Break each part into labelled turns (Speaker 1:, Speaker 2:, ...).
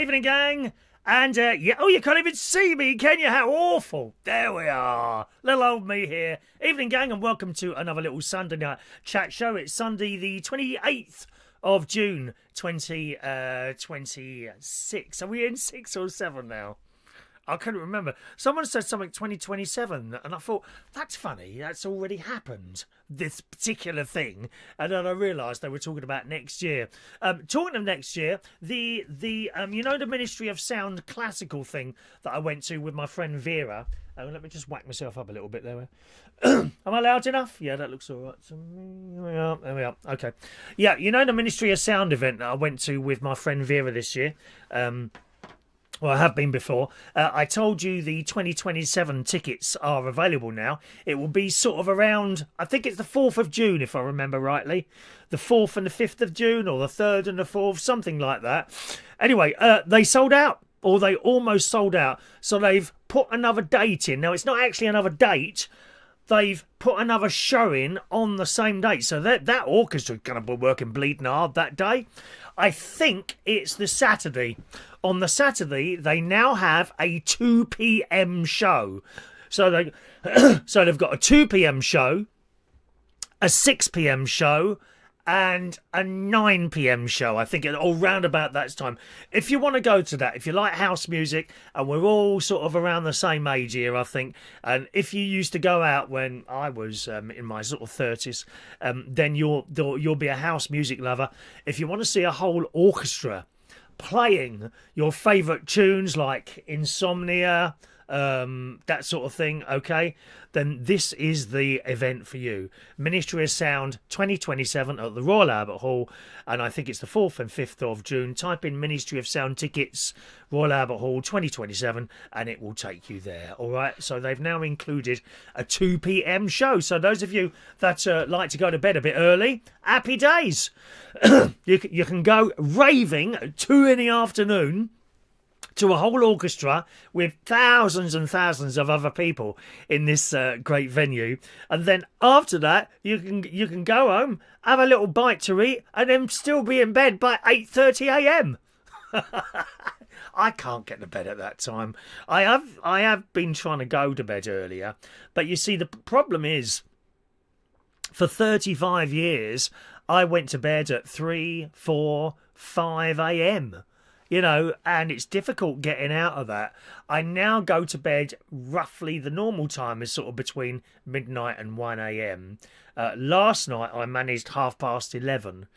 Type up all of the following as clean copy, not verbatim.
Speaker 1: evening, gang. And, yeah, oh, you can't even see me, can you? How awful. There we are. Little old me here. Evening, gang, and welcome to another little Sunday night chat show. It's Sunday the 28th of June, 2026. Are we in 6 or 7 now? I couldn't remember. Someone said something 2027, and I thought, that's funny. That's already happened, this particular thing. And then I realised they were talking about next year. Talking of next year, the you know, the Ministry of Sound classical thing that I went to with my friend Vera. Let me just whack myself up a little bit there. Am I loud enough? Yeah, that looks all right to me. There we are. Okay. Yeah, you know the Ministry of Sound event that I went to with my friend Vera this year? Well, I have been before. I told you the 2027 tickets are available now. It will be sort of around, I think it's the 4th of June, if I remember rightly. The 4th and the 5th of June, or the 3rd and the 4th, something like that. Anyway, they sold out, or they almost sold out. So they've put another date in. Now, it's not actually another date. They've put another show in on the same date. So that orchestra is going to be working bleeding hard that day. I think it's the Saturday. On the Saturday, they now have a 2 p.m. show. So they've got a 2 p.m. show, a 6 p.m. show, and a 9 p.m. show. I think all round about that time. If you want to go to that, if you like house music, and we're all sort of around the same age here, I think, and if you used to go out when I was in my sort of 30s, then you'll be a house music lover. If you want to see a whole orchestra playing your favourite tunes like Insomnia, that sort of thing, okay, then this is the event for you. Ministry of Sound 2027 at the Royal Albert Hall, and I think it's the 4th and 5th of June. Type in Ministry of Sound tickets, Royal Albert Hall 2027, and it will take you there. All right, so they've now included a 2 p.m. show. So those of you that like to go to bed a bit early, happy days. You can go raving at 2 in the afternoon to a whole orchestra with thousands and thousands of other people in this great venue, and then after that you can go home, have a little bite to eat, and then still be in bed by 8:30 a.m. I can't get to bed at that time. I have been trying to go to bed earlier, but you see the problem is, for 35 years I went to bed at 3, 4, 5 a.m. You know, and it's difficult getting out of that. I now go to bed roughly, the normal time is sort of between midnight and 1 a.m. Last night I managed 11:30.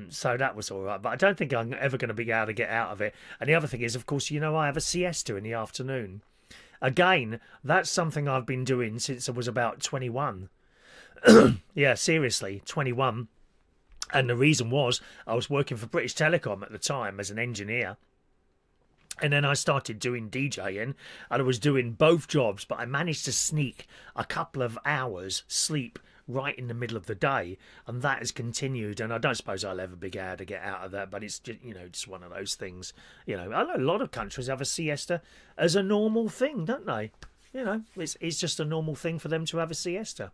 Speaker 1: So that was all right. But I don't think I'm ever going to be able to get out of it. And the other thing is, of course, you know, I have a siesta in the afternoon. Again, that's something I've been doing since I was about 21. Yeah, seriously, 21. And the reason was I was working for British Telecom at the time as an engineer. And then I started doing DJing, and I was doing both jobs, but I managed to sneak a couple of hours sleep right in the middle of the day, and that has continued. And I don't suppose I'll ever be able to get out of that, but it's just, you know, just one of those things. You know, I know a lot of countries have a siesta as a normal thing, don't they? You know, it's just a normal thing for them to have a siesta.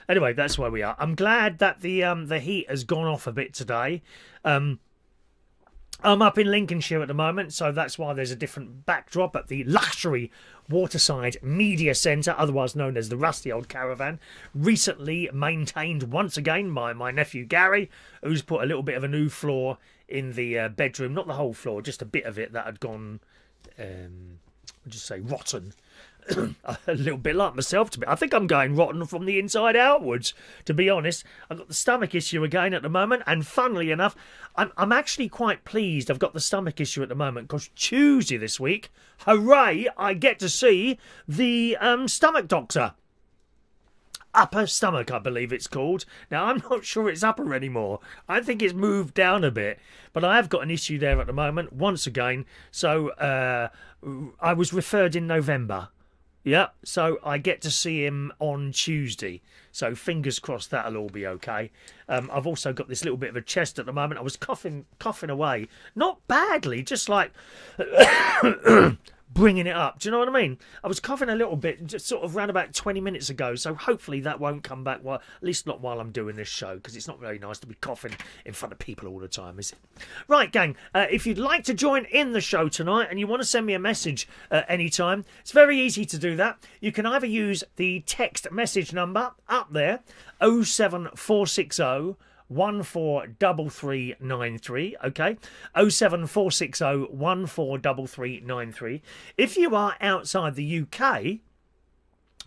Speaker 1: Anyway, that's where we are. I'm glad that the heat has gone off a bit today. I'm up in Lincolnshire at the moment, so that's why there's a different backdrop at the luxury Waterside Media Centre, otherwise known as the Rusty Old Caravan, recently maintained once again by my nephew Gary, who's put a little bit of a new floor in the bedroom. Not the whole floor, just a bit of it that had gone, rotten. A little bit like myself, I think I'm going rotten from the inside outwards, to be honest. I've got the stomach issue again at the moment, and funnily enough, I'm actually quite pleased I've got the stomach issue at the moment, because Tuesday this week, hooray, I get to see the stomach doctor. Upper stomach, I believe it's called. Now, I'm not sure it's upper anymore. I think it's moved down a bit. But I have got an issue there at the moment, once again. So, I was referred in November. Yeah, so I get to see him on Tuesday. So fingers crossed that'll all be okay. I've also got this little bit of a chest at the moment. I was coughing away. Not badly, just like bringing it up. Do you know what I mean? I was coughing a little bit just sort of around about 20 minutes ago, so hopefully that won't come back, well, at least not while I'm doing this show, because it's not very nice to be coughing in front of people all the time, is it? Right, gang, if you'd like to join in the show tonight and you want to send me a message anytime, it's very easy to do that. You can either use the text message number up there, 07460 143393, okay? 07460 143393. If you are outside the UK,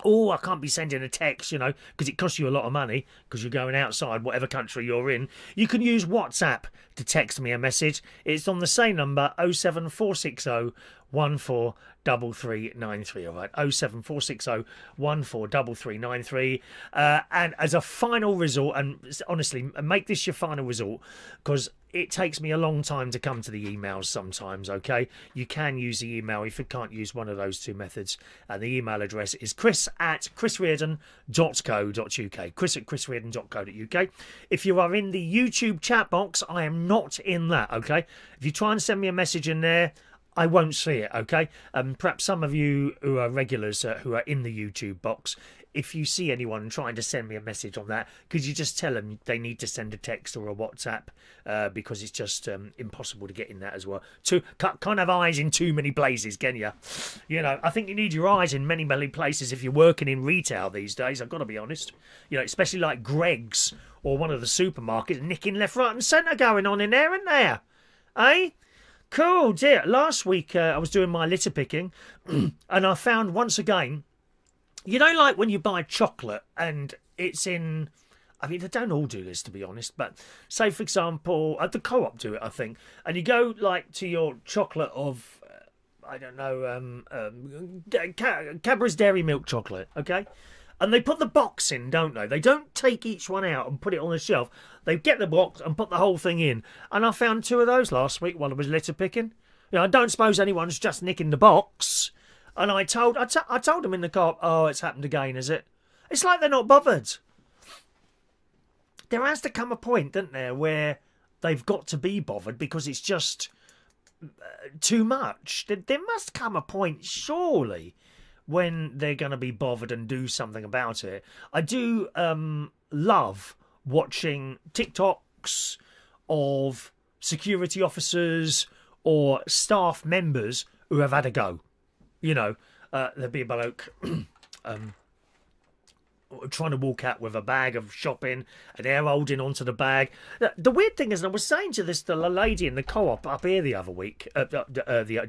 Speaker 1: I can't be sending a text, because it costs you a lot of money because you're going outside whatever country you're in. You can use WhatsApp to text me a message. It's on the same number, 07460 143393, all right? 07460 143393. And as a final resort, and honestly, make this your final resort, because it takes me a long time to come to the emails sometimes, okay? You can use the email if you can't use one of those two methods. And the email address is chris@chrisreardon.co.uk. chris@chrisreardon.co.uk. If you are in the YouTube chat box, I am not in that, okay? If you try and send me a message in there, I won't see it, okay? Perhaps some of you who are regulars who are in the YouTube box, if you see anyone trying to send me a message on that, could you just tell them they need to send a text or a WhatsApp, because it's just impossible to get in that as well. Can't have eyes in too many places, can you? I think you need your eyes in many, many places if you're working in retail these days, I've got to be honest. Especially like Greggs or one of the supermarkets, nicking left, right and centre going on in there, isn't there? Eh? Cool, dear. Last week I was doing my litter picking and I found once again, like when you buy chocolate and it's in, they don't all do this to be honest, but say for example, at the Co-op do it, I think, and you go like to your chocolate of, Cadbury's Dairy Milk chocolate, okay? And they put the box in, don't they? They don't take each one out and put it on the shelf. They get the box and put the whole thing in. And I found 2 of those last week while I was litter picking. I don't suppose anyone's just nicking the box. And I told them in the car, oh, it's happened again, is it? It's like they're not bothered. There has to come a point, doesn't there, where they've got to be bothered because it's just too much. There must come a point, surely, when they're going to be bothered and do something about it. I do love watching TikToks of security officers or staff members who have had a go. There'd be a bloke trying to walk out with a bag of shopping and they're holding onto the bag. The weird thing is, and I was saying to the lady in the Co-op up here the other week,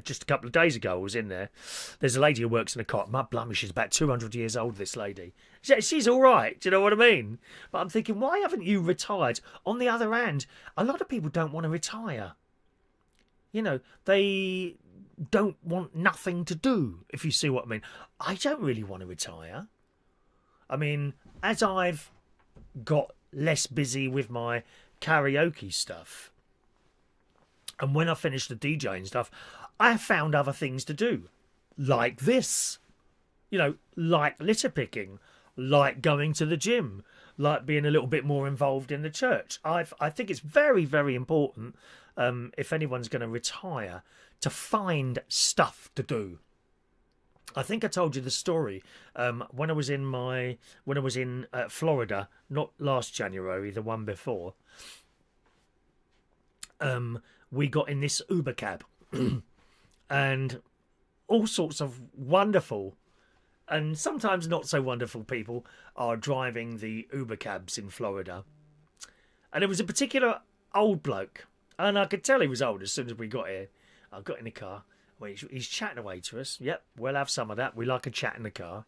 Speaker 1: just a couple of days ago I was in there. There's a lady who works in a Co-op. My blimey, she's about 200 years old, this lady. She's all right, do you know what I mean? But I'm thinking, why haven't you retired? On the other hand, a lot of people don't want to retire. They don't want nothing to do, if you see what I mean. I don't really want to retire. As I've got less busy with my karaoke stuff, and when I finish the DJing stuff, I found other things to do, like this, like litter picking, like going to the gym, like being a little bit more involved in the church. I think it's very, very important, if anyone's going to retire, to find stuff to do. I think I told you the story when I was in Florida, not last January, the one before. We got in this Uber cab, and all sorts of wonderful and sometimes not so wonderful people are driving the Uber cabs in Florida. And it was a particular old bloke, and I could tell he was old as soon as we got here. I got in the car. Well, he's chatting away to us. Yep, we'll have some of that. We like a chat in the car,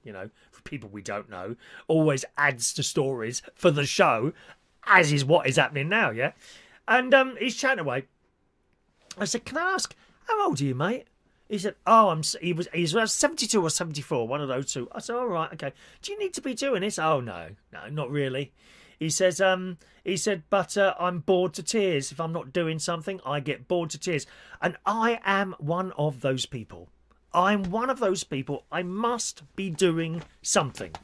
Speaker 1: for people we don't know. Always adds to stories for the show, as is what is happening now, yeah? And he's chatting away. I said, can I ask, how old are you, mate? He said, he was 72 or 74, one of those two. I said, all right, okay. Do you need to be doing this? Oh, no, not really. He says, but I'm bored to tears. If I'm not doing something, I get bored to tears. And I am one of those people. I'm one of those people. I must be doing something,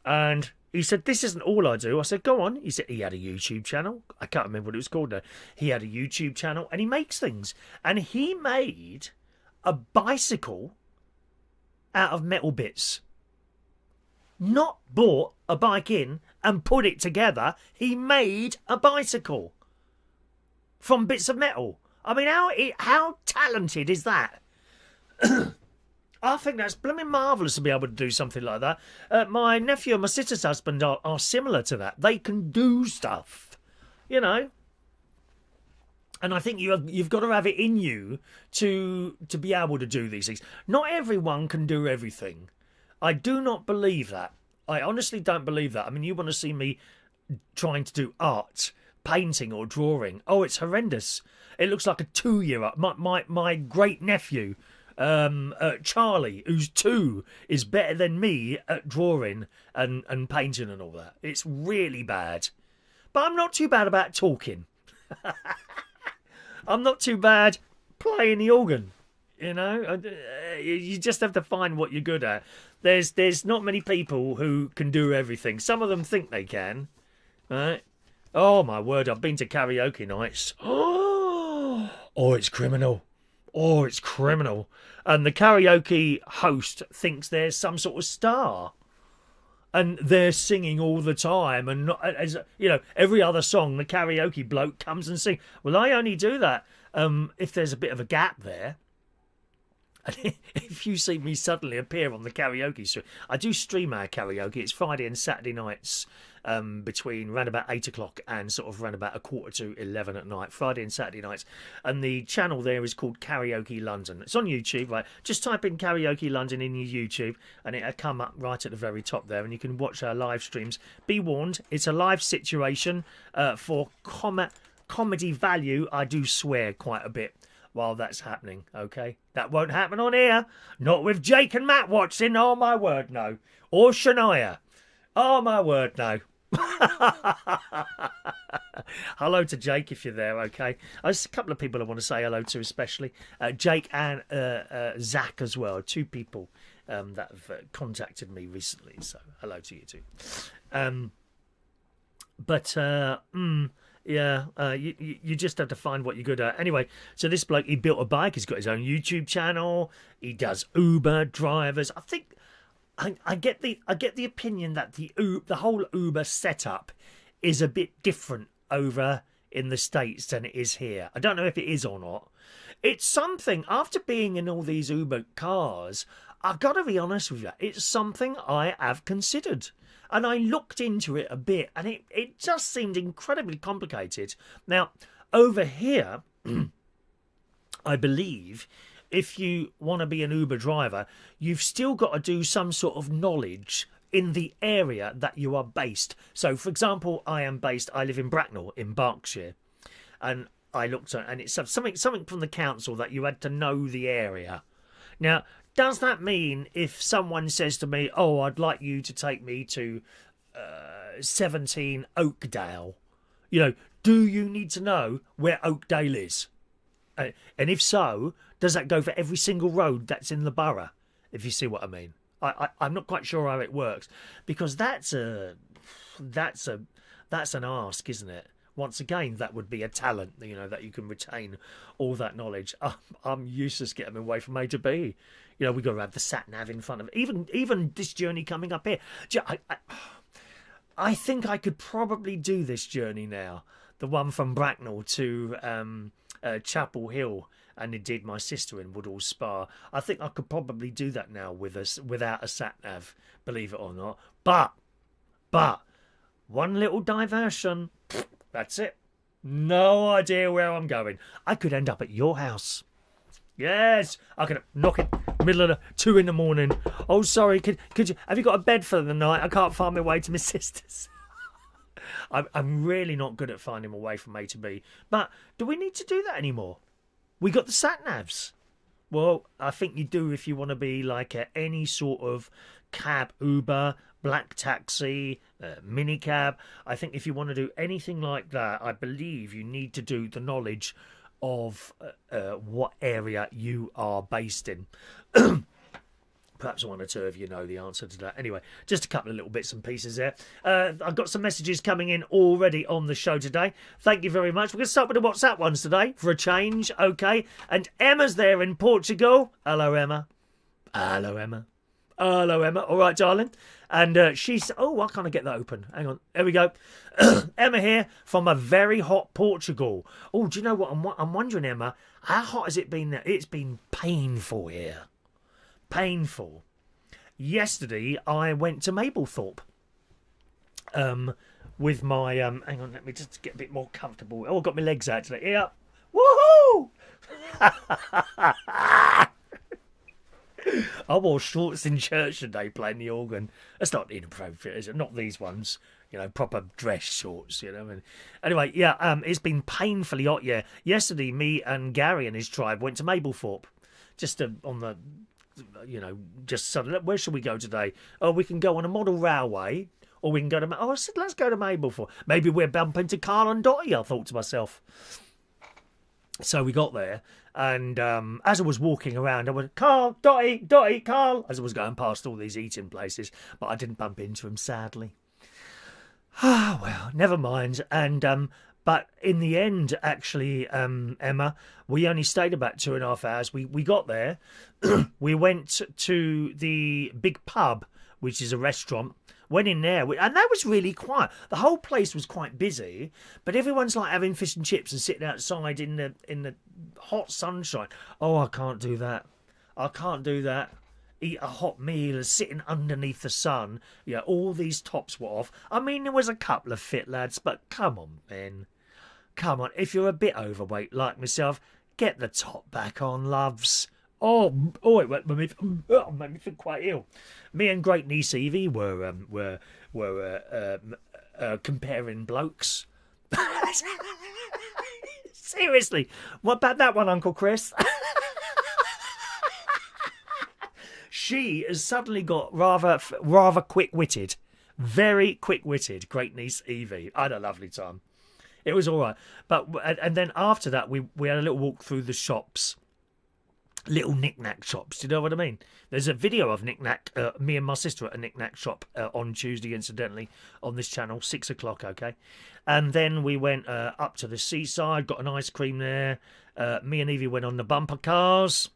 Speaker 1: And he said, this isn't all I do. I said, go on. He said he had a YouTube channel. I can't remember what it was called now. He had a YouTube channel and he makes things. And he made a bicycle out of metal bits. Not bought a bike in and put it together. He made a bicycle from bits of metal. I mean, how talented is that? I think that's blooming marvellous to be able to do something like that. My nephew and my sister's husband are similar to that. They can do stuff, you know. And I think you've got to have it in you to be able to do these things. Not everyone can do everything. I do not believe that. I honestly don't believe that. I mean, you want to see me trying to do art, painting or drawing. Oh, it's horrendous. It looks like a 2-year-old. My great nephew, Charlie, who's 2, is better than me at drawing and painting and all that. It's really bad. But I'm not too bad about talking. I'm not too bad playing the organ. You know, you just have to find what you're good at. There's not many people who can do everything. Some of them think they can, right? Oh my word! I've been to karaoke nights. Oh, it's criminal. Oh, it's criminal. And the karaoke host thinks they're some sort of star, and they're singing all the time. And not, as you know, every other song, the karaoke bloke comes and sings. Well, I only do that if there's a bit of a gap there. If you see me suddenly appear on the karaoke stream, I do stream our karaoke. It's Friday and Saturday nights between round about 8 o'clock and sort of round about 11:15 at night, Friday and Saturday nights. And the channel there is called Karaoke London. It's on YouTube, right? Just type in Karaoke London in your YouTube and it'll come up right at the very top there and you can watch our live streams. Be warned, it's a live situation for comedy value. I do swear quite a bit while that's happening, okay? That won't happen on here. Not with Jake and Matt watching. Oh, my word, no. Or Shania. Oh, my word, no. Hello to Jake if you're there, okay? There's a couple of people I want to say hello to, especially. Jake and Zach as well. 2 people that have contacted me recently. So, hello to you too. Yeah, you just have to find what you're good at. Anyway, so this bloke, he built a bike. He's got his own YouTube channel. He does Uber drivers. I think I get the opinion that the whole Uber setup is a bit different over in the States than it is here. I don't know if it is or not. It's something, after being in all these Uber cars, I've got to be honest with you, it's something I have considered. And I looked into it a bit, and it just seemed incredibly complicated. Now, over here, I believe, if you want to be an Uber driver, you've still got to do some sort of knowledge in the area that you are based. So, for example, I live in Bracknell, in Berkshire. And I looked at, and it's something from the council that you had to know the area. Now, does that mean if someone says to me, oh, I'd like you to take me to 17 Oakdale, you know, do you need to know where Oakdale is? And if so, does that go for every single road that's in the borough, if you see what I mean? I'm not quite sure how it works, because that's an ask, isn't it? Once again, that would be a talent, you know, that you can retain all that knowledge. I'm useless getting away from A to B. You know, we've got to have the sat-nav in front of it. Even this journey coming up here. I think I could probably do this journey now. The one from Bracknell to Chapel Hill, and indeed my sister in Woodall Spa. I think I could probably do that now without a sat-nav, believe it or not. But, one little diversion, that's it. No idea where I'm going. I could end up at your house. Yes, I could knock it middle of 2 in the morning. Oh, sorry, could you? Have you got a bed for the night? I can't find my way to my sister's. I'm really not good at finding my way from A to B. But do we need to do that anymore? We got the sat navs. Well, I think you do if you want to be like any sort of cab, Uber, black taxi, minicab. I think if you want to do anything like that, I believe you need to do the knowledge of what area you are based in. But Perhaps one or two of you know the answer to that. Anyway, just a couple of little bits and pieces there. I've got some messages coming in already on the show today. Thank you very much. We're going to start with the WhatsApp ones today for a change, okay? And Emma's there in Portugal. Hello, Emma. Hello, Emma. Hello, Emma. All right, darling. And she's... Oh, why can't I get that open? Hang on. There we go. Emma here from a very hot Portugal. Oh, do you know what? I'm wondering, Emma, how hot has it been there? It's been painful here. Painful. Yesterday, I went to Mablethorpe with my... hang on, let me just get a bit more comfortable. Oh, I've got my legs out today. Yeah. Woohoo! I wore shorts in church today playing the organ. That's not inappropriate, is it? Not these ones. You know, proper dress shorts, you know. And anyway, yeah, it's been painfully hot, yeah. Yesterday, me and Gary and his tribe went to Mablethorpe. Just on the, you know, just suddenly, where should we go today? Oh, we can go on a model railway, or we can go to, I said, let's go to Mablethorpe. Maybe we'll bump into Carl and Dotty, I thought to myself. So we got there, and as I was walking around, I went, Carl, Dotty, Dotty, Carl, as I was going past all these eating places, but I didn't bump into him, sadly. Ah, well, never mind. And but in the end, actually, Emma, we only stayed about 2.5 hours. We got there, we went to the big pub, which is a restaurant. Went in there, and that was really quiet. The whole place was quite busy, but everyone's like having fish and chips and sitting outside in the hot sunshine. Oh, I can't do that. I can't do that. Eat a hot meal and sitting underneath the sun. Yeah, all these tops were off. I mean, there was a couple of fit lads, but come on, men. Come on, if you're a bit overweight like myself, get the top back on, loves. Oh, it made me feel quite ill. Me and great niece Evie were comparing blokes. Seriously, what about that one, Uncle Chris? She has suddenly got rather quick-witted, very quick-witted. Great niece Evie. I had a lovely time. It was all right, and then after that we had a little walk through the shops. Little knick-knack shops, do you know what I mean? There's a video of knick-knack, me and my sister at a knick-knack shop on Tuesday, incidentally, on this channel, 6 o'clock, okay? And then we went up to the seaside, got an ice cream there. Me and Evie went on the bumper cars.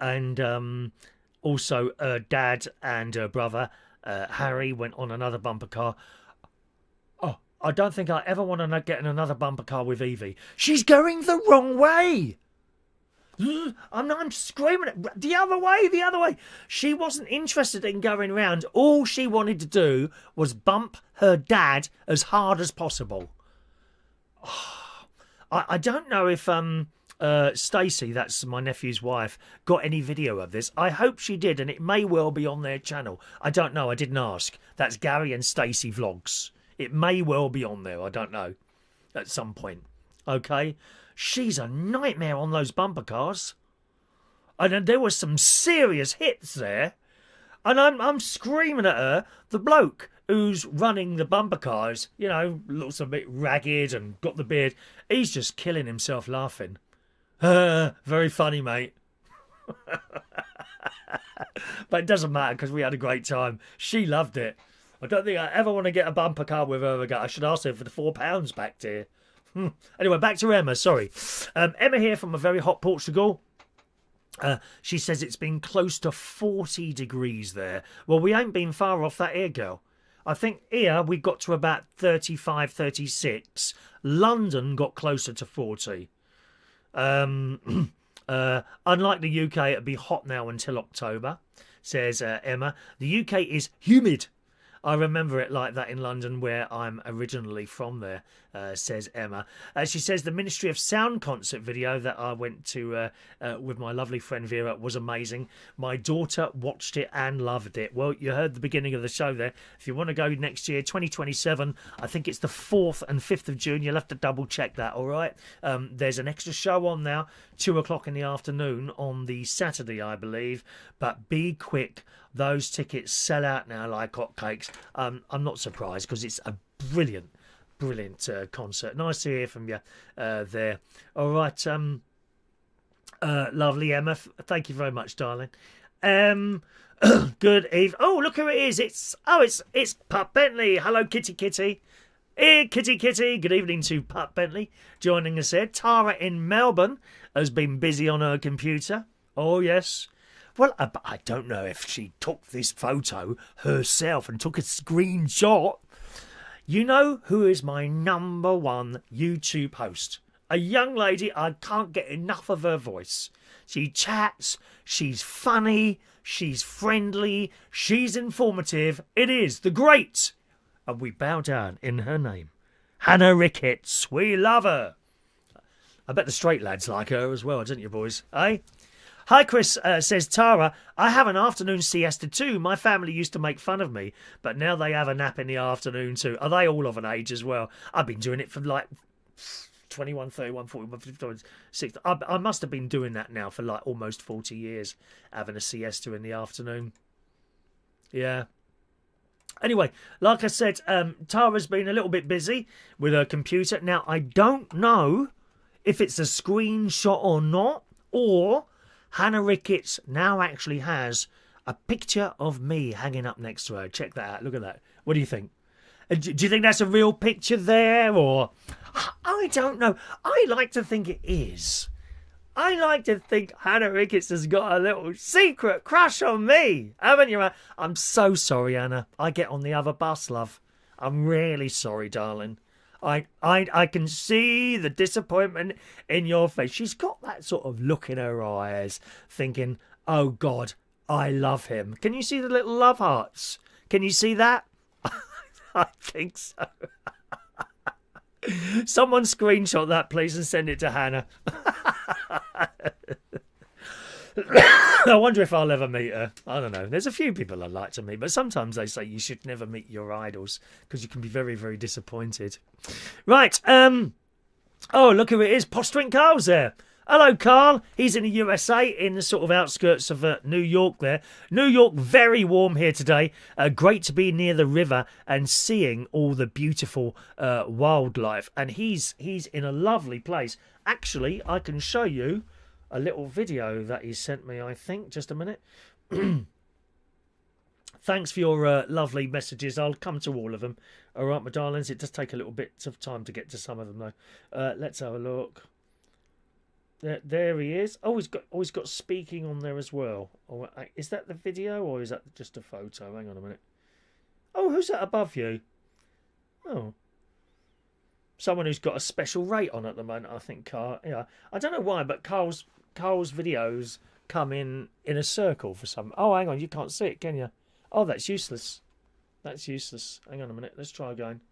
Speaker 1: And also Dad and her brother, Harry, went on another bumper car. Oh, I don't think I ever want to get in another bumper car with Evie. She's going the wrong way! I'm screaming it. The other way. She wasn't interested in going round. All she wanted to do was bump her dad as hard as possible. Oh, I don't know if Stacey, that's my nephew's wife, got any video of this. I hope she did, and it may well be on their channel. I don't know. I didn't ask. That's Gary and Stacey Vlogs. It may well be on there. I don't know. At some point. Okay? She's a nightmare on those bumper cars. And there were some serious hits there. And I'm screaming at her. The bloke who's running the bumper cars, you know, looks a bit ragged and got the beard. He's just killing himself laughing. Very funny, mate. But it doesn't matter because we had a great time. She loved it. I don't think I ever want to get a bumper car with her again. I should ask her for the £4 back, dear. Anyway, back to Emma, sorry. Emma here from a very hot Portugal. She says it's been close to 40 degrees there. Well, we ain't been far off that here, girl. I think here we got to about 35, 36. London got closer to 40. Unlike the UK, it'll be hot now until October, says Emma. The UK is humid. I remember it like that in London, where I'm originally from there, says Emma. She says the Ministry of Sound concert video that I went to with my lovely friend Vera was amazing. My daughter watched it and loved it. Well, you heard the beginning of the show there. If you want to go next year, 2027, I think it's the 4th and 5th of June. You'll have to double check that, all right? There's an extra show on now, 2 o'clock in the afternoon on the Saturday, I believe. But be quick. Those tickets sell out now like hotcakes. I'm not surprised because it's a brilliant concert. Nice to hear from you there. All right, lovely Emma. Thank you very much, darling. Good eve. Oh, look who it is. It's Pup Bentley. Hello, Kitty Kitty. Hey, Kitty Kitty. Good evening to Pup Bentley. Joining us here. Tara in Melbourne has been busy on her computer. Oh, yes. Well, I don't know if she took this photo herself and took a screenshot. You know who is my #1 YouTube host? A young lady, I can't get enough of her voice. She chats, she's funny, she's friendly, she's informative. It is the great, and we bow down in her name, Hannah Ricketts. We love her. I bet the straight lads like her as well, don't you, boys? Eh? Hi, Chris, says Tara. I have an afternoon siesta too. My family used to make fun of me, but now they have a nap in the afternoon too. Are they all of an age as well? I've been doing it for like 21, 31, 41, 52, 60. I must have been doing that now for like almost 40 years, having a siesta in the afternoon. Yeah. Anyway, like I said, Tara's been a little bit busy with her computer. Now, I don't know if it's a screenshot or not, or Hannah Ricketts now actually has a picture of me hanging up next to her. Check that out. Look at that. What do you think? Do you think that's a real picture there, or... I don't know. I like to think it is. I like to think Hannah Ricketts has got a little secret crush on me. Haven't you? I'm so sorry, Anna. I get on the other bus, love. I'm really sorry, darling. I can see the disappointment in your face. She's got that sort of look in her eyes, thinking, oh, God, I love him. Can you see the little love hearts? Can you see that? I think so. Someone screenshot that, please, and send it to Hannah. I wonder if I'll ever meet her. I don't know. There's a few people I'd like to meet, but sometimes they say you should never meet your idols because you can be very, very disappointed. Right. Oh, look who it is. Postwing Carl's there. Hello, Carl. He's in the USA, in the sort of outskirts of New York there. New York, very warm here today. Great to be near the river and seeing all the beautiful wildlife. And he's in a lovely place. Actually, I can show you a little video that he sent me, I think. Just a minute. Thanks for your lovely messages. I'll come to all of them. All right, my darlings. It does take a little bit of time to get to some of them, though. Let's have a look. There he is. Oh, he's got speaking on there as well. Oh, is that the video or is that just a photo? Hang on a minute. Oh, who's that above you? Oh, someone who's got a special rate on at the moment. I think Carl. Yeah, I don't know why, but Carl's videos come in a circle for some. Oh, hang on, you can't see it, can you? Oh, that's useless. That's useless. Hang on a minute. Let's try again.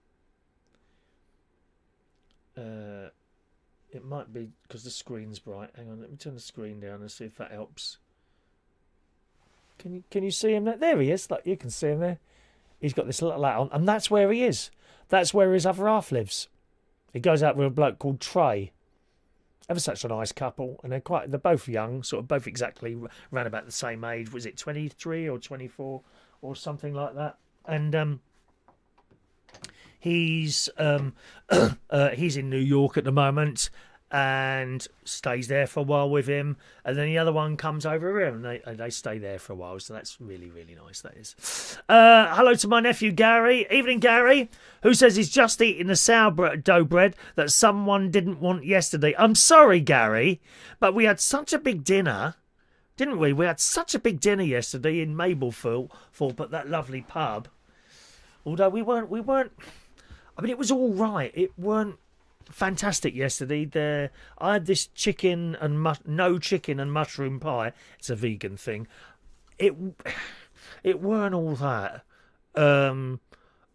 Speaker 1: It might be because the screen's bright. Hang on, let me turn the screen down and see if that helps. Can you see him there? There he is. Like, you can see him there. He's got this little hat on, and that's where he is. That's where his other half lives. He goes out with a bloke called Trey. Ever such a nice couple, and they're both young, sort of both exactly around about the same age. Was it 23 or 24 or something like that? And he's in New York at the moment and stays there for a while with him, and then the other one comes over here and they stay there for a while. So that's really, really nice, that is. Hello to my nephew Gary. Evening, Gary, who says he's just eating the sourdough bread that someone didn't want yesterday. I'm sorry, Gary, but we had such a big dinner, didn't we? We had such a big dinner yesterday in Mablethorpe at that lovely pub. Although we weren't. I mean, it was all right. It weren't fantastic yesterday. I had this chicken and no chicken and mushroom pie. It's a vegan thing. It weren't all that.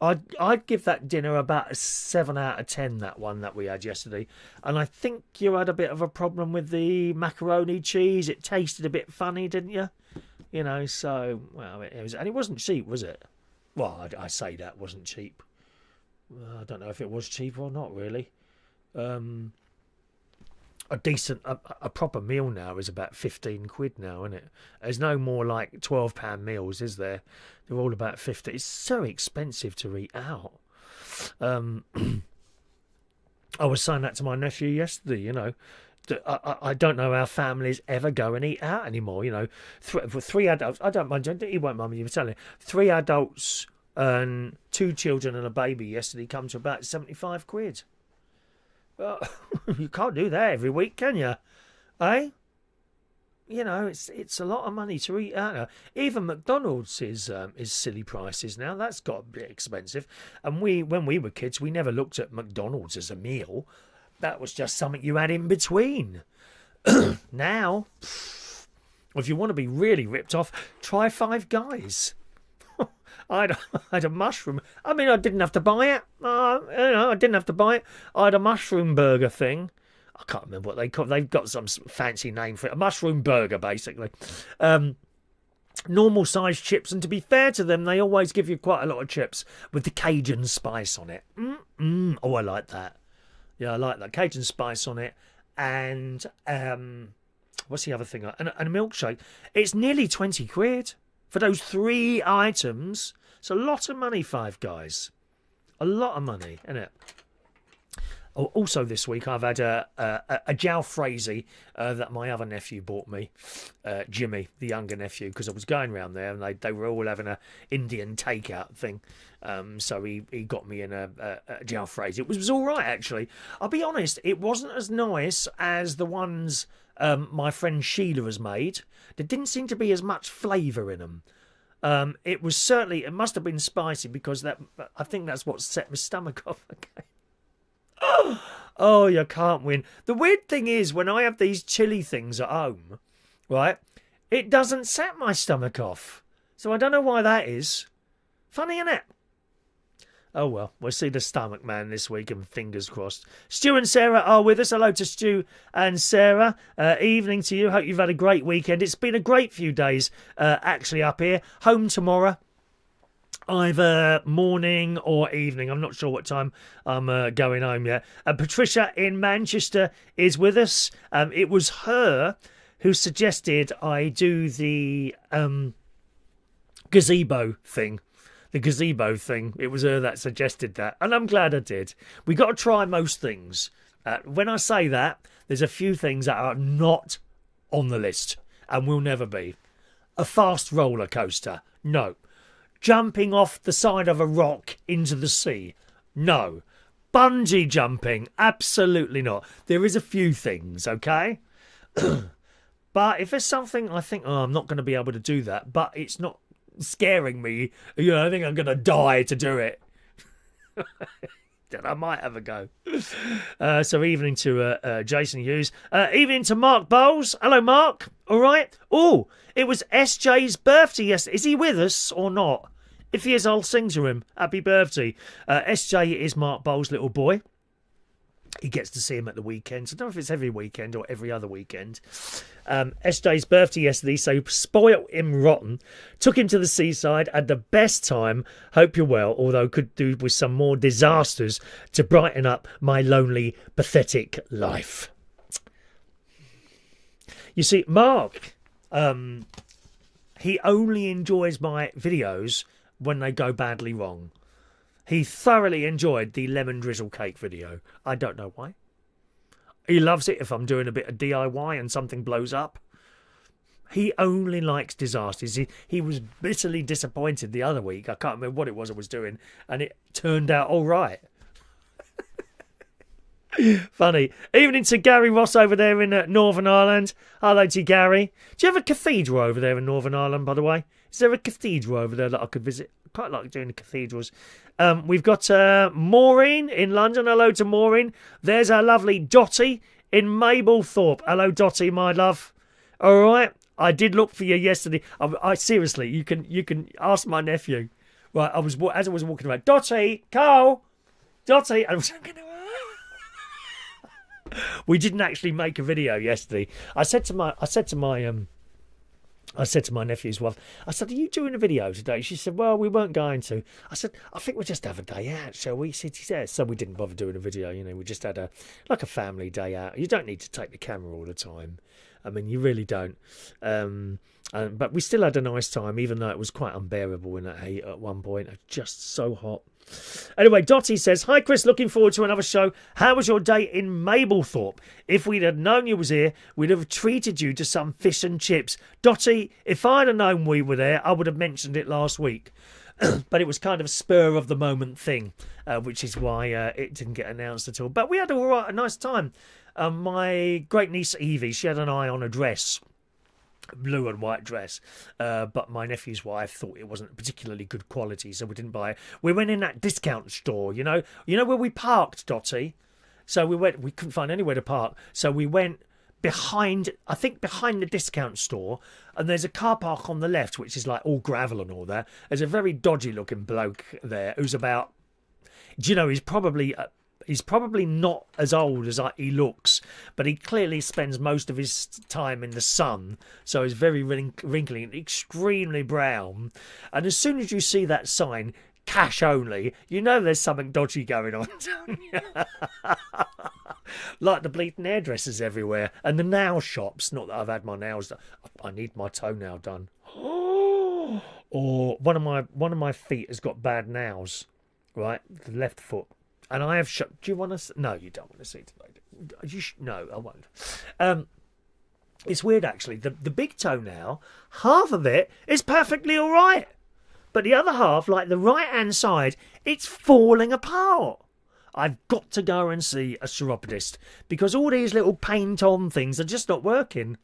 Speaker 1: I'd give that dinner about a 7 out of 10. That one that we had yesterday, and I think you had a bit of a problem with the macaroni cheese. It tasted a bit funny, didn't you? You know. So well, it was, and it wasn't cheap, was it? Well, I say that wasn't cheap. I don't know if it was cheap or not, really. A proper meal now is about 15 quid now, isn't it? There's no more like £12 meals, is there? They're all about 50. It's so expensive to eat out. I was saying that to my nephew yesterday, you know. I don't know how families ever go and eat out anymore. You know, for 3 adults, I don't mind. He won't mind me telling you. 3 adults and 2 children and a baby yesterday come to about 75 quid. Well, you can't do that every week, can you? Eh? You know, it's a lot of money to eat out. Even McDonald's is silly prices now. That's got a bit expensive. And when we were kids, we never looked at McDonald's as a meal. That was just something you had in between. Now, if you want to be really ripped off, try Five Guys. I had a mushroom. I mean, I didn't have to buy it. I didn't have to buy it. I had a mushroom burger thing. I can't remember what they call it. They've got some fancy name for it. A mushroom burger, basically. Normal sized chips. And to be fair to them, they always give you quite a lot of chips with the Cajun spice on it. Oh, I like that. Yeah, I like that. Cajun spice on it. And what's the other thing? And a milkshake. It's nearly 20 quid for those 3 items. It's a lot of money, Five Guys. A lot of money, isn't it? Oh, also this week I've had a jalfrezi that my other nephew bought me, Jimmy, the younger nephew, because I was going around there and they were all having a Indian takeout thing. So he got me in a jalfrezi. It was all right, actually. I'll be honest, it wasn't as nice as the ones my friend Sheila has made. There didn't seem to be as much flavour in them. It must have been spicy because I think that's what set my stomach off. Okay. Oh, you can't win. The weird thing is, when I have these chili things at home, right, it doesn't set my stomach off. So I don't know why that is. Funny, innit? Oh, well, we'll see the stomach man this week, and fingers crossed. Stu and Sarah are with us. Hello to Stu and Sarah. Evening to you. Hope you've had a great weekend. It's been a great few days, actually, up here. Home tomorrow. Either morning or evening. I'm not sure what time I'm going home yet. Patricia in Manchester is with us. It was her who suggested I do the gazebo thing. The gazebo thing. It was her that suggested that. And I'm glad I did. We got to try most things. When I say that, there's a few things that are not on the list and will never be. A fast roller coaster. No. Jumping off the side of a rock into the sea. No. Bungee jumping. Absolutely not. There is a few things, okay? But if there's something I think, I'm not going to be able to do that, but it's not scaring me, I think I'm going to die to do it, then I might have a go. So evening to Jason Hughes. Evening to Mark Bowles. Hello, Mark. All right. Oh, it was SJ's birthday yesterday. Is he with us or not? If he is, I'll sing to him. Happy birthday. SJ is Mark Bowles' little boy. He gets to see him at the weekends. I don't know if it's every weekend or every other weekend. SJ's birthday yesterday, so spoilt him rotten. Took him to the seaside, had the best time. Hope you're well, although could do with some more disasters to brighten up my lonely, pathetic life. You see, Mark, he only enjoys my videos when they go badly wrong. He thoroughly enjoyed the lemon drizzle cake video. I don't know why. He loves it if I'm doing a bit of DIY and something blows up. He only likes disasters. He was bitterly disappointed the other week. I can't remember what it was I was doing, and it turned out all right. Funny. Evening to Gary Ross over there in Northern Ireland. Hello to Gary. Do you have a cathedral over there in Northern Ireland, by the way? Is there a cathedral over there that I could visit? I quite like doing the cathedrals. We've got Maureen in London. Hello to Maureen. There's our lovely Dotty in Mablethorpe. Hello, Dotty, my love. All right. I did look for you yesterday. I seriously, you can ask my nephew. Right, as I was walking around, Dotty, Carl, Dotty, and I was going to. We didn't actually make a video yesterday. I said to my nephew's wife, I said, are you doing a video today? She said, well, we weren't going to. I said, I think we'll just have a day out, shall we? She said, so we didn't bother doing a video, we just had a family day out. You don't need to take the camera all the time. I mean, you really don't. But we still had a nice time, even though it was quite unbearable in that heat at one point. It was just so hot. Anyway, Dotty says, "Hi Chris, looking forward to another show. How was your day in Mablethorpe? If we'd have known you was here, we'd have treated you to some fish and chips." Dotty, if I'd have known we were there, I would have mentioned it last week. But it was kind of a spur of the moment thing, which is why it didn't get announced at all. But we had a nice time. My great niece Evie, she had an eye on a dress. Blue and white dress, but my nephew's wife thought it wasn't particularly good quality, so we didn't buy it. We went in that discount store, you know where we parked, Dotty. So we couldn't find anywhere to park, so we went behind the discount store, and there's a car park on the left, which is like all gravel and all that. There's a very dodgy looking bloke there who's about, he's probably not as old as he looks, but he clearly spends most of his time in the sun, so he's very wrinkly and extremely brown. And as soon as you see that sign, cash only, you know there's something dodgy going on, don't you? Like the bleeding hairdressers everywhere, and the nail shops. Not that I've had my nails done. I need my toenail done. Or one of my feet has got bad nails, right? The left foot. And I have shut. Do you want to? No, you don't want to see today. No, I won't. It's weird actually. The big toenail, half of it is perfectly all right, but the other half, like the right hand side, it's falling apart. I've got to go and see a chiropodist because all these little paint-on things are just not working.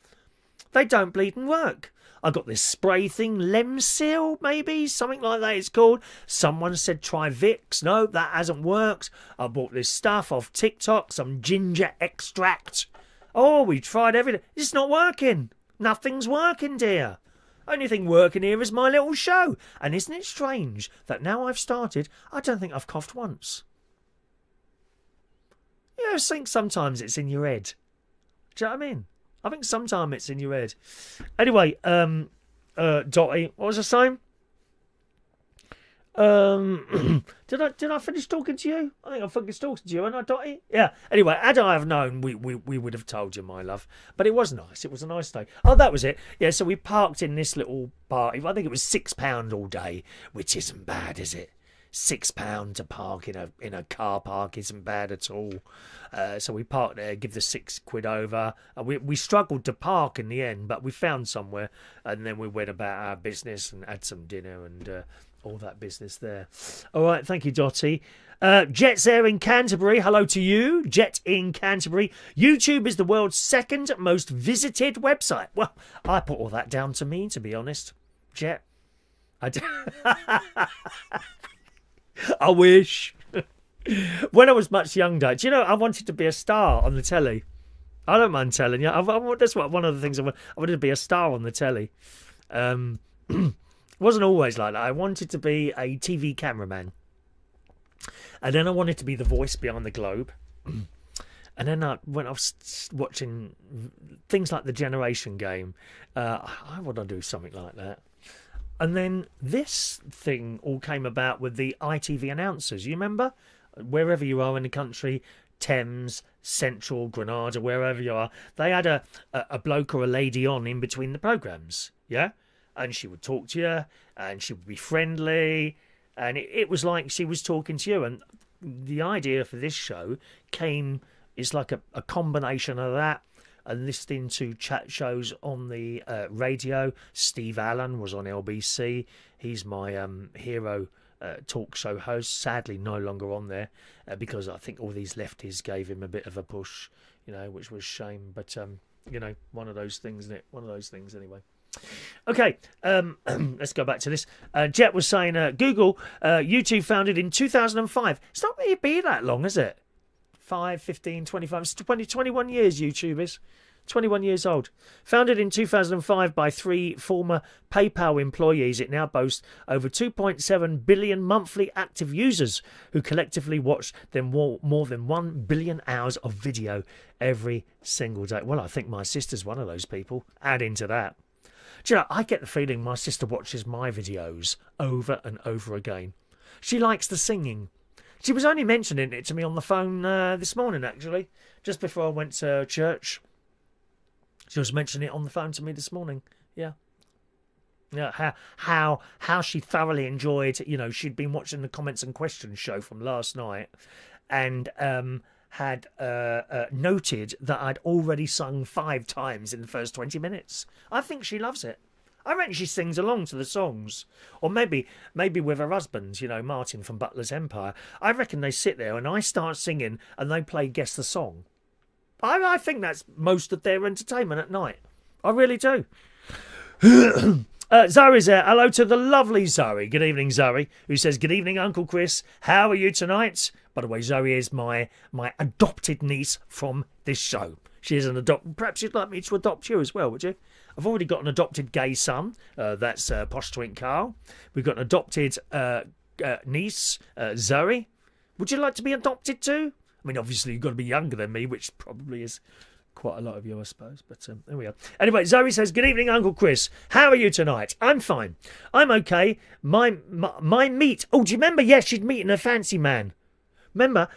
Speaker 1: They don't bleed and work. I got this spray thing, Lemsil, maybe, something like that it's called. Someone said try Vicks. No, that hasn't worked. I bought this stuff off TikTok, some ginger extract. Oh, we tried everything. It's not working. Nothing's working, dear. Only thing working here is my little show. And isn't it strange that now I've started, I don't think I've coughed once. You know, I think sometimes it's in your head. Do you know what I mean? I think sometimes it's in your head. Anyway, Dotty, what was I saying? Did I finish talking to you? I think I finished talking to you, and I, Dotty? Yeah. Anyway, had I have known, we would have told you, my love. But it was nice. It was a nice day. Oh, that was it. Yeah. So we parked in this little park. I think it was £6 all day, which isn't bad, is it? £6 to park in a car park isn't bad at all. So we parked there, give the £6 over. We struggled to park in the end, but we found somewhere, and then we went about our business and had some dinner and all that business there. All right, thank you, Dotty. Jet's Air in Canterbury. Hello to you, Jet in Canterbury. YouTube is the world's second most visited website. Well, I put all that down to me, to be honest. Jet. I wish. When I was much younger, do you know, I wanted to be a star on the telly. I don't mind telling you. That's one of the things I wanted to be a star on the telly. It wasn't always like that. I wanted to be a TV cameraman. And then I wanted to be the voice behind the globe. And then when I was watching things like The Generation Game, I want to do something like that. And then this thing all came about with the ITV announcers. You remember? Wherever you are in the country, Thames, Central, Granada, wherever you are, they had a bloke or a lady on in between the programmes, yeah? And she would talk to you, and she would be friendly, and it was like she was talking to you. And the idea for this show is like a combination of that and listening to chat shows on the radio. Steve Allen was on LBC. He's my hero talk show host. Sadly, no longer on there because I think all these lefties gave him a bit of a push, which was a shame. But, one of those things, isn't it? One of those things anyway. Okay, let's go back to this. Jet was saying, Google, YouTube founded in 2005. It's not really been that long, is it? 5, 15, 25, 21 years YouTube is. 21 years old. Founded in 2005 by 3 former PayPal employees, it now boasts over 2.7 billion monthly active users who collectively watch more than 1 billion hours of video every single day. Well, I think my sister's one of those people. Add into that. Do you know, I get the feeling my sister watches my videos over and over again. She likes the singing. She was only mentioning it to me on the phone this morning, actually, just before I went to church. She was mentioning it on the phone to me this morning. Yeah. Yeah, how she thoroughly enjoyed, she'd been watching the comments and questions show from last night, and had noted that I'd already sung 5 times in the first 20 minutes. I think she loves it. I reckon she sings along to the songs. Or maybe with her husband, Martin from Butler's Empire. I reckon they sit there and I start singing and they play Guess the Song. I think that's most of their entertainment at night. I really do. Zoe's there. Hello to the lovely Zoe. Good evening, Zoe, who says, good evening, Uncle Chris. How are you tonight? By the way, Zoe is my adopted niece from this show. She is an adopt. Perhaps you'd like me to adopt you as well, would you? I've already got an adopted gay son. That's Posh Twink Carl. We've got an adopted niece, Zoe. Would you like to be adopted too? I mean, obviously, you've got to be younger than me, which probably is quite a lot of you, I suppose. But there we are. Anyway, Zoe says, good evening, Uncle Chris. How are you tonight? I'm fine. I'm okay. My meet. Oh, do you remember? Yes, she'd meet in a fancy man. Remember,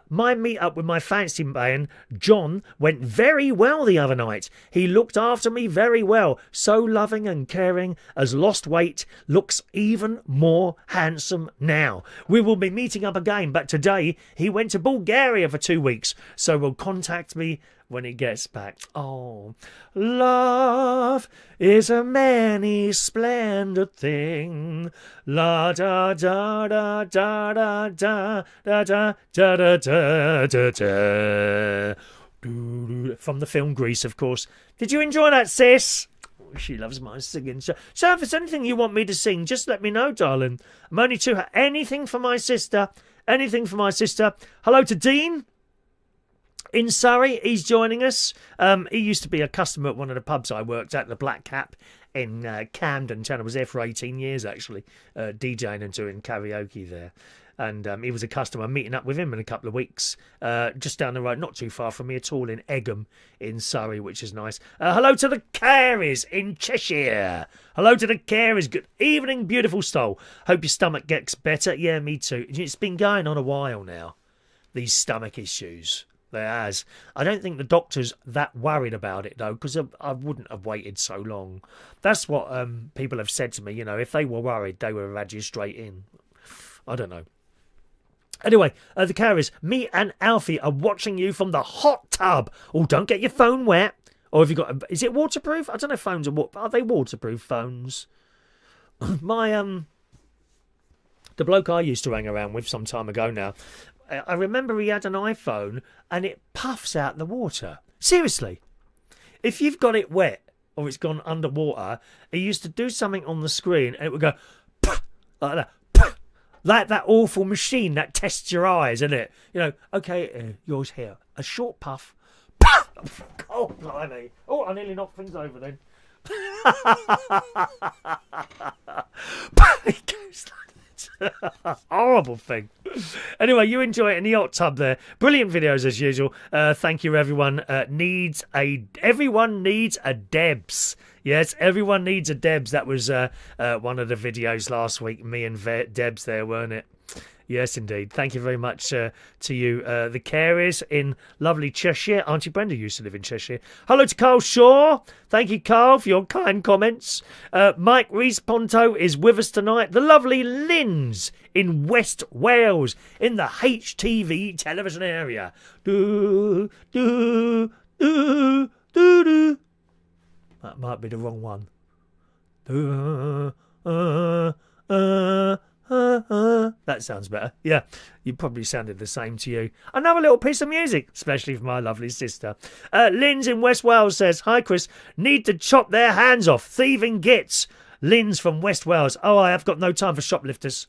Speaker 1: my meet-up with my fancy man, John, went very well the other night. He looked after me very well. So loving and caring, has lost weight, looks even more handsome now. We will be meeting up again, but today he went to Bulgaria for 2 weeks, so will contact me when he gets back. Oh, love is a many splendid thing. La da da da da da da da da da da da da. From the film Grease, of course. Did you enjoy that, sis? She loves my singing. So if there's anything you want me to sing, just let me know, darling. I'm only too anything for my sister. Anything for my sister. Hello to Dean in Surrey. He's joining us. He used to be a customer at one of the pubs I worked at, the Black Cap in Camden Town. I was there for 18 years, actually, DJing and doing karaoke there. And he was a customer, meeting up with him in a couple of weeks, just down the road, not too far from me at all, in Egham in Surrey, which is nice. Hello to the Careys in Cheshire. Hello to the Careys. Good evening, beautiful soul. Hope your stomach gets better. Yeah, me too. It's been going on a while now, these stomach issues. There has. I don't think the doctor's that worried about it, though, because I wouldn't have waited so long. That's what people have said to me. If they were worried, they would have had you straight in. I don't know. Anyway, the Careys, me and Alfie are watching you from the hot tub. Oh, don't get your phone wet. Or have you got... Is it waterproof? I don't know if phones are they waterproof phones? The bloke I used to hang around with some time ago now, I remember he had an iPhone and it puffs out the water. Seriously. If you've got it wet or it's gone underwater, he used to do something on the screen and it would go like that. Like that awful machine that tests your eyes, isn't it? Okay, yours here. A short puff. Oh, blimey. Oh, I nearly knocked things over then. It goes like that. Horrible thing. Anyway, you enjoy it in the hot tub there. Brilliant videos as usual. Thank you, everyone. Everyone needs a Debs. Yes, everyone needs a Debs. That was one of the videos last week. Me and Debs there, weren't it? Yes, indeed. Thank you very much to you. The Careys in lovely Cheshire. Auntie Brenda used to live in Cheshire. Hello to Carl Shaw. Thank you, Carl, for your kind comments. Mike Rees-Ponto is with us tonight. The lovely Lynn's in West Wales, in the HTV television area. Do, do, do, do, do. That might be the wrong one. That sounds better. Yeah, you probably sounded the same to you. Another little piece of music, especially for my lovely sister. Lynn's in West Wales says, hi Chris, need to chop their hands off, thieving gits. Lynn's from West Wales. Oh, I have got no time for shoplifters.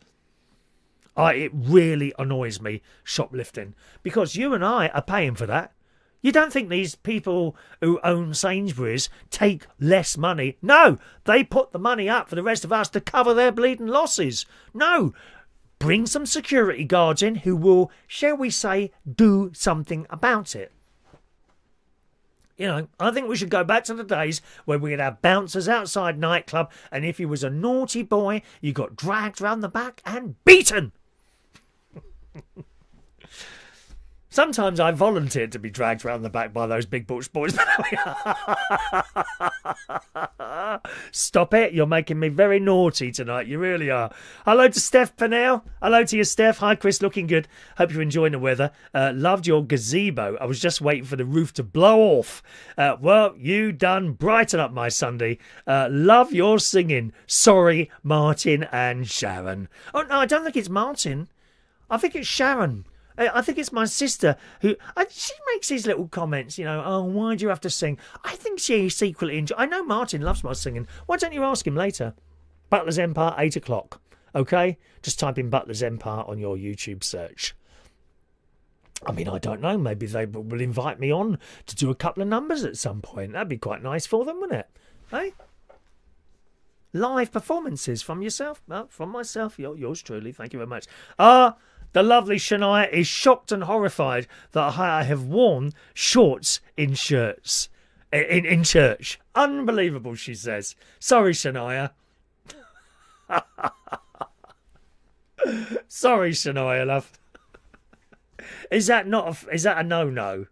Speaker 1: It really annoys me, shoplifting, because you and I are paying for that. You don't think these people who own Sainsbury's take less money? No, they put the money up for the rest of us to cover their bleeding losses. No, bring some security guards in who will, shall we say, do something about it. I think we should go back to the days where we'd have bouncers outside nightclub, and if you was a naughty boy, you got dragged round the back and beaten. Sometimes I volunteered to be dragged round the back by those big butch boys. Stop it. You're making me very naughty tonight. You really are. Hello to Steph Pennell. Hello to you, Steph. Hi, Chris. Looking good. Hope you're enjoying the weather. Loved your gazebo. I was just waiting for the roof to blow off. Well, you done brighten up my Sunday. Love your singing. Sorry, Martin and Sharon. Oh, no, I don't think it's Martin. I think it's Sharon. I think it's my sister who... she makes these little comments, you know, oh, why do you have to sing? I think she secretly enjoys... I know Martin loves my singing. Why don't you ask him later? Butler's Empire, 8 o'clock. OK? Just type in Butler's Empire on your YouTube search. I mean, I don't know. Maybe they will invite me on to do a couple of numbers at some point. That'd be quite nice for them, wouldn't it? Hey? Live performances from yourself. From myself. Yours truly. Thank you very much. The lovely Shania is shocked and horrified that I have worn shorts in shirts. In church. Unbelievable, she says. Sorry, Shania. Sorry, Shania, love. Is that a no-no?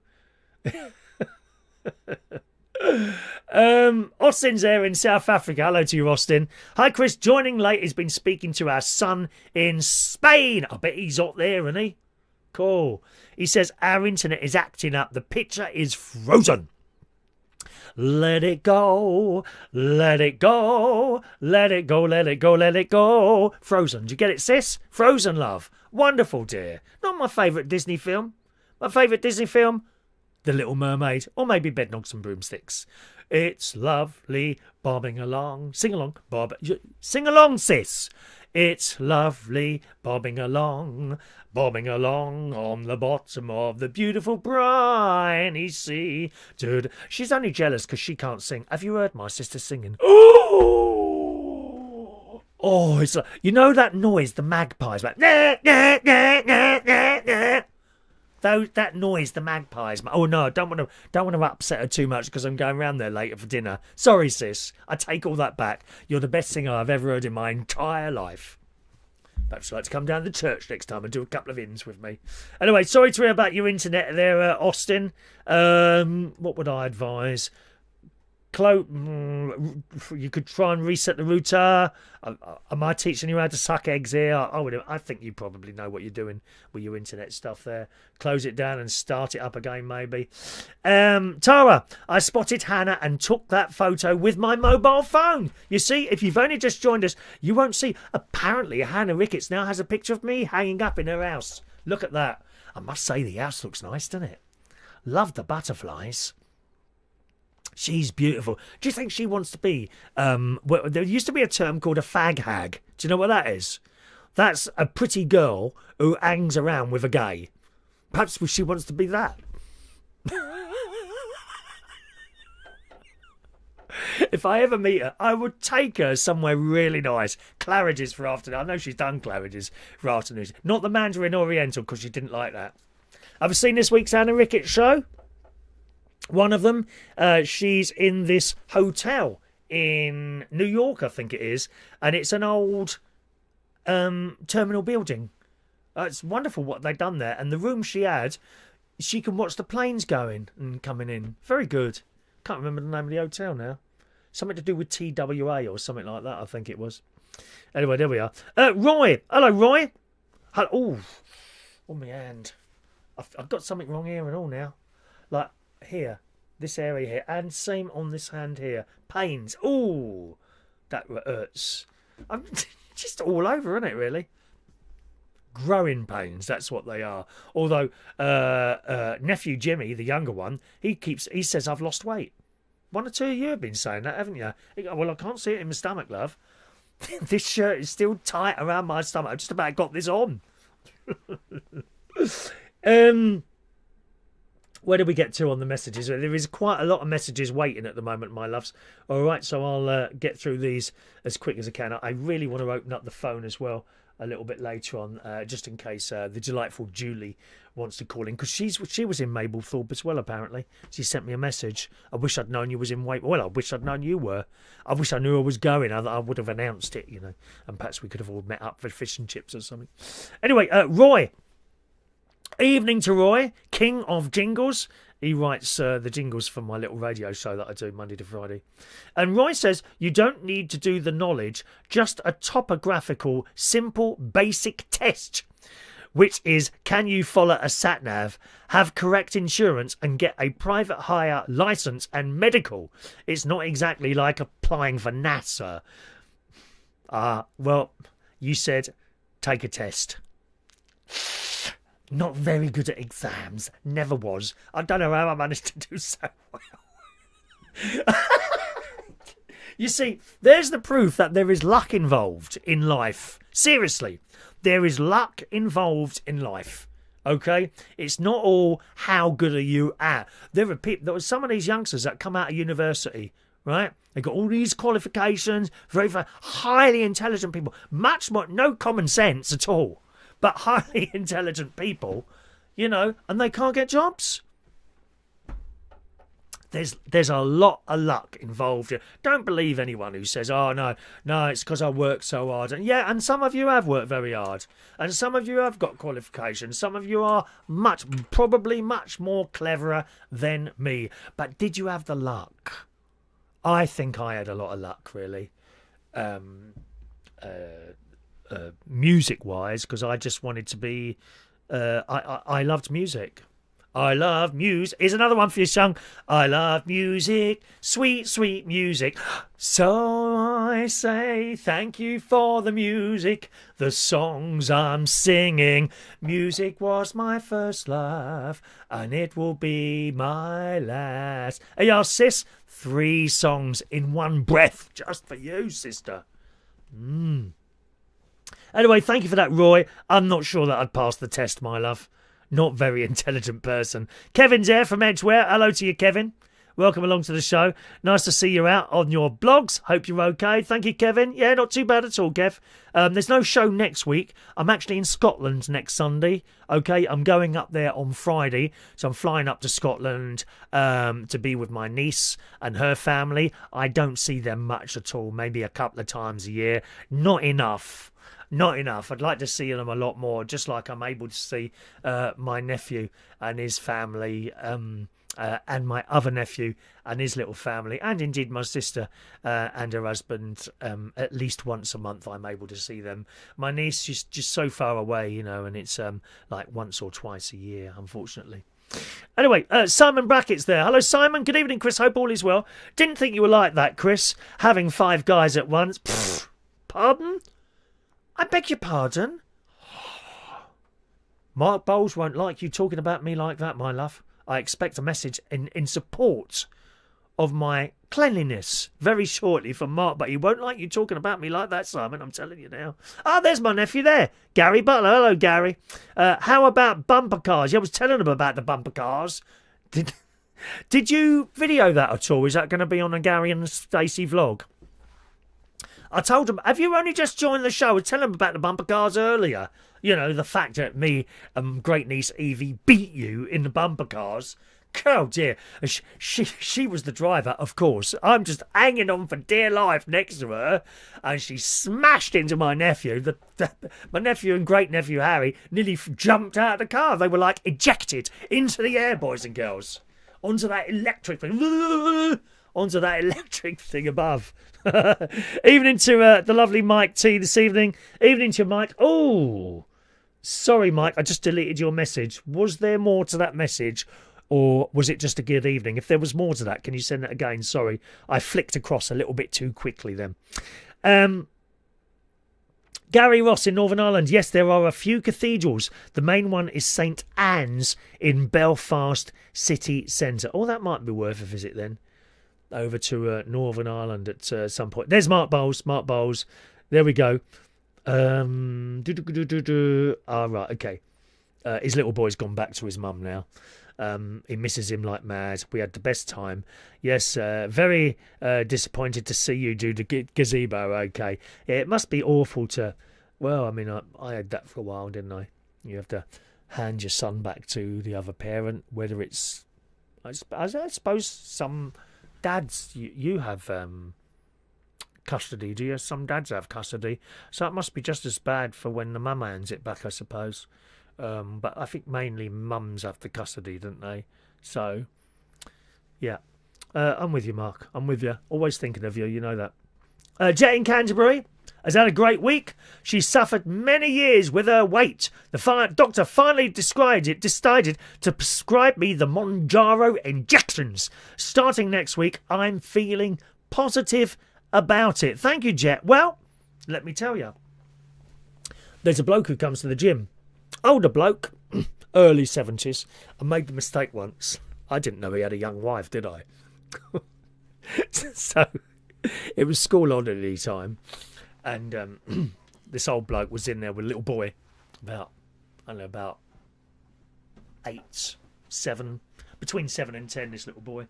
Speaker 1: Austin's there in South Africa. Hello to you, Austin. Hi, Chris. Joining late. He's been speaking to our son in Spain. I bet he's up there, isn't he? Cool. He says our internet is acting up. The picture is frozen. Let it go. Let it go. Let it go. Let it go. Let it go. Frozen. Do you get it, sis? Frozen, love. Wonderful, dear. Not my favourite Disney film. My favourite Disney film? The Little Mermaid, or maybe Bedknogs and Broomsticks. It's lovely bobbing along. Sing along, bob. Sing along, sis. It's lovely bobbing along on the bottom of the beautiful briny sea. Dude, she's only jealous because she can't sing. Have you heard my sister singing? Oh, it's like, you know that noise the magpies make? That noise the magpies. Oh no, I don't want to upset her too much because I'm going round there later for dinner. Sorry, sis. I take all that back. You're the best singer I've ever heard in my entire life. Perhaps you'd like to come down to church next time and do a couple of ins with me. Anyway, sorry to hear about your internet there, Austin. What would I advise? You could try and reset the router. Am I teaching you how to suck eggs here? I think you probably know what you're doing with your internet stuff there. Close it down and start it up again, maybe. Tara, I spotted Hannah and took that photo with my mobile phone. You see, if you've only just joined us, you won't see. Apparently, Hannah Ricketts now has a picture of me hanging up in her house. Look at that. I must say the house looks nice, doesn't it? Love the butterflies. She's beautiful. Do you think she wants to be... there used to be a term called a fag hag. Do you know what that is? That's a pretty girl who hangs around with a gay. Perhaps she wants to be that. If I ever meet her, I would take her somewhere really nice. Claridge's for afternoon. I know she's done Claridge's for afternoons. Not the Mandarin Oriental, because she didn't like that. Have you seen this week's Hannah Ricketts show? One of them, she's in this hotel in New York, I think it is, and it's an old terminal building. It's wonderful what they've done there, and the room she had, she can watch the planes going and coming in. Very good. Can't remember the name of the hotel now. Something to do with TWA or something like that, I think it was. Anyway, there we are. Roy. Hello, Roy. Oh, on my hand. I've got something wrong here and all now. Like, here, this area here, and same on this hand here. Pains. Oh, that hurts. I'm just all over, isn't it, really? Growing pains, that's what they are. Although nephew Jimmy, the younger one, he says I've lost weight. One or two of you have been saying that, haven't you? Well, I can't see it in my stomach, love. This shirt is still tight around my stomach. I've just about got this on. Where did we get to on the messages? There is quite a lot of messages waiting at the moment, my loves. All right, so I'll get through these as quick as I can. I really want to open up the phone as well a little bit later on, just in case the delightful Julie wants to call in, because she was in Mablethorpe as well, apparently. She sent me a message. I wish I'd known you was in Well, I wish I'd known you were. I wish I knew I was going. I would have announced it, you know, and perhaps we could have all met up for fish and chips or something. Anyway, Roy. Evening to Roy, king of jingles. He writes the jingles for my little radio show that I do Monday to Friday. And Roy says, you don't need to do the knowledge, just a topographical, simple, basic test, which is, can you follow a sat-nav, have correct insurance and get a private hire licence and medical? It's not exactly like applying for NASA. Well, you said, take a test. Not very good at exams. Never was. I don't know how I managed to do so well. You see, there's the proof that there is luck involved in life. Seriously, there is luck involved in life. Okay? It's not all how good are you at. There are some of these youngsters that come out of university, right? They've got all these qualifications, very, very highly intelligent people. Much more, no common sense at all. But highly intelligent people, you know, and they can't get jobs. There's a lot of luck involved here. Don't believe anyone who says, oh, no, it's because I worked so hard. And yeah, and some of you have worked very hard. And some of you have got qualifications. Some of you are probably much more cleverer than me. But did you have the luck? I think I had a lot of luck, really. Music-wise, because I just wanted to be... I loved music. I love music. Here's another one for you, son. I love music, sweet, sweet music. So I say thank you for the music, the songs I'm singing. Music was my first love, and it will be my last. Hey, y'all, sis, 3 songs in one breath, just for you, sister. Anyway, thank you for that, Roy. I'm not sure that I'd pass the test, my love. Not very intelligent person. Kevin's here from Edgware. Hello to you, Kevin. Welcome along to the show. Nice to see you out on your blogs. Hope you're okay. Thank you, Kevin. Yeah, not too bad at all, Kev. There's no show next week. I'm actually in Scotland next Sunday. Okay, I'm going up there on Friday. So I'm flying up to Scotland to be with my niece and her family. I don't see them much at all. Maybe a couple of times a year. Not enough. Not enough. I'd like to see them a lot more, just like I'm able to see my nephew and his family, and my other nephew and his little family, and indeed my sister and her husband. At least once a month I'm able to see them. My niece is just so far away, you know, and it's like once or twice a year, unfortunately. Anyway, Simon Brackett's there. Hello, Simon. Good evening, Chris. Hope all is well. Didn't think you were like that, Chris. Having 5 guys at once. Pfft. Pardon? I beg your pardon? Mark Bowles won't like you talking about me like that, my love. I expect a message in support of my cleanliness very shortly from Mark, but he won't like you talking about me like that, Simon, I'm telling you now. Ah, there's my nephew there, Gary Butler. Hello, Gary. How about bumper cars? Yeah, I was telling him about the bumper cars. Did you video that at all? Is that going to be on a Gary and Stacey vlog? I told him, have you only just joined the show? I was telling him about the bumper cars earlier. You know, the fact that me and great niece Evie beat you in the bumper cars. Oh dear. She was the driver, of course. I'm just hanging on for dear life next to her. And she smashed into my nephew. My nephew and great nephew Harry nearly jumped out of the car. They were like ejected into the air, boys and girls. Onto that electric thing. Onto that electric thing above. Evening to the lovely Mike T this evening. Evening to Mike. Oh, sorry, Mike. I just deleted your message. Was there more to that message, or was it just a good evening? If there was more to that, can you send it again? Sorry, I flicked across a little bit too quickly then. Gary Ross in Northern Ireland. Yes, there are a few cathedrals. The main one is St Anne's in Belfast city centre. Oh, that might be worth a visit then. Over to Northern Ireland at some point. There's Mark Bowles. Mark Bowles. There we go. Right, okay. His little boy's gone back to his mum now. He misses him like mad. We had the best time. Yes, very disappointed to see you do the gazebo. Okay. Yeah, it must be awful to... Well, I mean, I had that for a while, didn't I? You have to hand your son back to the other parent, whether it's... I suppose some... Dads, you have custody, do you? Some dads have custody. So it must be just as bad for when the mum hands it back, I suppose. But I think mainly mums have the custody, don't they? So, yeah. I'm with you, Mark. I'm with you. Always thinking of you. You know that. Jet in Canterbury has had a great week. She suffered many years with her weight. The doctor finally decided to prescribe me the Monjaro injections. Starting next week, I'm feeling positive about it. Thank you, Jet. Well, let me tell you. There's a bloke who comes to the gym. Older bloke, early 70s. I made the mistake once. I didn't know he had a young wife, did I? So, it was school holiday time. And this old bloke was in there with a little boy. About 8, 7. Between 7 and 10, this little boy.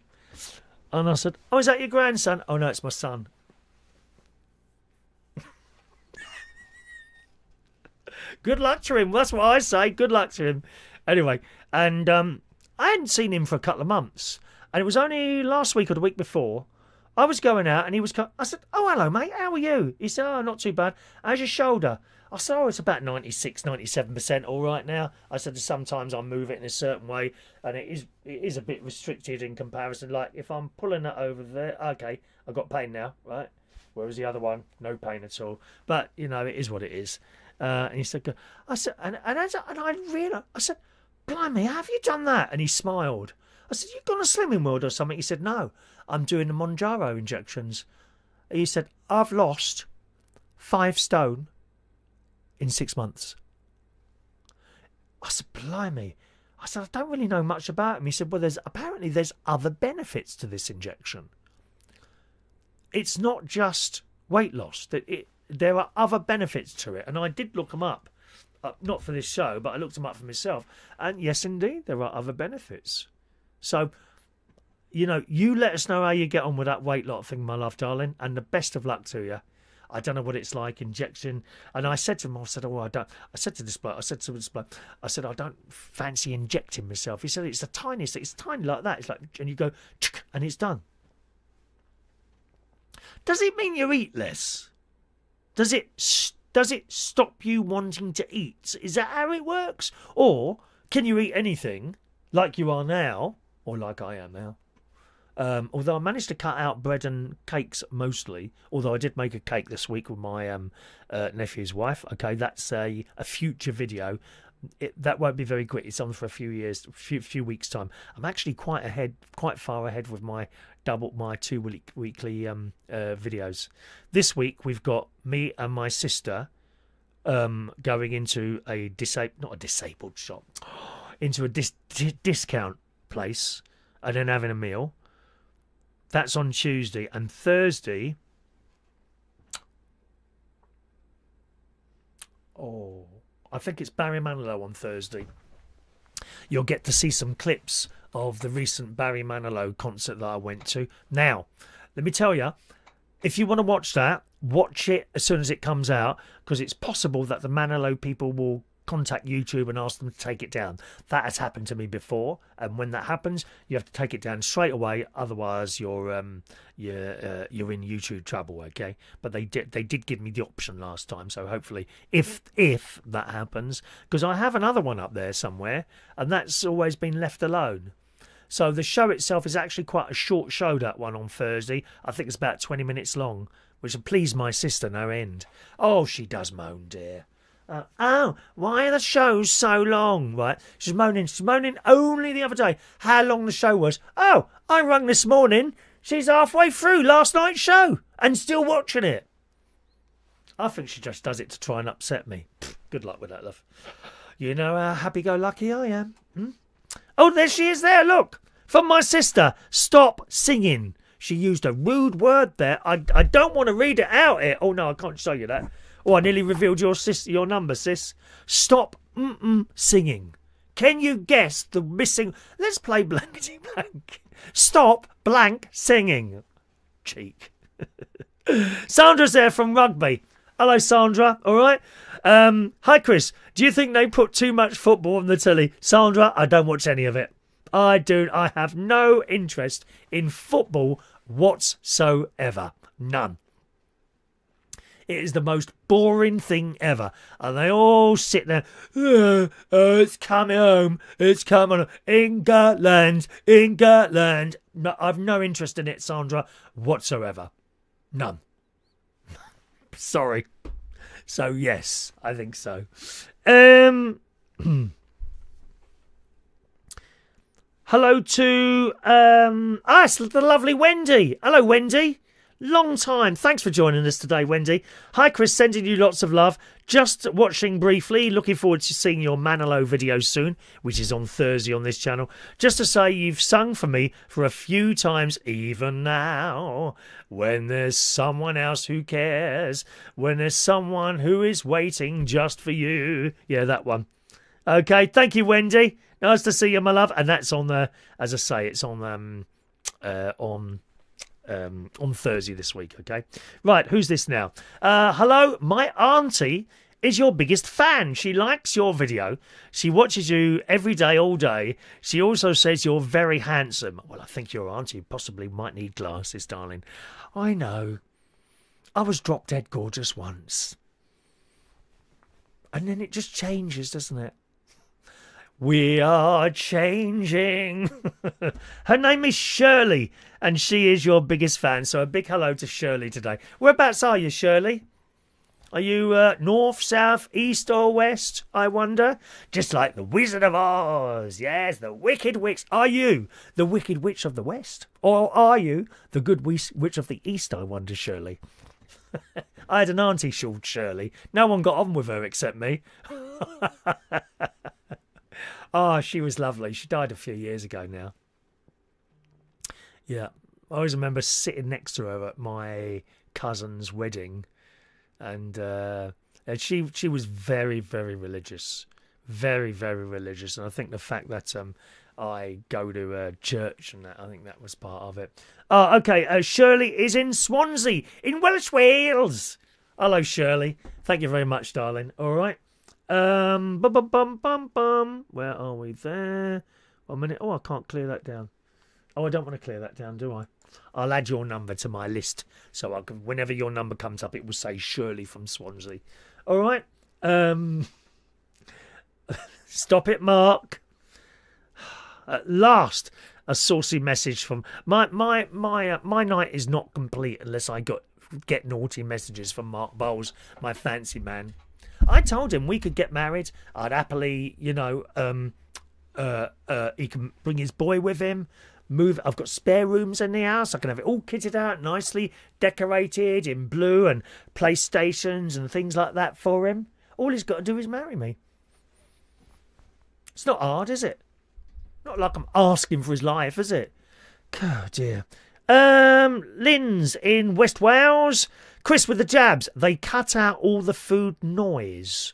Speaker 1: And I said, "Oh, is that your grandson?" "Oh, no, it's my son." Good luck to him. That's what I say. Good luck to him. Anyway, and I hadn't seen him for a couple of months. And it was only last week or the week before. I was going out and he was... I said, "Oh, hello, mate. How are you?" He said, "Oh, not too bad. How's your shoulder?" I said, "Oh, it's about 96, 97% all right now." I said, "Sometimes I move it in a certain way and it is a bit restricted in comparison. Like, if I'm pulling it over there, okay, I've got pain now, right? Whereas the other one, no pain at all. But, you know, it is what it is." And he said, I said, and I realised, I said, "Blimey, have you done that?" And he smiled. I said, "You've gone to Slimming World or something?" He said, "No, I'm doing the Monjaro injections." He said, "I've lost 5 stone in 6 months." I said, "Blimey." I said, "I don't really know much about him." He said, "Well, apparently there's other benefits to this injection. It's not just weight loss. There are other benefits to it." And I did look them up. Not for this show, but I looked them up for myself. And yes, indeed, there are other benefits. So, you know, you let us know how you get on with that weight loss thing, my love, darling. And the best of luck to you. I don't know what it's like, injection. And I said to him, I said, "Oh, I don't." I said to this bloke, I said, "I don't fancy injecting myself." He said, "It's the tiniest thing. It's tiny like that. It's like," and you go, and it's done. Does it mean you eat less? Does it stop you wanting to eat? Is that how it works? Or can you eat anything like you are now, or like I am now? Although I managed to cut out bread and cakes mostly, although I did make a cake this week with my nephew's wife. Okay, that's a future video. That won't be very quick. It's on for a few weeks time. I'm actually quite far ahead with my 2 weekly videos. This week we've got me and my sister going into not a disabled shop, into a discount place, and then having a meal. That's on Tuesday. And Thursday, I think it's Barry Manilow on Thursday. You'll get to see some clips of the recent Barry Manilow concert that I went to. Now, let me tell you, if you want to watch that, watch it as soon as it comes out, because it's possible that the Manilow people will contact YouTube and ask them to take it down. That has happened to me before, and when that happens, you have to take it down straight away. Otherwise, you're in YouTube trouble. Okay, but they did give me the option last time, so hopefully, if that happens, because I have another one up there somewhere, and that's always been left alone. So the show itself is actually quite a short show. That one on Thursday, I think it's about 20 minutes long, which will please my sister no end. Oh, she does moan, dear. "Oh, why are the shows so long?" Right? She's moaning only the other day how long the show was. "Oh, I rung this morning. She's halfway through last night's show and still watching it." I think she just does it to try and upset me. Good luck with that, love. You know how happy-go-lucky I am. Oh, there she is there, look. From my sister. "Stop singing." She used a rude word there. I don't want to read it out here. Oh, no, I can't show you that. Oh, I nearly revealed your number, sis. "Stop singing." Can you guess the missing... Let's play blankety blank. "Stop blank singing." Cheek. Sandra's there from Rugby. Hello, Sandra. All right. Hi, Chris. Do you think they put too much football on the telly? Sandra, I don't watch any of it. I have no interest in football whatsoever. None. It is the most boring thing ever. And they all sit there, it's coming home, it's coming home. England, England. No, I've no interest in it, Sandra, whatsoever. None. Sorry. So, yes, I think so. Hello to it's the lovely Wendy. Hello, Wendy. Long time. Thanks for joining us today, Wendy. Hi, Chris. Sending you lots of love. Just watching briefly. Looking forward to seeing your Manilow video soon, which is on Thursday on this channel. Just to say you've sung for me for a few times, even now. When there's someone else who cares. When there's someone who is waiting just for you. Yeah, that one. Okay, thank you, Wendy. Nice to see you, my love. And that's on the, as I say, it's on Thursday this week, okay? Right, who's this now? Hello, my auntie is your biggest fan. She likes your video. She watches you every day, all day. She also says you're very handsome. Well, I think your auntie possibly might need glasses, darling. I know. I was drop dead gorgeous once. And then it just changes, doesn't it? We are changing. Her name is Shirley, and she is your biggest fan. So a big hello to Shirley today. Whereabouts are you, Shirley? Are you north, south, east or west, I wonder? Just like the Wizard of Oz. Yes, the Wicked Witch. Are you the Wicked Witch of the West? Or are you the Good Witch of the East, I wonder, Shirley? I had an auntie called Shirley. No one got on with her except me. Oh, she was lovely. She died a few years ago now. Yeah. I always remember sitting next to her at my cousin's wedding. And she was very, very religious. Very, very religious. And I think the fact that I go to church and that, I think that was part of it. Oh, okay. Shirley is in Swansea, in Welsh Wales. Hello, Shirley. Thank you very much, darling. All right. Where are we there? 1 minute. Oh, I can't clear that down. Oh, I don't want to clear that down, do I? I'll add your number to my list so I can, whenever your number comes up, it will say Shirley from Swansea. All right. Stop it, Mark. At last, a saucy message from my night is not complete unless I get naughty messages from Mark Bowles, my fancy man. I told him we could get married. I'd happily, he can bring his boy with him. Move. I've got spare rooms in the house. I can have it all kitted out, nicely decorated in blue and PlayStations and things like that for him. All he's got to do is marry me. It's not hard, is it? Not like I'm asking for his life, is it? Oh, dear. Lynn's in West Wales. Chris with the jabs. They cut out all the food noise.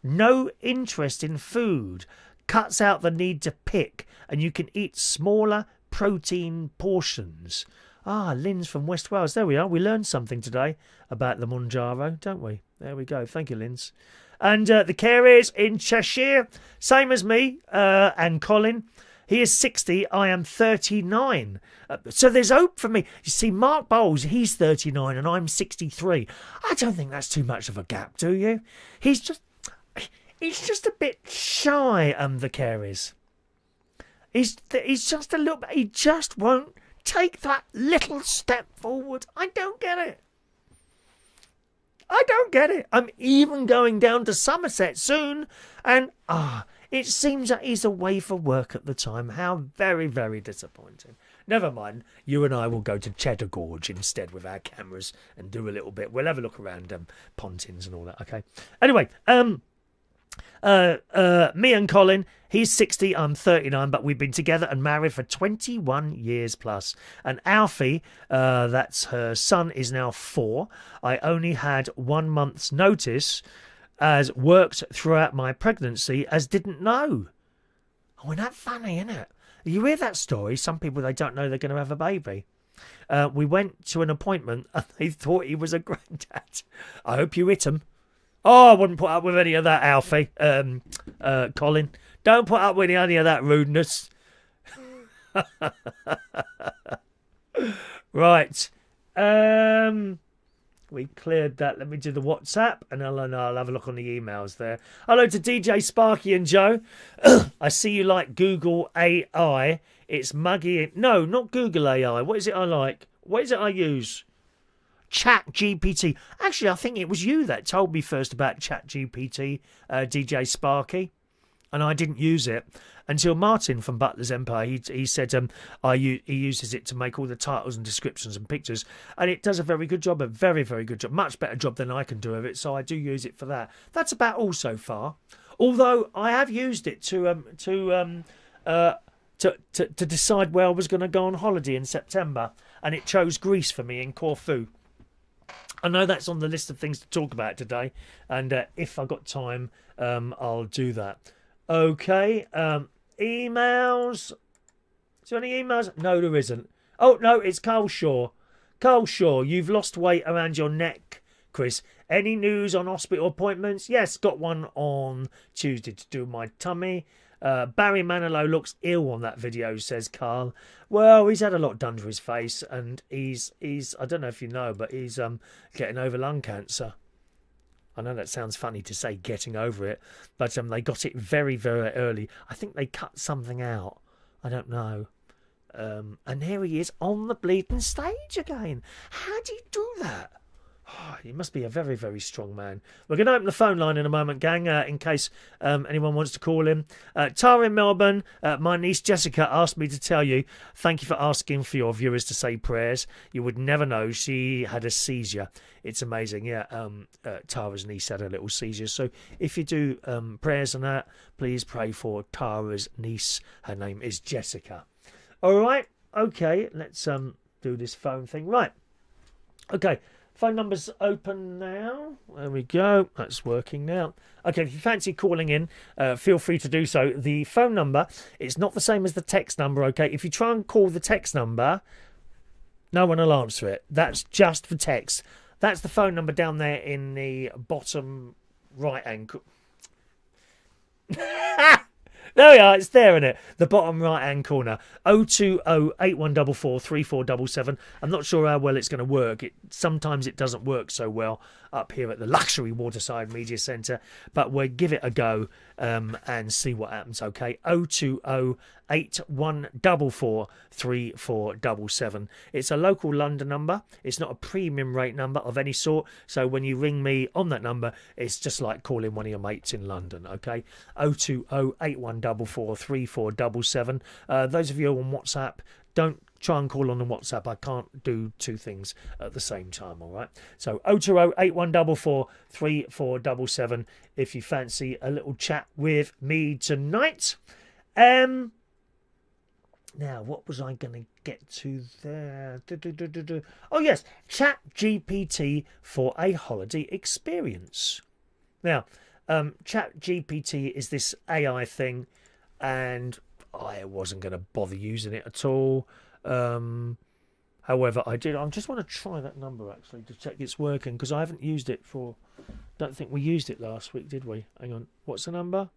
Speaker 1: No interest in food. Cuts out the need to pick. And you can eat smaller protein portions. Ah, Lynn's from West Wales. There we are. We learned something today about the Monjaro, don't we? There we go. Thank you, Lynn's. And the Careys in Cheshire. Same as me and Colin. He is 60, I am 39. So there's hope for me. You see, Mark Bowles, he's 39 and I'm 63. I don't think that's too much of a gap, do you? He's just a bit shy, the Careys. He's just a little bit, he just won't take that little step forward. I don't get it. I don't get it. I'm even going down to Somerset soon and it seems that he's away for work at the time. How very, very disappointing. Never mind. You and I will go to Cheddar Gorge instead with our cameras and do a little bit. We'll have a look around Pontins and all that, okay? Anyway, me and Colin, he's 60, I'm 39, but we've been together and married for 21 years plus. And Alfie, that's her son, is now 4. I only had 1 month's notice as worked throughout my pregnancy as didn't know. Oh, isn't that funny, isn't it? You hear that story, some people, they don't know they're going to have a baby. We went to an appointment and they thought he was a granddad. I hope you hit him. Oh, I wouldn't put up with any of that, Alfie. Colin, don't put up with any of that rudeness. Right. We cleared that. Let me do the WhatsApp, and I'll have a look on the emails there. Hello to DJ Sparky and Joe. I see you like Google AI. It's muggy. No, not Google AI. What is it I like? What is it I use? Chat GPT. Actually, I think it was you that told me first about Chat GPT, DJ Sparky, and I didn't use it until Martin from Butler's Empire. He said he uses it to make all the titles and descriptions and pictures, and it does a very good job, a very, very good job, much better job than I can do of it. So I do use it for that. That's about all so far. Although I have used it to decide where I was going to go on holiday in September, and it chose Greece for me in Corfu. I know that's on the list of things to talk about today, and if I got time, I'll do that. Okay, emails. Is there any emails? No, there isn't. Oh, no, it's Carl Shaw. Carl Shaw, you've lost weight around your neck, Chris. Any news on hospital appointments? Yes, got one on Tuesday to do my tummy. Barry Manilow looks ill on that video, says Carl. Well, he's had a lot done to his face, and he's I don't know if you know, but he's getting over lung cancer. I know that sounds funny to say getting over it, but they got it very, very early. I think they cut something out. I don't know. And here he is on the bleeding stage again. How do you do that? Oh, he must be a very, very strong man. We're going to open the phone line in a moment, gang, in case anyone wants to call him. Tara in Melbourne, my niece Jessica asked me to tell you, thank you for asking for your viewers to say prayers. You would never know she had a seizure. It's amazing. Yeah, Tara's niece had a little seizure. So if you do prayers and that, please pray for Tara's niece. Her name is Jessica. All right. Okay, let's do this phone thing. Right. Okay. Phone number's open now. There we go. That's working now. Okay, if you fancy calling in, feel free to do so. The phone number, it's not the same as the text number, okay? If you try and call the text number, no one will answer it. That's just for text. That's the phone number down there in the bottom right-hand There we are, it's there, isn't it? The bottom right-hand corner. 020-8144-3477. I'm not sure how well it's going to work. Sometimes it doesn't work so well up here at the luxury Waterside Media Centre, but we'll give it a go and see what happens, okay? 020-8144-3477. It's a local London number. It's not a premium rate number of any sort, so when you ring me on that number, it's just like calling one of your mates in London, okay? 020-8144-3477. Those of you on WhatsApp, don't try and call on the WhatsApp. I can't do two things at the same time, all right? So 020-8144-3477 if you fancy a little chat with me tonight. Now, what was I going to get to there? Oh, yes, Chat GPT for a holiday experience. Now, Chat GPT is this AI thing, and I wasn't going to bother using it at all. However, I did. I just want to try that number, actually, to check it's working, because I haven't used it for... don't think we used it last week, did we? Hang on. What's the number?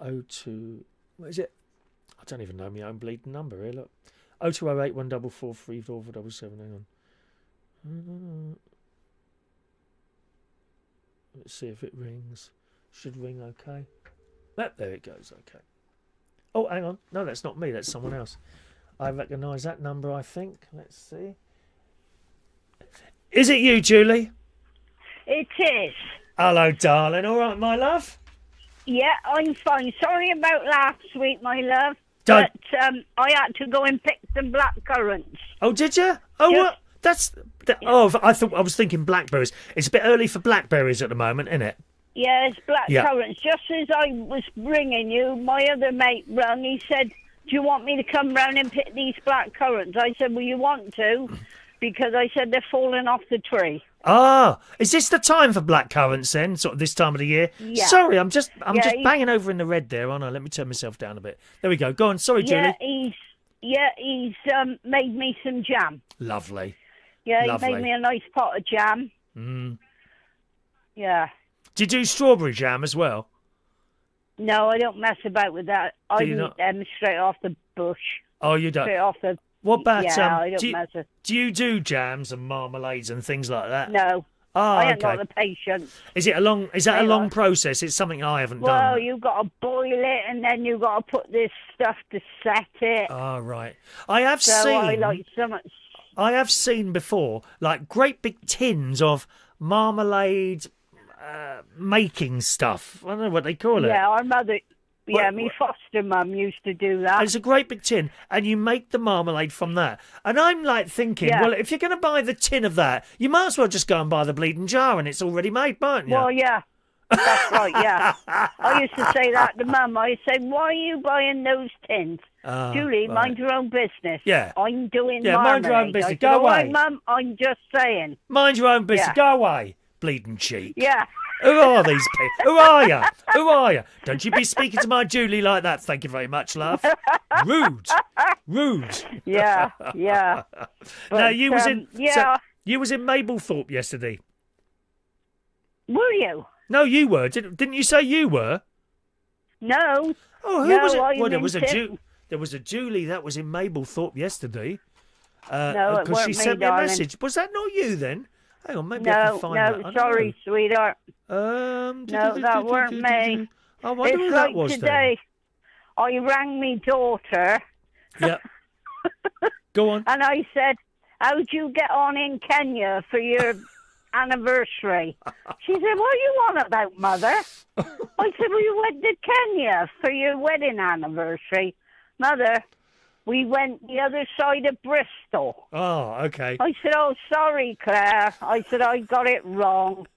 Speaker 1: 02... what is it? I don't even know my own bleeding number here, look. 02081443477. Hang on. Let's see if it rings. Should ring okay. There it goes, okay. Oh, hang on. No, that's not me. That's someone else. I recognise that number, I think. Let's see. Is it you, Julie?
Speaker 2: It is.
Speaker 1: Hello, darling. All right, my love?
Speaker 2: Yeah, I'm fine. Sorry about last week, my love.
Speaker 1: Don't...
Speaker 2: but I had to go and pick some black currants.
Speaker 1: Oh, did you? Oh,
Speaker 2: Just...
Speaker 1: what? That's... oh, I was thinking blackberries. It's a bit early for blackberries at the moment, isn't it?
Speaker 2: Yeah, it's black currants. Just as I was ringing you, my other mate rang. He said, do you want me to come round and pick these black currants? I said, well, you want to, because I said they're falling off the tree.
Speaker 1: Ah, is this the time for black currants then, sort of this time of the year?
Speaker 2: Yeah.
Speaker 1: Sorry, I'm just banging over in the red there, aren't I? Let me turn myself down a bit. There we go. Go on. Sorry, Julie.
Speaker 2: He's made me some jam.
Speaker 1: Lovely.
Speaker 2: Yeah,
Speaker 1: Lovely.
Speaker 2: He made me a nice pot of jam.
Speaker 1: Mm.
Speaker 2: Yeah.
Speaker 1: Do you do strawberry jam as well?
Speaker 2: No, I don't mess about with that. I eat them straight off the bush.
Speaker 1: Oh, you don't?
Speaker 2: Straight off the
Speaker 1: What about
Speaker 2: I don't mess with...
Speaker 1: do you do jams and marmalades and things like that?
Speaker 2: No.
Speaker 1: Oh,
Speaker 2: I ain't
Speaker 1: okay.
Speaker 2: got the patience.
Speaker 1: Is that a long process? It's something I haven't done.
Speaker 2: Well, you've got to boil it, and then you've got to put this stuff to set it.
Speaker 1: Oh, right. I have seen before, like, great big tins of marmalade making stuff. I don't know what they call it.
Speaker 2: Yeah, our mother... Yeah, my foster mum used to do that.
Speaker 1: It's a great big tin, and you make the marmalade from that. And I'm like thinking, well, if you're going to buy the tin of that, you might as well just go and buy the bleeding jar, and it's already made, mightn't you?
Speaker 2: Well, yeah, that's right, yeah. I used to say that to Mum. I said, why are you buying those tins? Julie, mind your own business.
Speaker 1: Yeah.
Speaker 2: I'm doing
Speaker 1: marmalade. Mind your own business.
Speaker 2: I said,
Speaker 1: go away.
Speaker 2: Right, Mum, I'm just saying.
Speaker 1: Mind your own business. Go away, bleeding cheek.
Speaker 2: Yeah.
Speaker 1: Who are these people? Who are you? Who are you? Don't you be speaking to my Julie like that. Thank you very much, love. Rude.
Speaker 2: Yeah. But,
Speaker 1: now you was in.
Speaker 2: Yeah.
Speaker 1: So, you was in Mablethorpe yesterday.
Speaker 2: Were you?
Speaker 1: No, you were. Didn't you say you were?
Speaker 2: No.
Speaker 1: Oh, who was it? Well, there was a Julie that was in Mablethorpe yesterday.
Speaker 2: No, it
Speaker 1: because she
Speaker 2: weren't
Speaker 1: sent
Speaker 2: me,
Speaker 1: me a
Speaker 2: darling.
Speaker 1: message. Was that not you then? Hang on, maybe I can find that.
Speaker 2: No, sorry, sweetheart. No, that weren't me.
Speaker 1: I wonder who
Speaker 2: it's
Speaker 1: that
Speaker 2: like
Speaker 1: was
Speaker 2: today. I rang me daughter.
Speaker 1: Yeah. Go on.
Speaker 2: And I said, how'd you get on in Kenya for your anniversary? She said, what are you on about, Mother? I said, well, you went to Kenya for your wedding anniversary. Mother, we went the other side of Bristol.
Speaker 1: Oh, okay.
Speaker 2: I said, oh, sorry, Claire. I said, I got it wrong.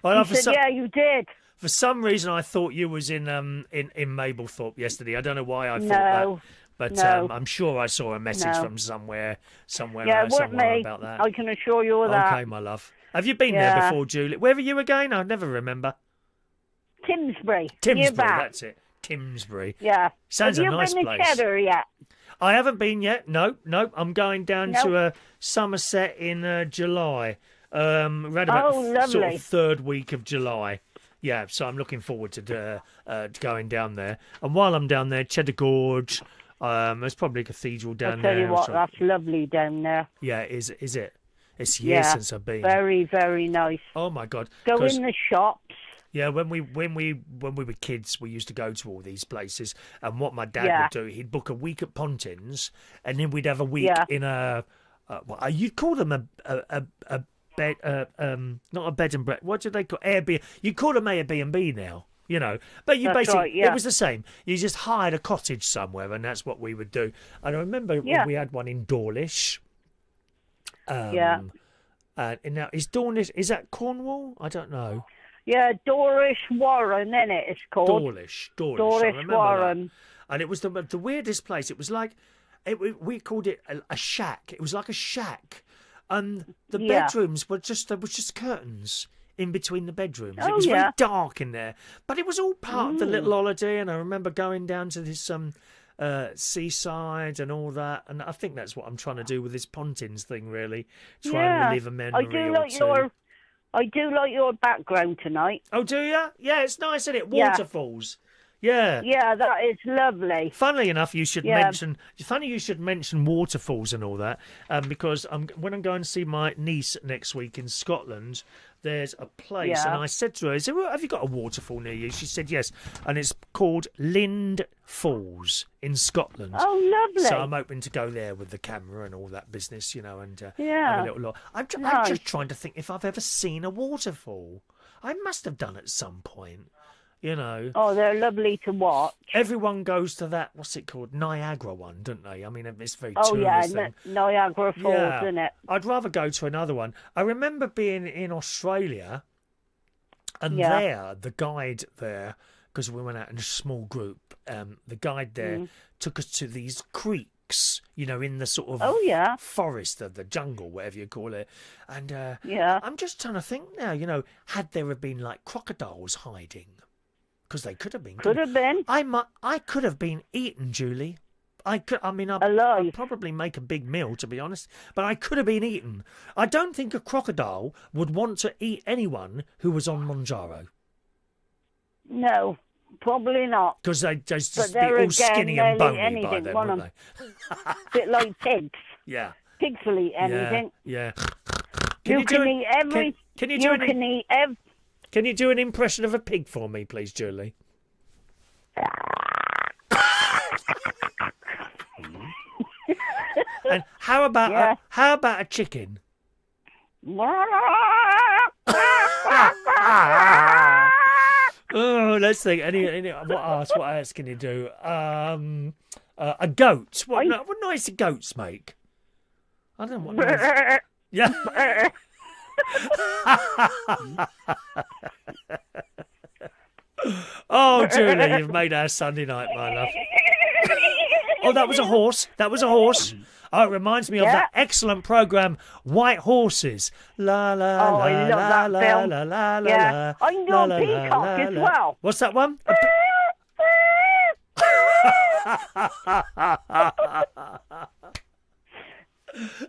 Speaker 2: Well, he said, yeah, you did.
Speaker 1: For some reason, I thought you was in Mablethorpe yesterday. I don't know why I thought that. But I'm sure I saw a message from somewhere
Speaker 2: it weren't me.
Speaker 1: About that.
Speaker 2: I can assure you of that.
Speaker 1: Okay, my love. Have you been there before, Julie? Where were you again? I never remember.
Speaker 2: Timsbury.
Speaker 1: That's it. Timsbury.
Speaker 2: Yeah.
Speaker 1: Sounds a nice place.
Speaker 2: Have you been to Cheddar yet?
Speaker 1: I haven't been yet. No. I'm going down to Somerset in July. Around about sort of third week of July. Yeah, so I'm looking forward to going down there. And while I'm down there, Cheddar Gorge. There's probably a cathedral down there.
Speaker 2: I'll tell you what, that's lovely down there.
Speaker 1: Yeah, is it? It's years since I've been.
Speaker 2: Very, very nice.
Speaker 1: Oh my God!
Speaker 2: Go in the shops.
Speaker 1: Yeah, when we were kids, we used to go to all these places. And what my dad would do, he'd book a week at Pontins, and then we'd have a week in a. You'd call them a bed, not a bed and breakfast. What do they call Airbnb? You call them Airbnb now, you know. But you basically, it was the same. You just hired a cottage somewhere, and that's what we would do. And I remember when we had one in Dawlish. And now is that Cornwall? I don't know.
Speaker 2: Yeah, Dawlish Warren, isn't it? It's called
Speaker 1: Dawlish Warren. That. And it was the weirdest place. It was like we called it a shack. It was like a shack. And the bedrooms were there was just curtains in between the bedrooms. It was very dark in there. But it was all part of the little holiday, and I remember going down to this seaside and all that. And I think that's what I'm trying to do with this Pontins thing, really. Try and relive a memory
Speaker 2: I do like your background tonight.
Speaker 1: Oh, do you? Yeah, it's nice, isn't it? Waterfalls. Yeah.
Speaker 2: Yeah, that is lovely.
Speaker 1: Funnily enough, you should mention waterfalls and all that, because when I'm going to see my niece next week in Scotland, there's a place, and I said to her, well, have you got a waterfall near you? She said yes, and it's called Lind Falls in Scotland.
Speaker 2: Oh, lovely.
Speaker 1: So I'm hoping to go there with the camera and all that business, you know, and have a little look. I'm just trying to think if I've ever seen a waterfall. I must have done at some point. You know.
Speaker 2: Oh, they're lovely to watch.
Speaker 1: Everyone goes to that, what's it called, Niagara one, don't they? I mean, it's very tourist thing.
Speaker 2: Niagara Falls, isn't it?
Speaker 1: I'd rather go to another one. I remember being in Australia, and the guide there, because we went out in a small group, the guide there took us to these creeks, you know, in the sort of forest, the jungle, whatever you call it. And I'm just trying to think now, you know, had there have been like crocodiles hiding? Because they could have been.
Speaker 2: Could have been.
Speaker 1: I could have been eaten, Julie. I'd probably make a big meal, to be honest. But I could have been eaten. I don't think a crocodile would want to eat anyone who was on Monjaro.
Speaker 2: No. Probably not.
Speaker 1: Because they just
Speaker 2: But
Speaker 1: be
Speaker 2: there
Speaker 1: all
Speaker 2: again,
Speaker 1: skinny and
Speaker 2: they'll eat
Speaker 1: bony by
Speaker 2: anything,
Speaker 1: then,
Speaker 2: won't
Speaker 1: wouldn't they?
Speaker 2: Bit like pigs.
Speaker 1: Yeah.
Speaker 2: Pigs will eat anything.
Speaker 1: Yeah.
Speaker 2: You can eat every.
Speaker 1: Can you
Speaker 2: Can
Speaker 1: you do an impression of a pig for me, please, Julie? And how about a chicken? Oh, let's think. What else can you do? A goat. What noise do goats make? I don't know what noise. Yeah. Oh, Julie, you've made our Sunday night, my love. Oh, that was a horse. Oh, it reminds me of that excellent programme, White Horses. La la la
Speaker 2: I love
Speaker 1: la
Speaker 2: that
Speaker 1: la
Speaker 2: film.
Speaker 1: la la la
Speaker 2: Yeah.
Speaker 1: la.
Speaker 2: I can do a peacock as well.
Speaker 1: What's that one?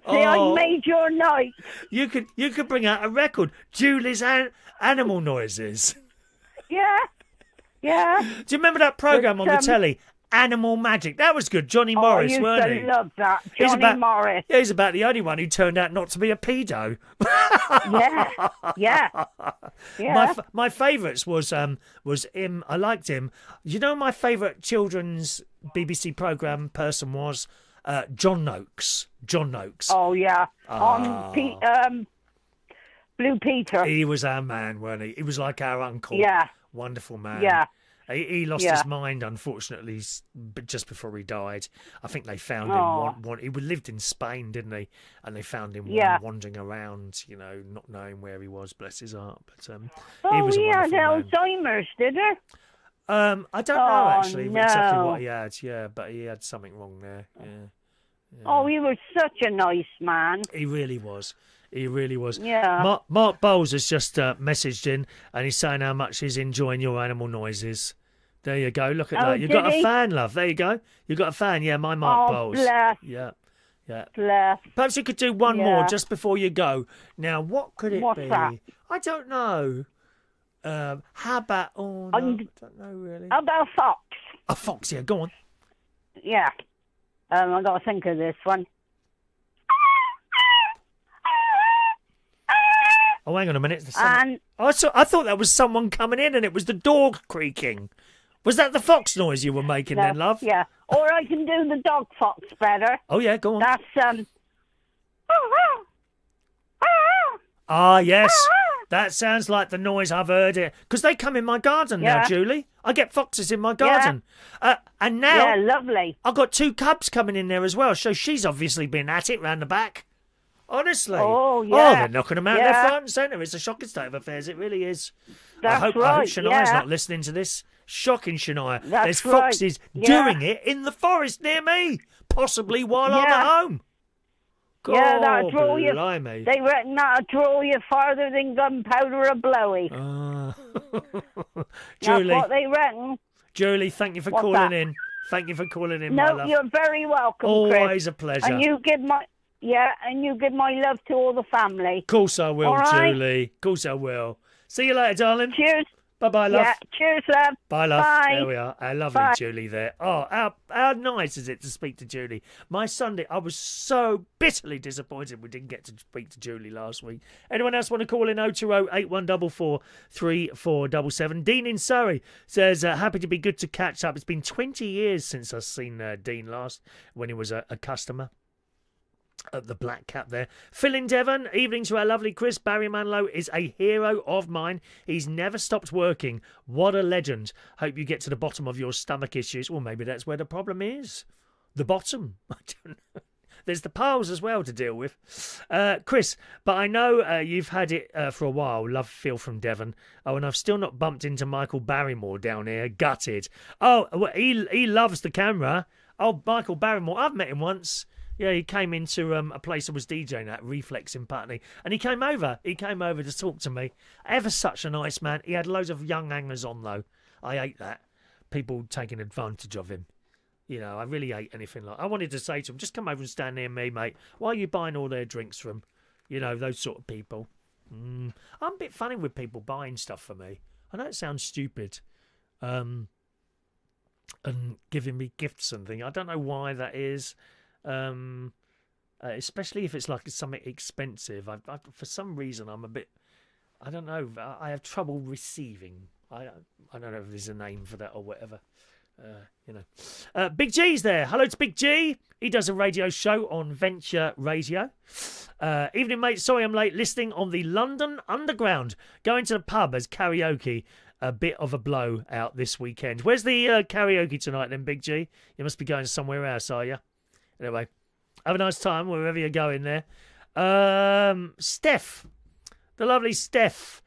Speaker 2: See, I made your night.
Speaker 1: You could bring out a record, Julie's animal noises.
Speaker 2: Yeah. Do
Speaker 1: you remember that programme on the telly, Animal Magic? That was good. Johnny Morris, weren't he?
Speaker 2: I love that. Johnny Morris.
Speaker 1: Yeah, he's about the only one who turned out not to be a pedo.
Speaker 2: Yeah.
Speaker 1: My favourites was him. I liked him. You know, my favourite children's BBC programme person was John Noakes.
Speaker 2: Oh yeah. Blue Peter.
Speaker 1: He was our man, weren't he? He was like our uncle.
Speaker 2: Yeah.
Speaker 1: Wonderful man.
Speaker 2: Yeah.
Speaker 1: He lost his mind, unfortunately, just before he died. I think they found him. He lived in Spain, didn't he? And they found him wandering around, not knowing where he was. Bless his heart. But he was
Speaker 2: he had
Speaker 1: man.
Speaker 2: Alzheimer's, did he?
Speaker 1: I don't know actually exactly what he had. Yeah, but he had something wrong there. Yeah.
Speaker 2: Oh, he was such a nice man.
Speaker 1: He really was.
Speaker 2: Yeah.
Speaker 1: Mark Bowles has just messaged in, and he's saying how much he's enjoying your animal noises. There you go. Look at that. You've got a fan, love. There you go. You've got a fan. Yeah, my Mark Bowles.
Speaker 2: Bless.
Speaker 1: Yeah.
Speaker 2: Bless.
Speaker 1: Perhaps you could do one more just before you go. Now, what could it
Speaker 2: What's
Speaker 1: be?
Speaker 2: That?
Speaker 1: I don't know. How about? Oh, no, I don't know really.
Speaker 2: How about a fox?
Speaker 1: A fox. Yeah, go on.
Speaker 2: Yeah. I got to think of this one.
Speaker 1: Oh, hang on a minute. I thought that was someone coming in, and it was the door creaking. Was that the fox noise you were making then, love?
Speaker 2: Yeah. Or I can do the dog fox better.
Speaker 1: Oh yeah, go on.
Speaker 2: That's
Speaker 1: Ah yes, that sounds like the noise I've heard it. Because they come in my garden now, Julie. I get foxes in my garden. And now,
Speaker 2: lovely.
Speaker 1: I've got 2 cubs coming in there as well. So she's obviously been at it round the back. Honestly.
Speaker 2: Oh, yeah.
Speaker 1: Oh, they're knocking them out left, right and centre. It's a shocking state of affairs. It really is.
Speaker 2: That's
Speaker 1: I hope Shania's not listening to this. Shocking, Shania. There's foxes doing it in the forest near me. Possibly while I'm at home. God,
Speaker 2: that'll draw you.
Speaker 1: Blimey.
Speaker 2: They reckon that'll draw you farther than gunpowder or blowy.
Speaker 1: Julie.
Speaker 2: That's what they reckon.
Speaker 1: Julie, thank you for calling in. Thank you for calling in, my love.
Speaker 2: No, you're very welcome,
Speaker 1: Always
Speaker 2: Chris.
Speaker 1: a pleasure.
Speaker 2: And you give my love to all the family.
Speaker 1: Of course I will,
Speaker 2: right?
Speaker 1: Julie. Of course I will. See you later, darling.
Speaker 2: Cheers.
Speaker 1: Bye-bye, love.
Speaker 2: Yeah, cheers, love.
Speaker 1: Bye, love.
Speaker 2: Bye.
Speaker 1: There we are. Our lovely Julie there. Oh, how nice is it to speak to Julie? My Sunday, I was so bitterly disappointed we didn't get to speak to Julie last week. Anyone else want to call in 020 8144 3477? Dean in Surrey says, happy to be good to catch up. It's been 20 years since I've seen Dean last when he was a customer. The black cap there. Phil in Devon, evening to our lovely Chris. Barry Manilow is a hero of mine. He's never stopped working. What a legend. Hope you get to the bottom of your stomach issues. Well, maybe that's where the problem is. The bottom. I don't know. There's the piles as well to deal with. Chris, but I know you've had it for a while. Love Phil from Devon. Oh, and I've still not bumped into Michael Barrymore down here. Gutted. Oh, well, he loves the camera. Oh, Michael Barrymore. I've met him once. Yeah, he came into a place I was DJing at, Reflex in Putney, and he came over. He came over to talk to me. Ever such a nice man. He had loads of young hangers on, though. I hate that. People taking advantage of him. You know, I really hate anything like that. I wanted to say to him, just come over and stand near me, mate. Why are you buying all their drinks from? You know, those sort of people. I'm a bit funny with people buying stuff for me. I know it sounds stupid. and giving me gifts and things. I don't know why that is, especially if it's like something expensive. I for some reason, I'm a bit, I don't know, I have trouble receiving. I don't know if there's a name for that or whatever. Big G's there. Hello to Big G. He does a radio show on Venture Radio. Evening, mate. Sorry I'm late. Listening on the London Underground. Going to the pub as karaoke. A bit of a blowout this weekend. Where's the karaoke tonight then, Big G? You must be going somewhere else, are you? Anyway, have a nice time wherever you're going there. Steph, the lovely Steph,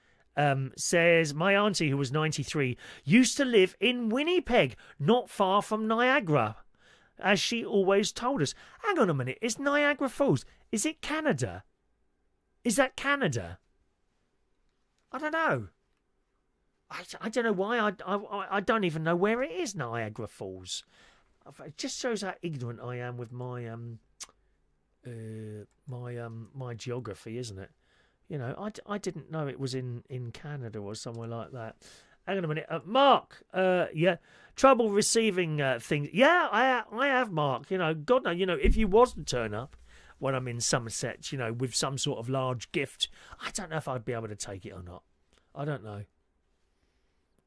Speaker 1: says, my auntie, who was 93, used to live in Winnipeg, not far from Niagara, as she always told us. Hang on a minute, is Niagara Falls, is it Canada? Is that Canada? I don't know. I don't know why. I don't even know where it is, Niagara Falls. It just shows how ignorant I am with my my geography, isn't it? You know, I didn't know it was in Canada or somewhere like that. Hang on a minute. Mark, yeah, trouble receiving things. Yeah, I have, Mark. You know, God knows, you know, if you was to turn up when I'm in Somerset, you know, with some sort of large gift, I don't know if I'd be able to take it or not. I don't know.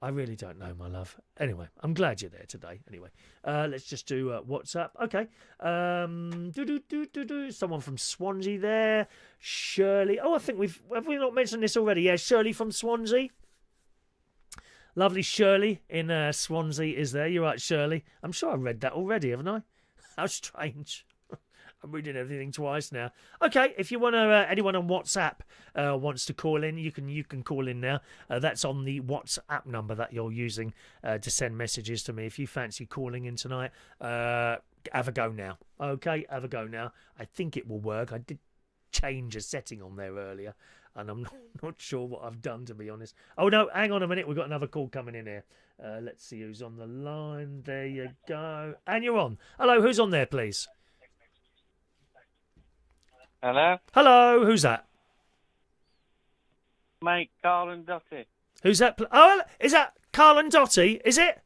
Speaker 1: I really don't know, my love. Anyway, I'm glad you're there today. Anyway, let's just do WhatsApp. Okay. Someone from Swansea there. Shirley. Oh, I think have we not mentioned this already? Yeah, Shirley from Swansea. Lovely Shirley in Swansea is there. You're right, Shirley. I'm sure I read that already, haven't I? How strange. I'm reading everything twice now. Okay, if you want to, anyone on WhatsApp wants to call in, you can call in now. That's on the WhatsApp number that you're using to send messages to me. If you fancy calling in tonight, have a go now. Okay, have a go now. I think it will work. I did change a setting on there earlier, and I'm not sure what I've done, to be honest. Oh, no, hang on a minute. We've got another call coming in here. Let's see who's on the line. There you go. And you're on. Hello, who's on there, please?
Speaker 3: Hello?
Speaker 1: Hello, who's that?
Speaker 3: Mate, Carl Dotty.
Speaker 1: Who's that? Oh, is that Carl Dotty, is it?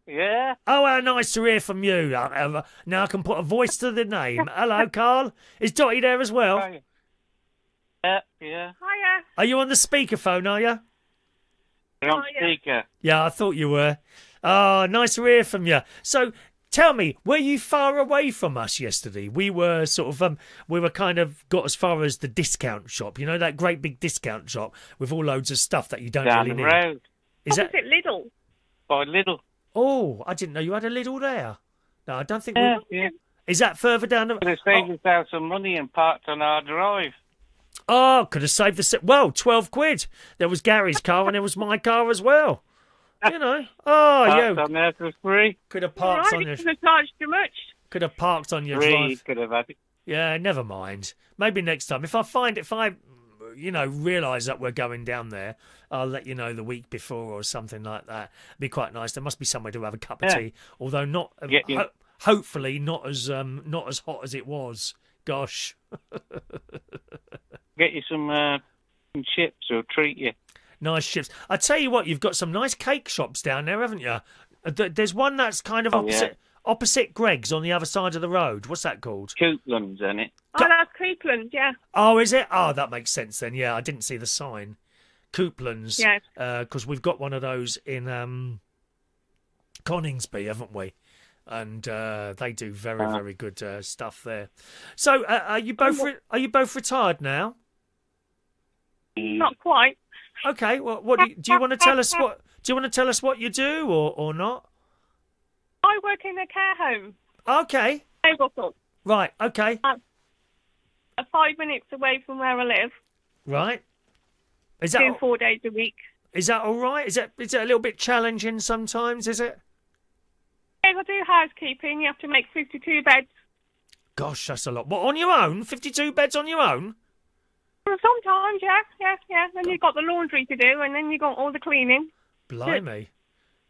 Speaker 3: Yeah.
Speaker 1: Oh, how nice to hear from you. Now I can put a voice to the name. Hello, Carl. Is Dotty there as well?
Speaker 3: Hi. Yeah.
Speaker 2: Hiya.
Speaker 1: Are you on the speakerphone, are you?
Speaker 3: You're on speaker.
Speaker 1: Yeah, I thought you were. Oh, nice to hear from you. So, tell me, were you far away from us yesterday? We were sort of, we were kind of got as far as the discount shop. You know, that great big discount shop with all loads of stuff that you don't really need.
Speaker 3: Down the road.
Speaker 2: Is it Lidl?
Speaker 3: By Lidl.
Speaker 1: Oh, I didn't know you had a Lidl there. No, I don't think
Speaker 3: Yeah.
Speaker 1: Is that further down the...
Speaker 3: Could have saved us out some money and parked on our drive.
Speaker 1: Oh, could have saved the... Well, 12 quid. There was Gary's car and there was my car as well. You know. Oh, yeah.
Speaker 3: Parked on there for free.
Speaker 1: Could have parked on your...
Speaker 2: Could have charged too much.
Speaker 1: Could have parked on your
Speaker 3: Free,
Speaker 1: drive.
Speaker 3: could have had it.
Speaker 1: Yeah, never mind. Maybe next time. If I realise that we're going down there, I'll let you know the week before or something like that. It'd be quite nice. There must be somewhere to have a cup of tea, although not. Hopefully not as hot as it was. Gosh.
Speaker 3: Get you some chips or treat you.
Speaker 1: Nice chips. I tell you what, you've got some nice cake shops down there, haven't you? There's one that's kind of opposite Greg's on the other side of the road. What's that called?
Speaker 3: Coupland's, isn't it?
Speaker 2: Oh, that's Coupland, yeah.
Speaker 1: Oh, is it? Oh, that makes sense then. Yeah, I didn't see the sign. Coupland's.
Speaker 2: Yes.
Speaker 1: Because we've got one of those in Coningsby, haven't we? And they do very, very good stuff there. So, are you both retired now?
Speaker 2: Not quite.
Speaker 1: Okay. Well, what do you want to tell us? What do you want to tell us? What you do, or not?
Speaker 2: I work in a care home.
Speaker 1: Okay.
Speaker 2: Mablethorpe.
Speaker 1: Right. Okay.
Speaker 2: 5 minutes away from where I live.
Speaker 1: Right. Is that
Speaker 2: 4 days a week?
Speaker 1: Is that all right? Is it a little bit challenging sometimes? Is it?
Speaker 2: Yeah, I do housekeeping. You have to make 52 beds.
Speaker 1: Gosh, that's a lot. What, on your own? 52 beds on your own?
Speaker 2: Well, sometimes, yeah. Then you've got the laundry to do, and then you've got all the cleaning.
Speaker 1: Blimey.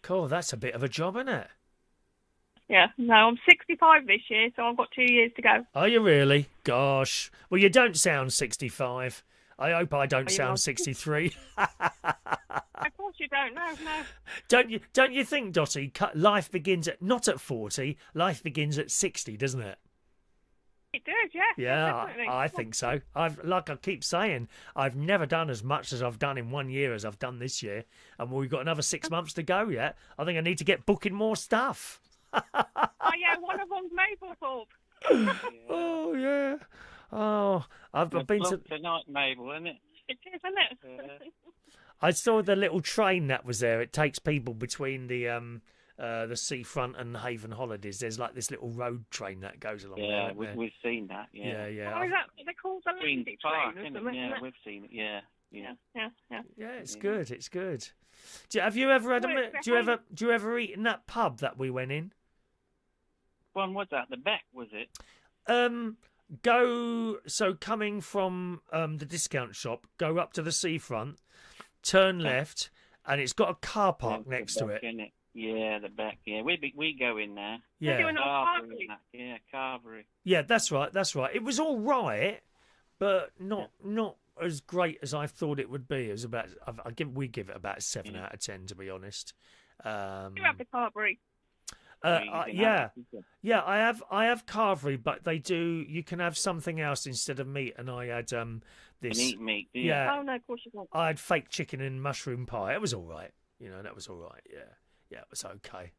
Speaker 1: Cool, that's a bit of a job, isn't it?
Speaker 2: Yeah, no, I'm 65 this year, so I've got 2 years to go.
Speaker 1: Are you really? Gosh. Well, you don't sound 65. I hope I don't
Speaker 4: Are you
Speaker 1: sound
Speaker 4: not?
Speaker 1: 63.
Speaker 4: Of course you don't. No.
Speaker 1: Don't you think, Dotty? Life begins not at 40. Life begins at 60, doesn't it?
Speaker 4: It does, yeah.
Speaker 1: Yeah,
Speaker 4: Definitely.
Speaker 1: I think so. Like I keep saying, I've never done as much as I've done in 1 year as I've done this year, and we've got another 6 months to go yet. I think I need to get booking more stuff.
Speaker 4: Oh yeah, one of them's Mablethorpe.
Speaker 1: Oh yeah. Oh, I've been to
Speaker 3: tonight, Mabel, isn't it?
Speaker 4: It is, isn't it?
Speaker 1: I saw the little train that was there. It takes people between the seafront and Haven Holidays. There's like this little road train that goes along
Speaker 3: Yeah,
Speaker 1: there.
Speaker 3: we've seen that. Yeah.
Speaker 1: Yeah.
Speaker 4: Oh, is that they call the
Speaker 3: Green
Speaker 4: Lindsay
Speaker 3: Park,
Speaker 4: train or
Speaker 3: isn't
Speaker 4: something?
Speaker 3: it? Yeah,
Speaker 4: isn't it?
Speaker 3: we've seen it. Yeah.
Speaker 1: Yeah, it's good. It's good. Have you ever had do you ever eat in that pub that we went in?
Speaker 3: One was that? The Beck, was it?
Speaker 1: Coming from the discount shop, go up to the seafront, turn left, and it's got a car park next to it.
Speaker 3: Isn't it? Yeah, the Beck. Yeah, we go in there.
Speaker 1: Yeah.
Speaker 4: They're doing it on
Speaker 3: Carvery
Speaker 4: Carvery.
Speaker 3: and that. Yeah, Carvery.
Speaker 1: Yeah, that's right. It was all right, but not as great as I thought it would be. It was about we give it about a 7 out of 10, to be honest.
Speaker 4: You have the Carvery.
Speaker 1: Yeah, I have carvery, but you can have something else instead of meat, and I had this.
Speaker 3: You eat meat, do you?
Speaker 1: Yeah,
Speaker 4: Oh no, of course you don't.
Speaker 1: I had fake chicken and mushroom pie. It was all right, that was all right. Yeah, it was okay.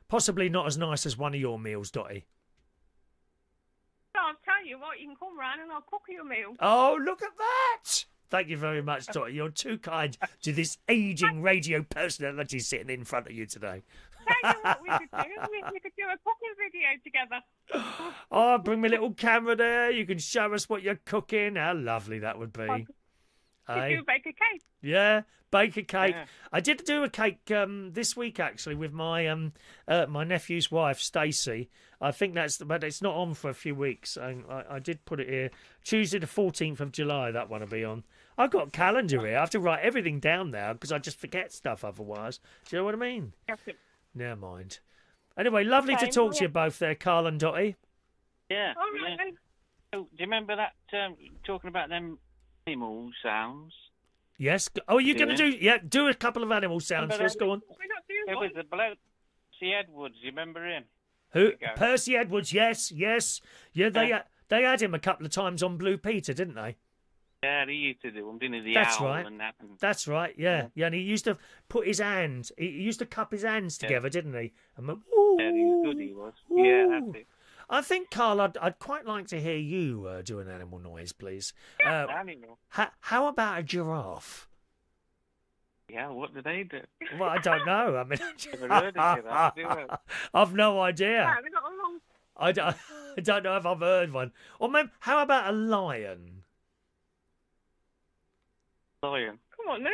Speaker 1: Possibly not as nice as one of your meals, Dotty.
Speaker 4: So I'll tell you what, you can come round and I'll cook you a meal.
Speaker 1: Oh, look at that! Thank you very much, Dotty. You're too kind to this aging radio personality sitting in front of you today.
Speaker 4: Tell you what we could do. We could do a cooking video together.
Speaker 1: Oh, bring me a little camera there. You can show us what you're cooking. How lovely that would be.
Speaker 4: Could you bake a cake?
Speaker 1: Yeah, bake a cake.
Speaker 3: Yeah.
Speaker 1: I did do a cake this week actually with my my nephew's wife, Stacey. I think but it's not on for a few weeks. I did put it here. Tuesday the 14th of July, that one will be on. I've got a calendar here. I have to write everything down now because I just forget stuff otherwise. Do you know what I mean? Never mind. Anyway, lovely to talk to you both there, Carl and Dotty.
Speaker 3: Yeah.
Speaker 4: All right then.
Speaker 3: Oh, do you remember that, talking about them animal sounds?
Speaker 1: Yes. Oh, are you going to do a couple of animal sounds for us? Go on.
Speaker 4: We're not doing
Speaker 3: It
Speaker 4: one.
Speaker 3: was the bloke, Percy Edwards, you remember him?
Speaker 1: Who?
Speaker 3: There you go.
Speaker 1: Percy Edwards. Yes. Yeah, they had him a couple of times on Blue Peter, didn't they?
Speaker 3: Yeah, he used to do them, didn't he? The
Speaker 1: That's
Speaker 3: owl
Speaker 1: right.
Speaker 3: and that. And...
Speaker 1: That's right. Yeah. And he used to put his hands. He used to cup his hands together, didn't he? And went,
Speaker 3: Yeah, he was good, he was. Yeah, that's it.
Speaker 1: I think, Carl, I'd quite like to hear you do an animal noise, please.
Speaker 3: Animal.
Speaker 1: How about a giraffe?
Speaker 3: Yeah, what do they do?
Speaker 1: Well, I don't know. I mean,
Speaker 3: Never heard of giraffe, do I?
Speaker 1: I've no idea.
Speaker 4: Yeah, we got a long.
Speaker 1: I don't know if I've heard one. Or maybe, how about a lion?
Speaker 3: Lion.
Speaker 4: Come on then.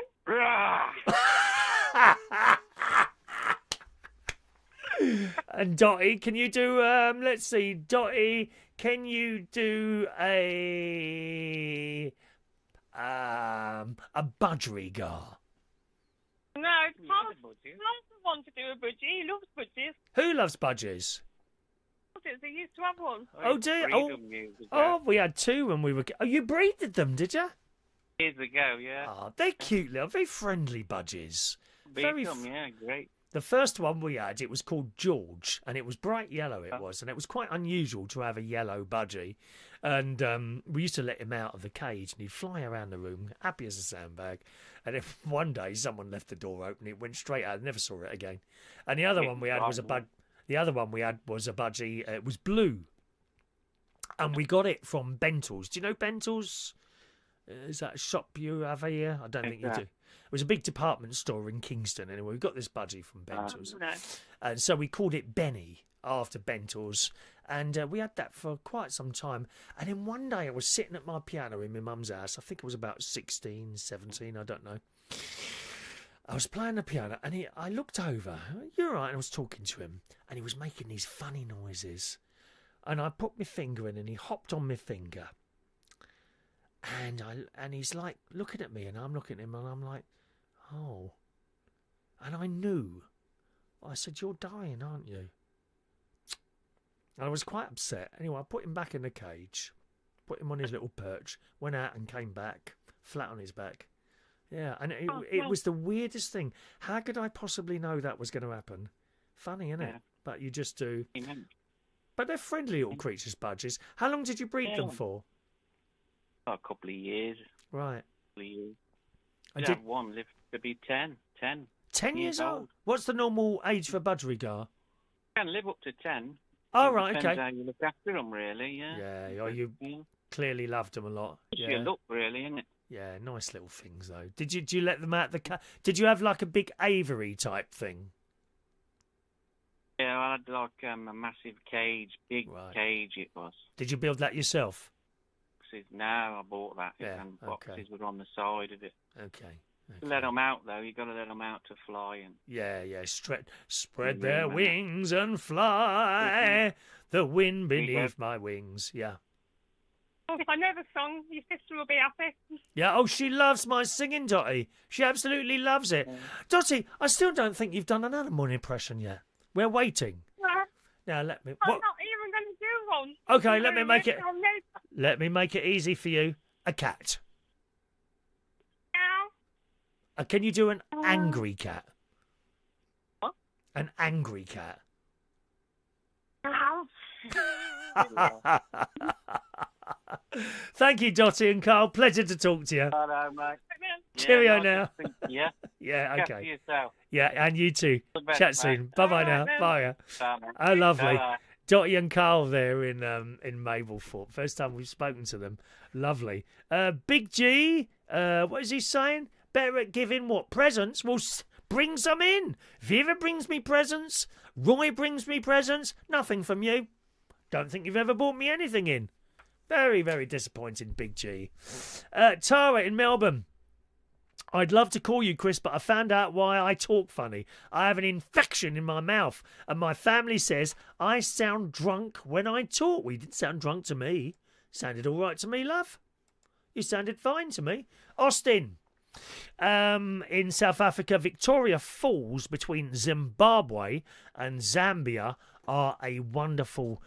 Speaker 1: And Dotty, can you do? Let's see, Dotty, can you do a budgerigar?
Speaker 4: No, Carl's the one to do a budgie. He loves budgies.
Speaker 1: Who loves budgies?
Speaker 4: They used to have one.
Speaker 1: Oh dear!
Speaker 3: Freedom music,
Speaker 1: Oh, we had two when we were. Oh, you breeded them, did you?
Speaker 3: Years ago, yeah.
Speaker 1: Oh, they're cute, little, very friendly budgies.
Speaker 3: Yeah, great.
Speaker 1: The first one we had, it was called George, and it was bright yellow. It was, and it was quite unusual to have a yellow budgie. And we used to let him out of the cage, and he'd fly around the room, happy as a sandbag. And if one day someone left the door open, it went straight out. I never saw it again. And the other one we had was a budgie. It was blue, and we got it from Bentall's. Do you know Bentall's? Is that a shop you have here? I don't think you do. It was a big department store in Kingston. Anyway, we got this budgie from Bentall's.
Speaker 4: No.
Speaker 1: And so we called it Benny after Bentall's. And we had that for quite some time. And then one day I was sitting at my piano in my mum's house. I think it was about 16, 17, I don't know. I was playing the piano and I looked over. You're right. And I was talking to him. And he was making these funny noises. And I put my finger in and he hopped on my finger. And he's like looking at me and I'm looking at him and I'm like, oh. And I knew. I said, you're dying, aren't you? And I was quite upset. Anyway, I put him back in the cage, put him on his little perch, went out and came back, flat on his back. Yeah, and it was the weirdest thing. How could I possibly know that was going to happen? Funny, isn't it? But you just do. But they're friendly little creatures, budgies. How long did you breed them for?
Speaker 3: A couple of years.
Speaker 1: Right.
Speaker 3: A couple of years. I did have one live to be 10.
Speaker 1: 10 years old? What's the normal age for budgerigar?
Speaker 3: Can live up to 10.
Speaker 1: Oh, right,
Speaker 3: depends
Speaker 1: okay.
Speaker 3: how you look after them, really, yeah.
Speaker 1: Yeah, you clearly loved them a lot.
Speaker 3: It's your look, really, isn't it?
Speaker 1: Yeah, nice little things, though. Did you let them out the Did you have, like, a big aviary type thing?
Speaker 3: Yeah, I had, like, a massive cage, big cage it was.
Speaker 1: Did you build that yourself?
Speaker 3: No, I bought that, and boxes were on the side of it. Okay. Let them out, though. You've got to let them out to fly. And
Speaker 1: yeah. Spread their wings and fly. The wind beneath my wings. Yeah.
Speaker 4: Oh, if I know the song, your sister will be happy.
Speaker 1: Yeah. Oh, she loves my singing, Dotty. She absolutely loves it. Dotty, I still don't think you've done another one impression yet. We're waiting. Now let me.
Speaker 4: I'm not even going to do one.
Speaker 1: Okay, let me make it. Let me make it easy for you. A cat. Can you do an angry cat?
Speaker 4: What?
Speaker 1: An angry cat. Thank you, Dotty and Carl. Pleasure to talk to you.
Speaker 3: Hello, mate.
Speaker 1: Cheerio now.
Speaker 3: Yeah.
Speaker 1: Yeah, okay.
Speaker 3: To yourself.
Speaker 1: Yeah, and you too.
Speaker 3: Best,
Speaker 1: chat soon. Bye-bye now. Bye. Oh, lovely. Dotty and Carl there in Mablethorpe. First time we've spoken to them. Lovely. Big G, what is he saying? Better at giving what? Presents? Well, bring some in. Vera brings me presents. Roy brings me presents. Nothing from you. Don't think you've ever bought me anything in. Very, very disappointing, Big G. Tara in Melbourne. I'd love to call you, Chris, but I found out why I talk funny. I have an infection in my mouth, and my family says I sound drunk when I talk. Well, you didn't sound drunk to me. Sounded all right to me, love. You sounded fine to me. Austin. In South Africa, Victoria Falls between Zimbabwe and Zambia are a wonderful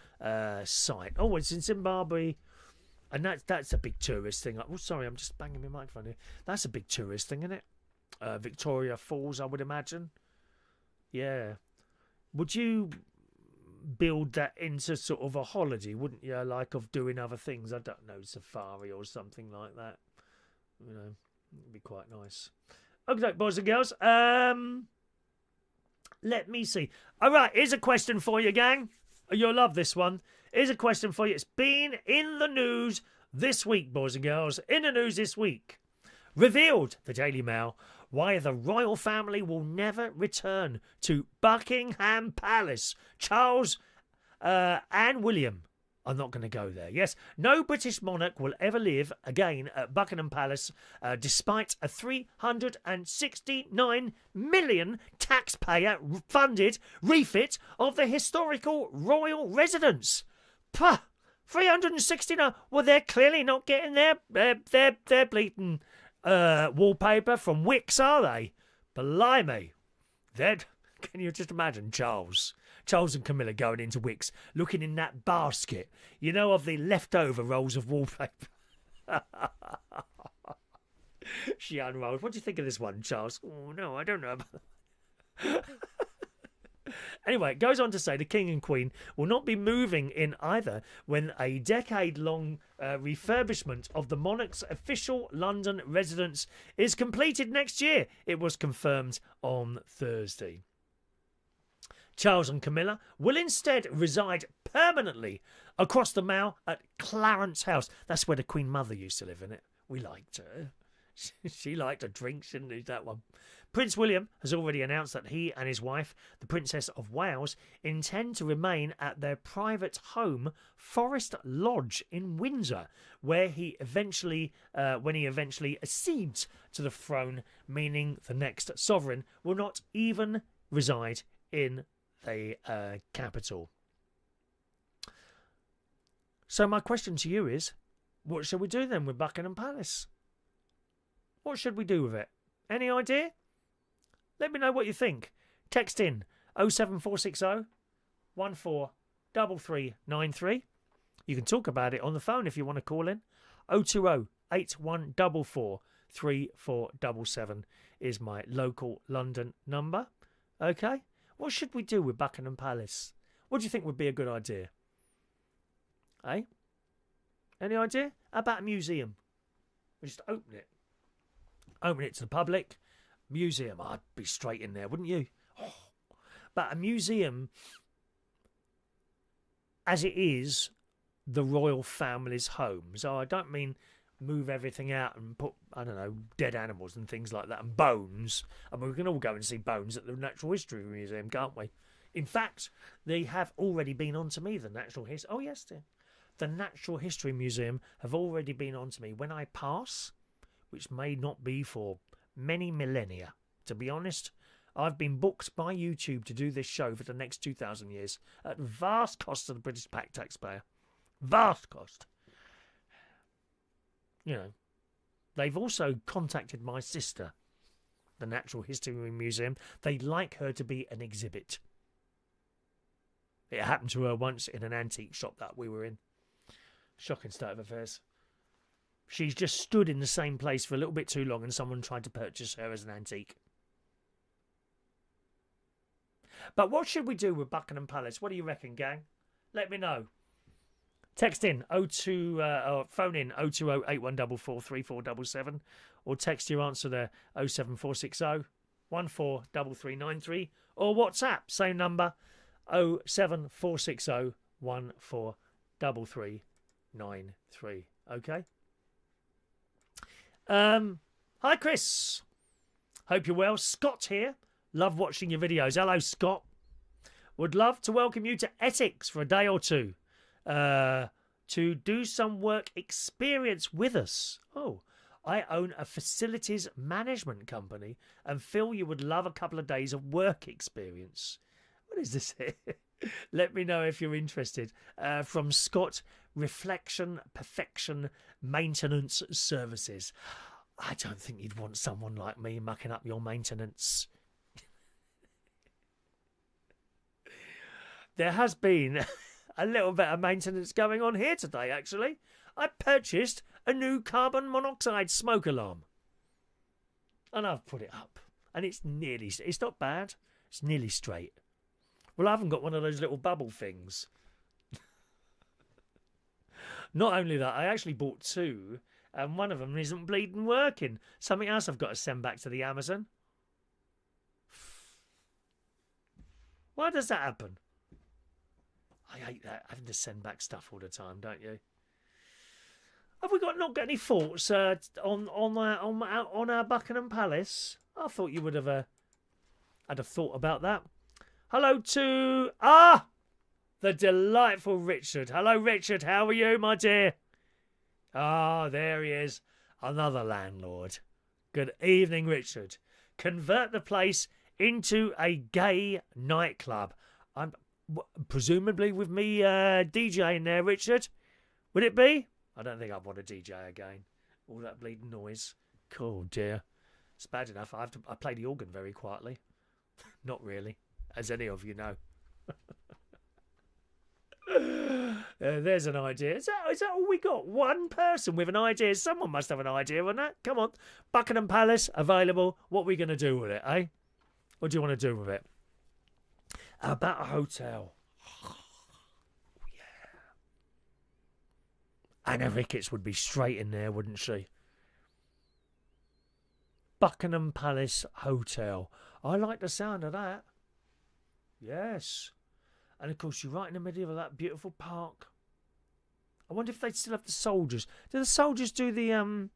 Speaker 1: sight. Oh, it's in Zimbabwe. And that's a big tourist thing. Oh, sorry, I'm just banging my microphone here. That's a big tourist thing, isn't it? Victoria Falls, I would imagine. Yeah. Would you build that into sort of a holiday, wouldn't you? Like of doing other things. I don't know, safari or something like that. You know, it'd be quite nice. Okay, boys and girls. Let me see. All right, here's a question for you, gang. You'll love this one. Here's a question for you. It's been in the news this week, boys and girls. In the news this week. Revealed, the Daily Mail, why the royal family will never return to Buckingham Palace. Charles and William are not going to go there. Yes, no British monarch will ever live again at Buckingham Palace, despite a £369 million taxpayer-funded refit of the historical royal residence. Puh! 369. Well, they're clearly not getting their bleating wallpaper from Wix, are they? Blimey. Can you just imagine Charles and Camilla going into Wix, looking in that basket, you know, of the leftover rolls of wallpaper. She unrolled. What do you think of this one, Charles? Oh, no, I don't know. Anyway, it goes on to say the King and Queen will not be moving in either when a decade-long refurbishment of the monarch's official London residence is completed next year. It was confirmed on Thursday. Charles and Camilla will instead reside permanently across the Mall at Clarence House. That's where the Queen Mother used to live, innit? We liked her. She liked a drink, shouldn't she, that one? Prince William has already announced that he and his wife, the Princess of Wales, intend to remain at their private home, Forest Lodge in Windsor, where he eventually accedes to the throne, meaning the next sovereign will not even reside in the capital. So my question to you is, what shall we do then with Buckingham Palace? What should we do with it? Any idea? Let me know what you think. Text in 07460 143393. You can talk about it on the phone if you want to call in. 020 08144 3477 is my local London number. Okay? What should we do with Buckingham Palace? What do you think would be a good idea? Eh? Any idea? How about a museum? We just open it. Open it to the public. Museum. I'd be straight in there, wouldn't you? Oh. But a museum, as it is the royal family's home. So I don't mean move everything out and put, I don't know, dead animals and things like that and bones. I mean, we can all go and see bones at the Natural History Museum, can't we? In fact, they have already been on to me, the Natural History... Oh, yes, dear. The Natural History Museum have already been on to me. When I pass, which may not be for many millennia, to be honest, I've been booked by YouTube to do this show for the next 2,000 years at vast cost to the British taxpayer. Vast cost. You know, they've also contacted my sister, the Natural History Museum. They'd like her to be an exhibit. It happened to her once in an antique shop that we were in. Shocking state of affairs. She's just stood in the same place for a little bit too long and someone tried to purchase her as an antique. But what should we do with Buckingham Palace? What do you reckon, gang? Let me know. Text in phone in 020 8144 3477 or text your answer there 07460 143393 or WhatsApp, same number 07460 143393. Okay. Hi Chris. Hope you're well. Scott here. Love watching your videos. Hello Scott. Would love to welcome you to Essex for a day or two. To do some work experience with us. Oh, I own a facilities management company and feel you would love a couple of days of work experience. What is this here? Let me know if you're interested. From Scott, Reflection Perfection Maintenance Services. I don't think you'd want someone like me mucking up your maintenance. There has been a little bit of maintenance going on here today, actually. I purchased a new carbon monoxide smoke alarm. And I've put it up. And it's not bad. It's nearly straight. Well, I haven't got one of those little bubble things. Not only that, I actually bought two. And one of them isn't bleeding working. Something else I've got to send back to the Amazon. Why does that happen? I hate that, having to send back stuff all the time, don't you? Have we not got any thoughts on our Buckingham Palace? I thought you would have had a thought about that. Hello to the delightful Richard. Hello, Richard. How are you, my dear? There he is, another landlord. Good evening, Richard. Convert the place into a gay nightclub. I'm presumably with me DJing there, Richard. Would it be? I don't think I'd want to DJ again. All that bleeding noise. Oh dear. It's bad enough. I play the organ very quietly. Not really, as any of you know. There's an idea. Is that all we got? One person with an idea. Someone must have an idea on that. Come on. Buckingham Palace, available. What are we going to do with it, eh? What do you want to do with it? How about a hotel? Oh, yeah. Hannah Ricketts would be straight in there, wouldn't she? Buckingham Palace Hotel. I like the sound of that. Yes. And of course, you're right in the middle of that beautiful park. I wonder if they'd still have the soldiers. Do the soldiers do the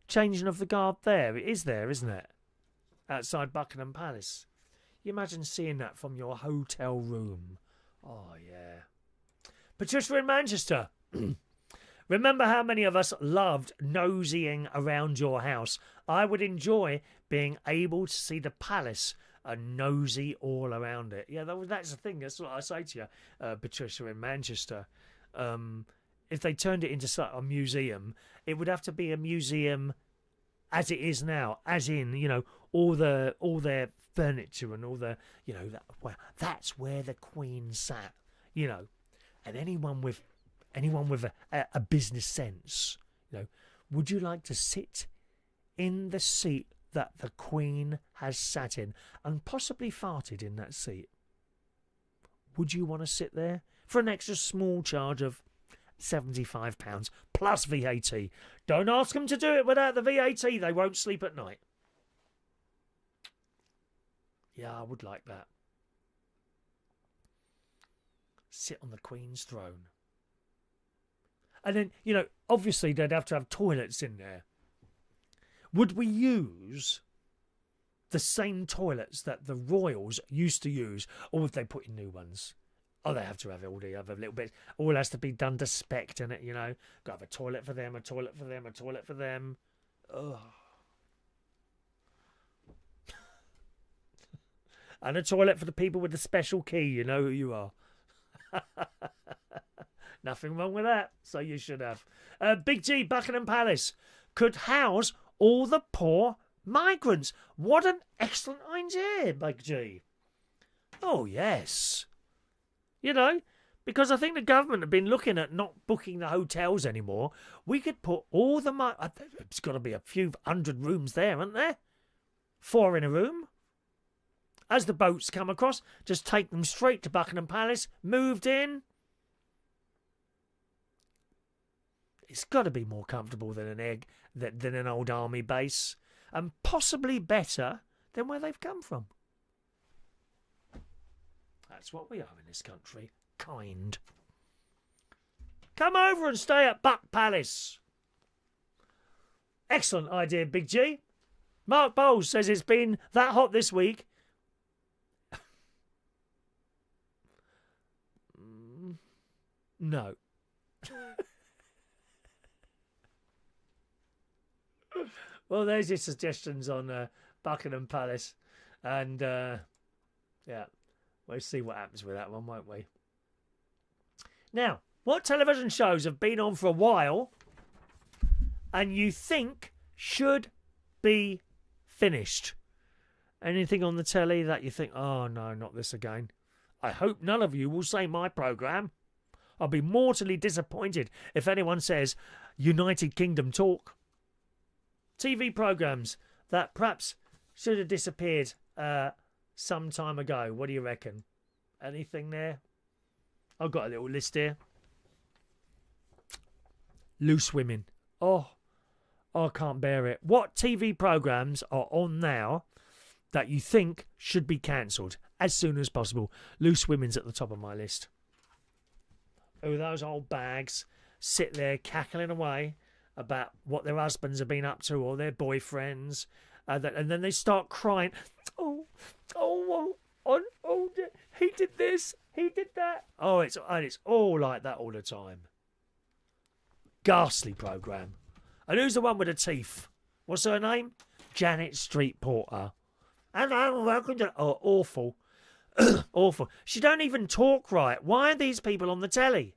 Speaker 1: changing of the guard there? It is there, isn't it? Outside Buckingham Palace. You imagine seeing that from your hotel room. Oh, yeah. Patricia in Manchester. Remember how many of us loved nosying around your house? I would enjoy being able to see the palace and nosy all around it. Yeah, that's the thing. That's what I say to you, Patricia in Manchester. If they turned it into a museum, it would have to be a museum as it is now, as in, you know, all their furniture and all the, you know, that's where the Queen sat, you know, and anyone with a business sense, you know, Would you like to sit in the seat that the Queen has sat in and possibly farted in that seat? Would you want to sit there for an extra small charge of £75 plus VAT? Don't ask them to do it without the VAT. They won't sleep at night. Yeah, I would like that. Sit on the Queen's throne. And then, you know, obviously they'd have to have toilets in there. Would we use the same toilets that the royals used to use, or would they put in new ones? Oh, they have to have all the other little bits. All has to be done to spec, in it, you know. Got to have a toilet for them, a toilet for them, a toilet for them. Ugh. And a toilet for the people with the special key. You know who you are. Nothing wrong with that. So you should have. Big G, Buckingham Palace could house all the poor migrants. What an excellent idea, Big G. Oh, yes. You know, because I think the government have been looking at not booking the hotels anymore. We could put all the... It's got to be a few hundred rooms there, aren't there? 4 in a room. As the boats come across, just take them straight to Buckingham Palace, moved in. It's got to be more comfortable than than an old army base, and possibly better than where they've come from. That's what we are in this country. Kind. Come over and stay at Buck Palace. Excellent idea, Big G. Mark Bowles says it's been that hot this week. No. Well, there's your suggestions on Buckingham Palace. And, yeah, we'll see what happens with that one, won't we? Now, what television shows have been on for a while and you think should be finished? Anything on the telly that you think, oh, no, not this again? I hope none of you will say my programme. I'll be mortally disappointed if anyone says United Kingdom Talk. TV programmes that perhaps should have disappeared some time ago. What do you reckon? Anything there? I've got a little list here. Loose Women. Oh, I can't bear it. What TV programmes are on now that you think should be cancelled as soon as possible? Loose Women's at the top of my list. Oh, those old bags sit there cackling away about what their husbands have been up to or their boyfriends, and then they start crying. Oh, he did this, he did that. Oh, it's all like that all the time. Ghastly programme. And who's the one with the teeth? What's her name? Janet Street Porter. And welcome to... Oh, awful. Awful. She don't even talk right. Why are these people on the telly?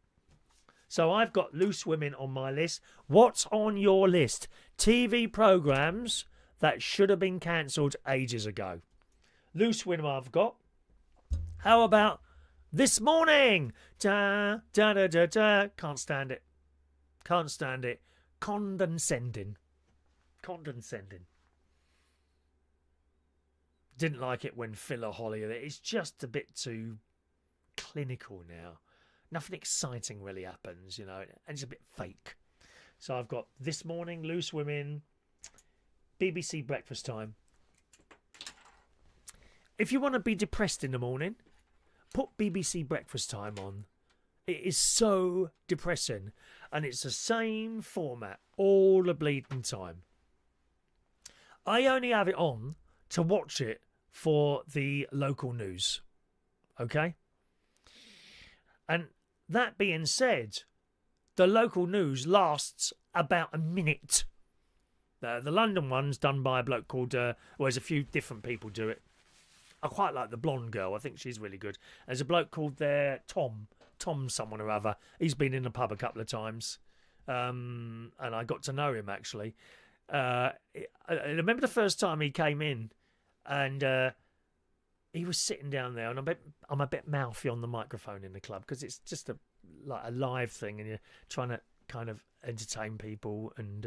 Speaker 1: So I've got Loose Women on my list. What's on your list? TV programmes that should have been cancelled ages ago. Loose Women I've got. How about This Morning? Da, da, da, da, da. Can't stand it. Can't stand it. Condescending. Didn't like it when Phil or Holly... It's just a bit too clinical now. Nothing exciting really happens, you know, and it's a bit fake. So I've got This Morning, Loose Women, BBC Breakfast Time. If you want to be depressed in the morning, put BBC Breakfast Time on. It is so depressing, and it's the same format all the bleeding time. I only have it on to watch it for the local news. Okay? And that being said, the local news lasts about a minute. The London one's done by a bloke called... there's a few different people do it. I quite like the blonde girl. I think she's really good. There's a bloke called Tom someone or other. He's been in the pub a couple of times. And I got to know him, actually. I remember the first time he came in, and he was sitting down there, and I'm a bit mouthy on the microphone in the club because it's just a live thing, and you're trying to kind of entertain people and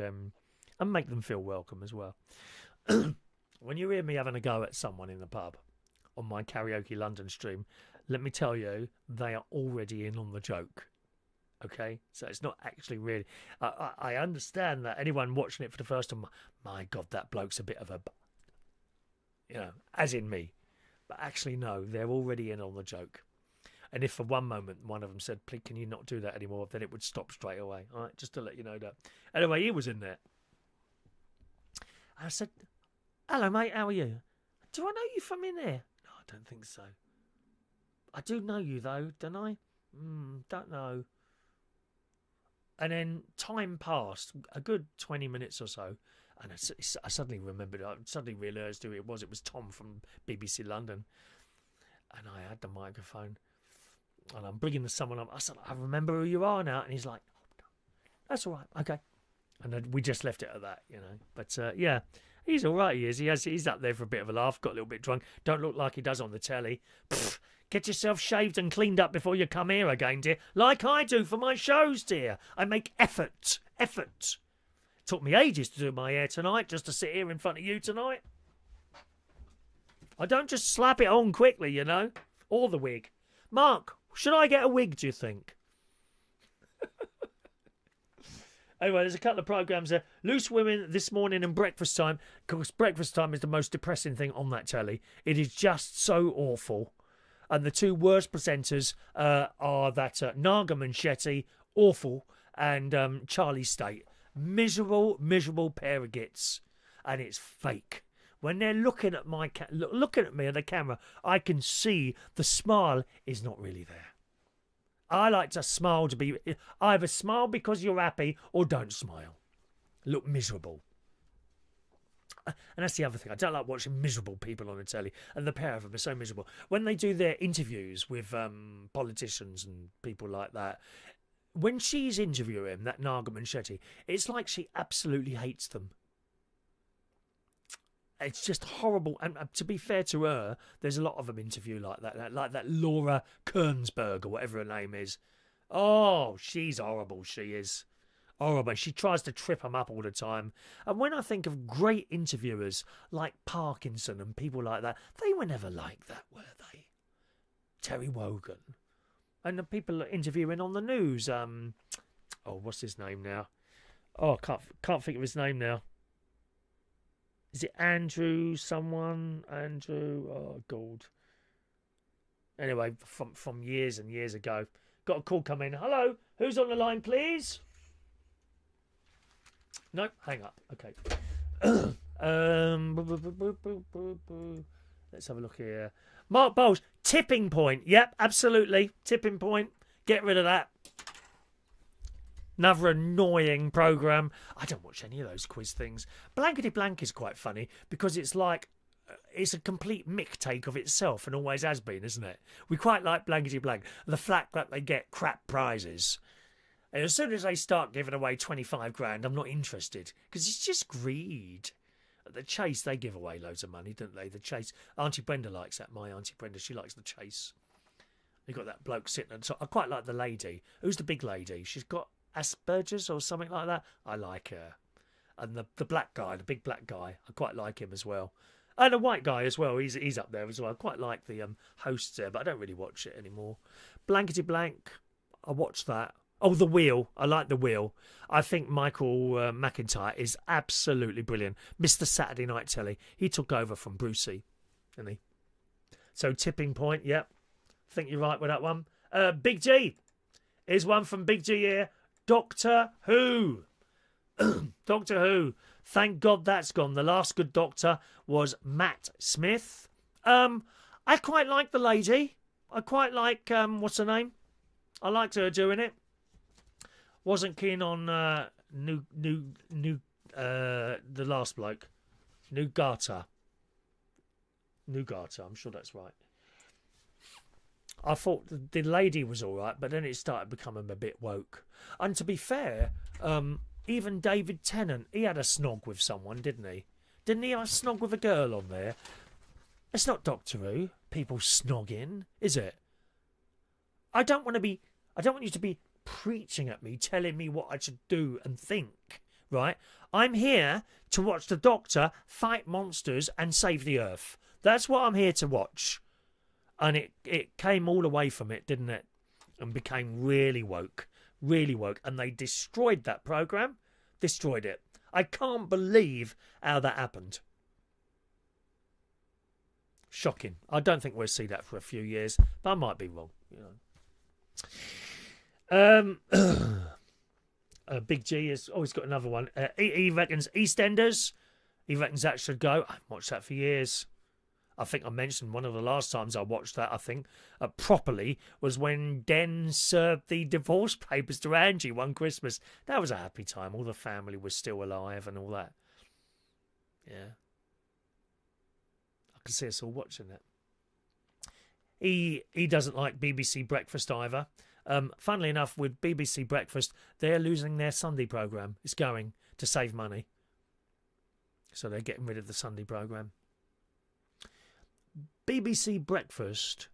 Speaker 1: make them feel welcome as well. When you hear me having a go at someone in the pub on my Karaoke London stream, let me tell you, they are already in on the joke. Okay? So it's not actually really... I understand that anyone watching it for the first time, my God, that bloke's a bit of a... You know, as in me. But actually, no, they're already in on the joke. And if for one moment one of them said, please, can you not do that anymore, then it would stop straight away. All right, just to let you know that. Anyway, he was in there. I said, hello, mate, how are you? Do I know you from in there? No, I don't think so. I do know you, though, don't I? Don't know. And then time passed, a good 20 minutes or so, and I suddenly remembered, I suddenly realised who it was. It was Tom from BBC London. And I had the microphone, and I'm bringing someone up. I said, I remember who you are now. And he's like, oh, no, that's all right, okay. And then we just left it at that, you know. But, yeah, he's all right, he is. He's up there for a bit of a laugh, got a little bit drunk. Don't look like he does on the telly. Pfft, get yourself shaved and cleaned up before you come here again, dear. Like I do for my shows, dear. I make effort. It took me ages to do my hair tonight, just to sit here in front of you tonight. I don't just slap it on quickly, you know. Or the wig. Mark, should I get a wig, do you think? Anyway, there's a couple of programmes there. Loose Women this morning and Breakfast Time. Of course, Breakfast Time is the most depressing thing on that telly. It is just so awful. And the two worst presenters are that Naga Manchetti, awful, and Charlie State. Miserable pair of gits. And it's fake. When they're looking at looking at me on the camera, I can see the smile is not really there. I like to smile to be... Either smile because you're happy or don't smile. Look miserable. And that's the other thing. I don't like watching miserable people on the telly. And the pair of them are so miserable. When they do their interviews with politicians and people like that, when she's interviewing that Naga Manchetti, it's like she absolutely hates them. It's just horrible. And to be fair to her, there's a lot of them interview like that Laura Kernsberg or whatever her name is. Oh, she's horrible. She is horrible. She tries to trip them up all the time. And when I think of great interviewers like Parkinson and people like that, they were never like that, were they? Terry Wogan. And the people interviewing on the news. What's his name now? Oh, can't think of his name now. Is it Andrew someone? Andrew, oh God. Anyway, from years and years ago. Got a call come in. Hello, who's on the line, please? No, hang up. Okay. Let's have a look here. Mark Bowles, Tipping Point. Yep, absolutely. Tipping Point. Get rid of that. Another annoying programme. I don't watch any of those quiz things. Blankety Blank is quite funny because it's like, it's a complete mick take of itself and always has been, isn't it? We quite like Blankety Blank. The fact that they get crap prizes. And as soon as they start giving away 25 grand, I'm not interested because it's just greed. At the Chase, they give away loads of money, don't they? The Chase. Auntie Brenda likes that. My Auntie Brenda, she likes the Chase. You've got that bloke sitting on top. I quite like the lady. Who's the big lady? She's got Asperger's or something like that. I like her. And the black guy, the big black guy, I quite like him as well. And a white guy as well, he's up there as well. I quite like the hosts there, but I don't really watch it anymore. Blankety Blank, I watched that. Oh, The Wheel, I like The Wheel. I think Michael McIntyre is absolutely brilliant. Mr. Saturday Night Telly, he took over from Brucey, didn't he? So Tipping Point, yep. I think you're right with that one. Big G, here's one from Big G here. Doctor Who. Doctor Who. Thank God that's gone. The last good Doctor was Matt Smith. I quite like the lady. I quite like, what's her name? I liked her doing it. Wasn't keen on the last bloke. Nugata, I'm sure that's right. I thought the lady was all right, but then it started becoming a bit woke. And to be fair, even David Tennant, he had a snog with someone, didn't he? Didn't he have a snog with a girl on there? It's not Doctor Who. People snogging, is it? I don't want you to be preaching at me, telling me what I should do and think, right? I'm here to watch the Doctor fight monsters and save the Earth. That's what I'm here to watch. And it came all away from it, didn't it? And became really woke. Really woke. And they destroyed that programme. Destroyed it. I can't believe how that happened. Shocking. I don't think we'll see that for a few years, but I might be wrong. Big G has always got another one. He reckons EastEnders. He reckons that should go. I've watched that for years. I think I mentioned one of the last times I watched that, I think, properly, was when Den served the divorce papers to Angie one Christmas. That was a happy time. All the family was still alive and all that. Yeah. I can see us all watching it. He doesn't like BBC Breakfast either. Funnily enough, with BBC Breakfast, they're losing their Sunday programme. It's going to save money. So they're getting rid of the Sunday programme. BBC Breakfast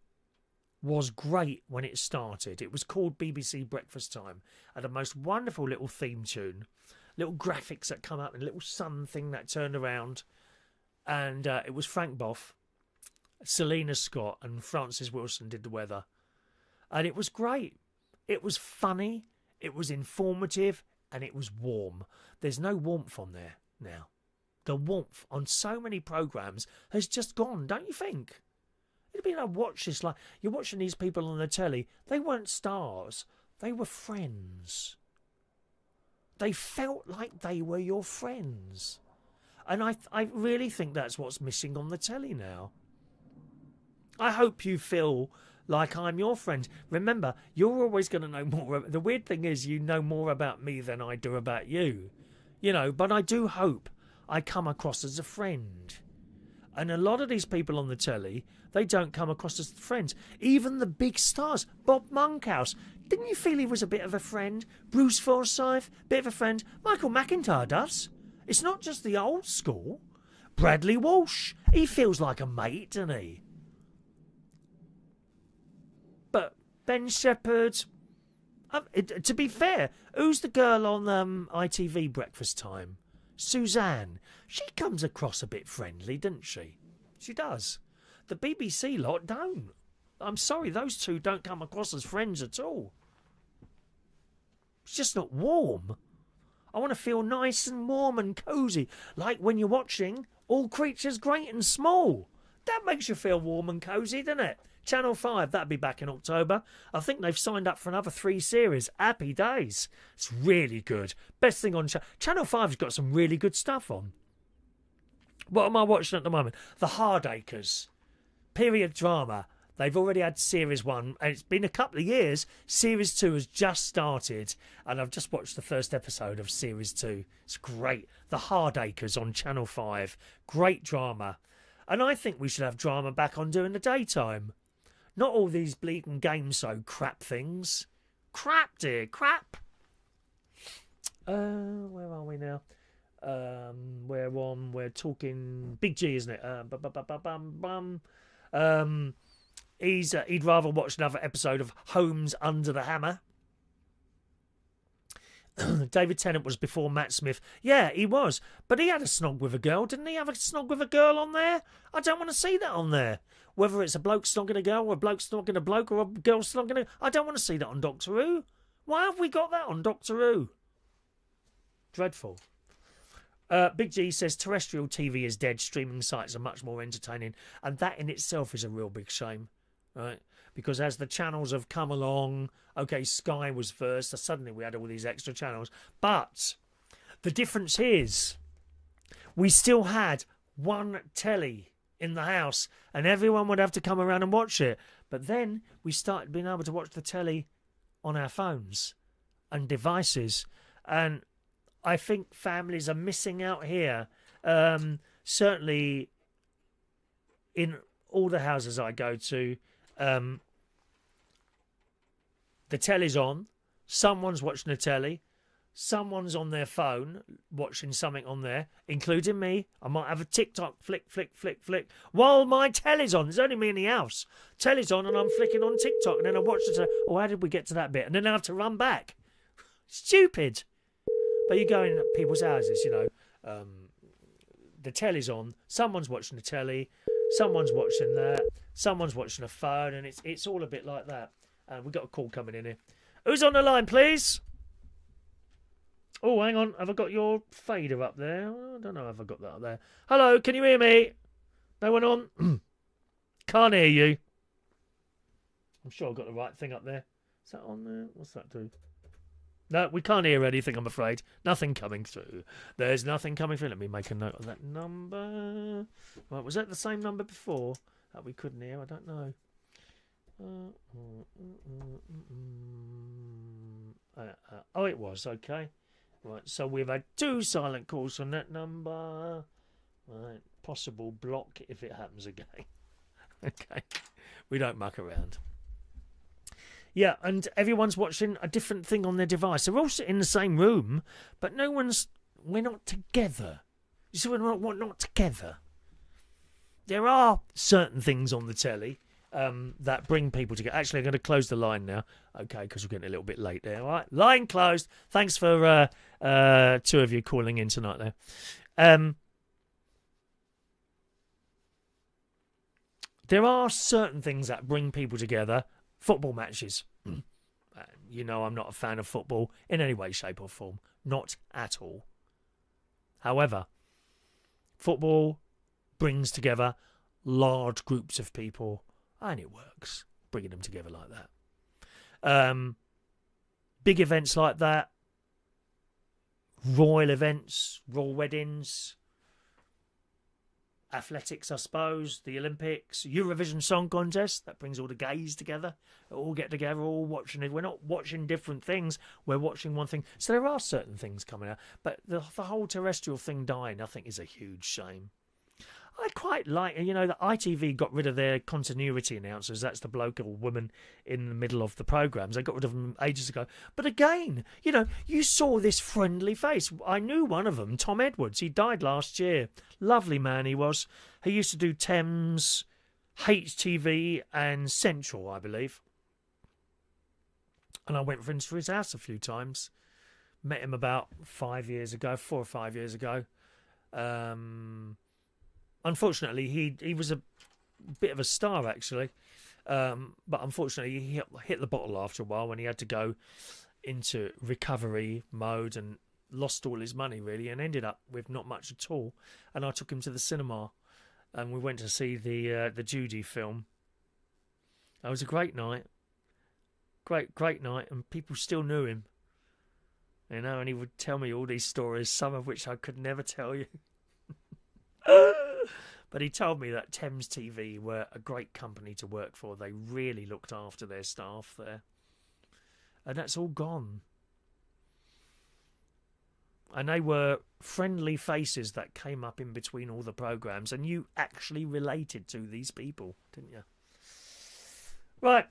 Speaker 1: was great when it started. It was called BBC Breakfast Time. Had a most wonderful little theme tune. Little graphics that come up and a little sun thing that turned around. And it was Frank Boff, Selena Scott and Francis Wilson did the weather. And it was great. It was funny, it was informative, and it was warm. There's no warmth on there now. The warmth on so many programmes has just gone, don't you think? It'd be like, watch this, like, you're watching these people on the telly. They weren't stars. They were friends. They felt like they were your friends. And I really think that's what's missing on the telly now. I hope you feel like I'm your friend. Remember, you're always going to know more. The weird thing is you know more about me than I do about you. You know, but I do hope I come across as a friend. And a lot of these people on the telly, they don't come across as friends. Even the big stars. Bob Monkhouse. Didn't you feel he was a bit of a friend? Bruce Forsyth, bit of a friend. Michael McIntyre does. It's not just the old school. Bradley Walsh. He feels like a mate, doesn't he? But Ben Shepherd... to be fair, who's the girl on ITV Breakfast Time? Suzanne. She comes across a bit friendly, doesn't she? She does. The BBC lot don't. I'm sorry, those two don't come across as friends at all. It's just not warm. I want to feel nice and warm and cosy, like when you're watching All Creatures Great and Small. That makes you feel warm and cosy, doesn't it? Channel 5, that'll be back in October. I think they've signed up for another 3 series. Happy days. It's really good. Best thing on Channel 5's got some really good stuff on. What am I watching at the moment? The Hardacres. Period drama. They've already had Series 1, and it's been a couple of years. Series 2 has just started, and I've just watched the first episode of Series 2. It's great. The Hardacres on Channel 5. Great drama. And I think we should have drama back on during the daytime. Not all these bleeding game show crap things. Crap, dear, crap. Where are we now? We're talking Big G, isn't it? He'd rather watch another episode of Holmes Under the Hammer. David Tennant was before Matt Smith. Yeah, he was. But he had a snog with a girl. Didn't he have a snog with a girl on there? I don't want to see that on there. Whether it's a bloke snogging a girl or a bloke snogging a bloke or a girl snogging a... I don't want to see that on Doctor Who. Why have we got that on Doctor Who? Dreadful. Big G says terrestrial TV is dead. Streaming sites are much more entertaining. And that in itself is a real big shame. Right? Because as the channels have come along, okay, Sky was first, so suddenly we had all these extra channels. But the difference is we still had one telly in the house and everyone would have to come around and watch it. But then we started being able to watch the telly on our phones and devices. And I think families are missing out here. Certainly in all the houses I go to, the telly's on, someone's watching the telly, someone's on their phone watching something on there, including me. I might have a TikTok flick, while my telly's on. There's only me in the house. Telly's on and I'm flicking on TikTok, and then I watch it. Oh, how did we get to that bit? And then I have to run back. Stupid. But you go in people's houses, the telly's on, someone's watching the telly, someone's watching that, someone's watching a phone, and it's all a bit like that. We've got a call coming in here. Who's on the line, please? Oh, hang on. Have I got your fader up there? I don't know if I got that up there. Hello, can you hear me? No one on? Can't hear you. I'm sure I've got the right thing up there. Is that on there? What's that do? No, we can't hear anything, I'm afraid. Nothing coming through. There's nothing coming through. Let me make a note of that number. Right, was that the same number before that we couldn't hear? I don't know. Oh, it was. Okay. Right, so we've had 2 silent calls on that number. Right, possible block if it happens again. Okay. We don't muck around. Yeah, and everyone's watching a different thing on their device. They're all sitting in the same room, but we're not together. You see, we're not together. There are certain things on the telly that bring people together. Actually, I'm going to close the line now, okay, because we're getting a little bit late there. All right, line closed. Thanks for 2 of you calling in tonight there. There are certain things that bring people together. Football matches. I'm not a fan of football in any way, shape or form. Not at all. However, football brings together large groups of people, and it works, bringing them together like that. Big events like that, royal events, royal weddings, athletics, I suppose, the Olympics, Eurovision Song Contest, that brings all the gays together. All get together, all watching it. We're not watching different things, we're watching one thing. So there are certain things coming out, but the whole terrestrial thing dying, I think, is a huge shame. I quite like, that ITV got rid of their continuity announcers. That's the bloke or woman in the middle of the programmes. They got rid of them ages ago. But again, you saw this friendly face. I knew one of them, Tom Edwards. He died last year. Lovely man he was. He used to do Thames, HTV and Central, I believe. And I went for his house a few times. Met him about 4 or 5 years ago. Unfortunately, he was a bit of a star, actually. But unfortunately, he hit the bottle after a while when he had to go into recovery mode and lost all his money, really, and ended up with not much at all. And I took him to the cinema, and we went to see the Judy film. It was a great night. Great night, and people still knew him. And he would tell me all these stories, some of which I could never tell you. But he told me that Thames TV were a great company to work for. They really looked after their staff there. And that's all gone. And they were friendly faces that came up in between all the programmes, and you actually related to these people, didn't you? Right,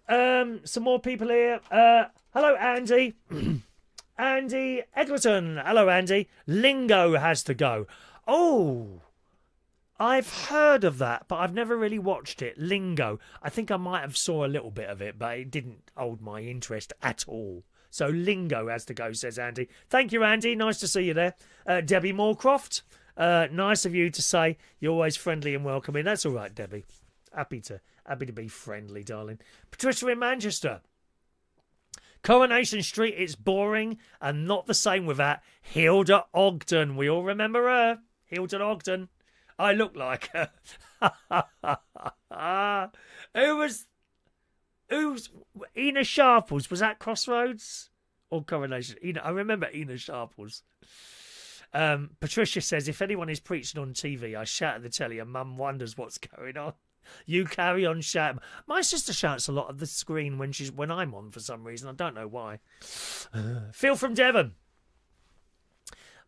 Speaker 1: some more people here. Hello, Andy. Andy Edgerton. Hello, Andy. Lingo has to go. Oh, I've heard of that, but I've never really watched it. Lingo. I think I might have saw a little bit of it, but it didn't hold my interest at all. So Lingo has to go, says Andy. Thank you, Andy. Nice to see you there. Debbie Moorcroft. Nice of you to say. You're always friendly and welcoming. That's all right, Debbie. Happy to be friendly, darling. Patricia in Manchester. Coronation Street, it's boring and not the same without Hilda Ogden. We all remember her. Hilda Ogden. I look like her. Who's Ina Sharples? Was that Crossroads or Coronation? I remember Ina Sharples. Patricia says, if anyone is preaching on TV, I shout at the telly and Mum wonders what's going on. You carry on shouting. My sister shouts a lot at the screen when I'm on for some reason. I don't know why. Phil from Devon.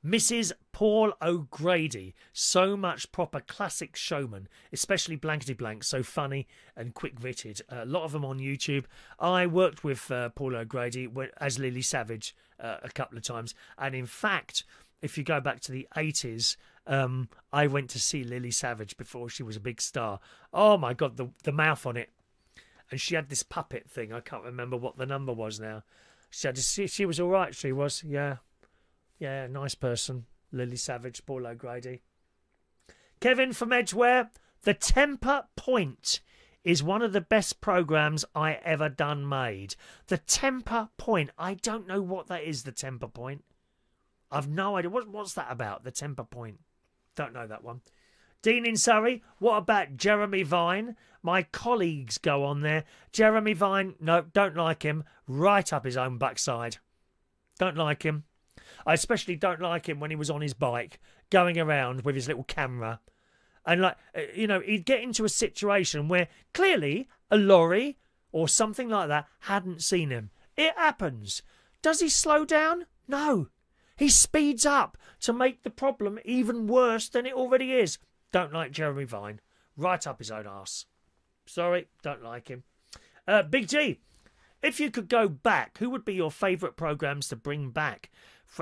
Speaker 1: Mrs. Paul O'Grady, so much proper classic showman, especially Blankety Blank, so funny and quick-witted. A lot of them on YouTube. I worked with Paul O'Grady as Lily Savage a couple of times, and in fact, if you go back to the 80s, I went to see Lily Savage before she was a big star. Oh my God, the mouth on it. And she had this puppet thing. I can't remember what the number was now. She was all right, she was, yeah. Yeah, nice person. Lily Savage, Paul O'Grady. Kevin from Edgware. The Temper Point is one of the best programmes I ever done made. The Temper Point. I don't know what that is, the Temper Point. I've no idea. What's that about, the Temper Point? Don't know that one. Dean in Surrey. What about Jeremy Vine? My colleagues go on there. Jeremy Vine, no, don't like him. Right up his own backside. Don't like him. I especially don't like him when he was on his bike, going around with his little camera. And, he'd get into a situation where clearly a lorry or something like that hadn't seen him. It happens. Does he slow down? No. He speeds up to make the problem even worse than it already is. Don't like Jeremy Vine. Right up his own arse. Sorry, don't like him. Big G, if you could go back, who would be your favourite programmes to bring back?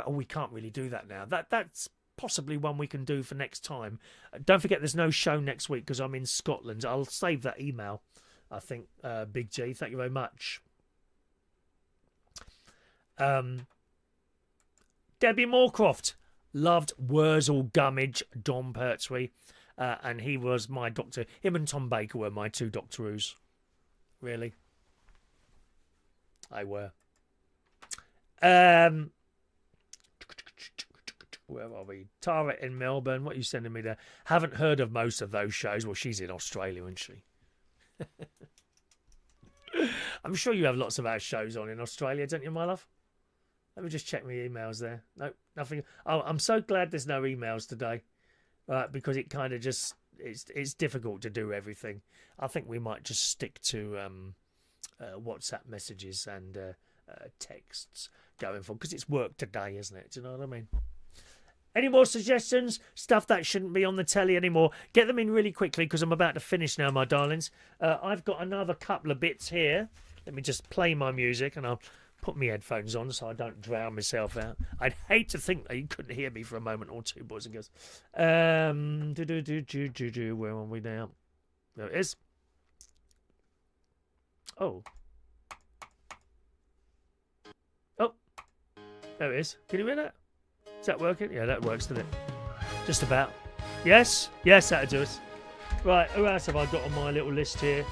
Speaker 1: We can't really do that now. That's possibly one we can do for next time. Don't forget there's no show next week because I'm in Scotland. I'll save that email, I think, Big G. Thank you very much. Debbie Moorcroft. Loved Wurzel Gummidge, Dom Pertwee. And he was my doctor. Him and Tom Baker were my two Doctor Who's. Really. I were. Where are we? Tara in Melbourne. What are you sending me there? Haven't heard of most of those shows. Well, she's in Australia, isn't she? I'm sure you have lots of our shows on in Australia, don't you, my love? Let me just check my emails there. Nope, nothing. Oh, I'm so glad there's no emails today. Because it kind of just... It's difficult to do everything. I think we might just stick to WhatsApp messages and texts going forward. Because it's work today, isn't it? Do you know what I mean? Any more suggestions? Stuff that shouldn't be on the telly anymore? Get them in really quickly because I'm about to finish now, my darlings. I've got another couple of bits here. Let me just play my music and I'll put my headphones on so I don't drown myself out. I'd hate to think that you couldn't hear me for a moment or two, boys and girls. Where are we now? There it is. Oh. Oh. There it is. Can you hear that? Is that working? Yeah, that works, doesn't it? Just about. Yes? Yes, that'll do us. Right, who else have I got on my little list here?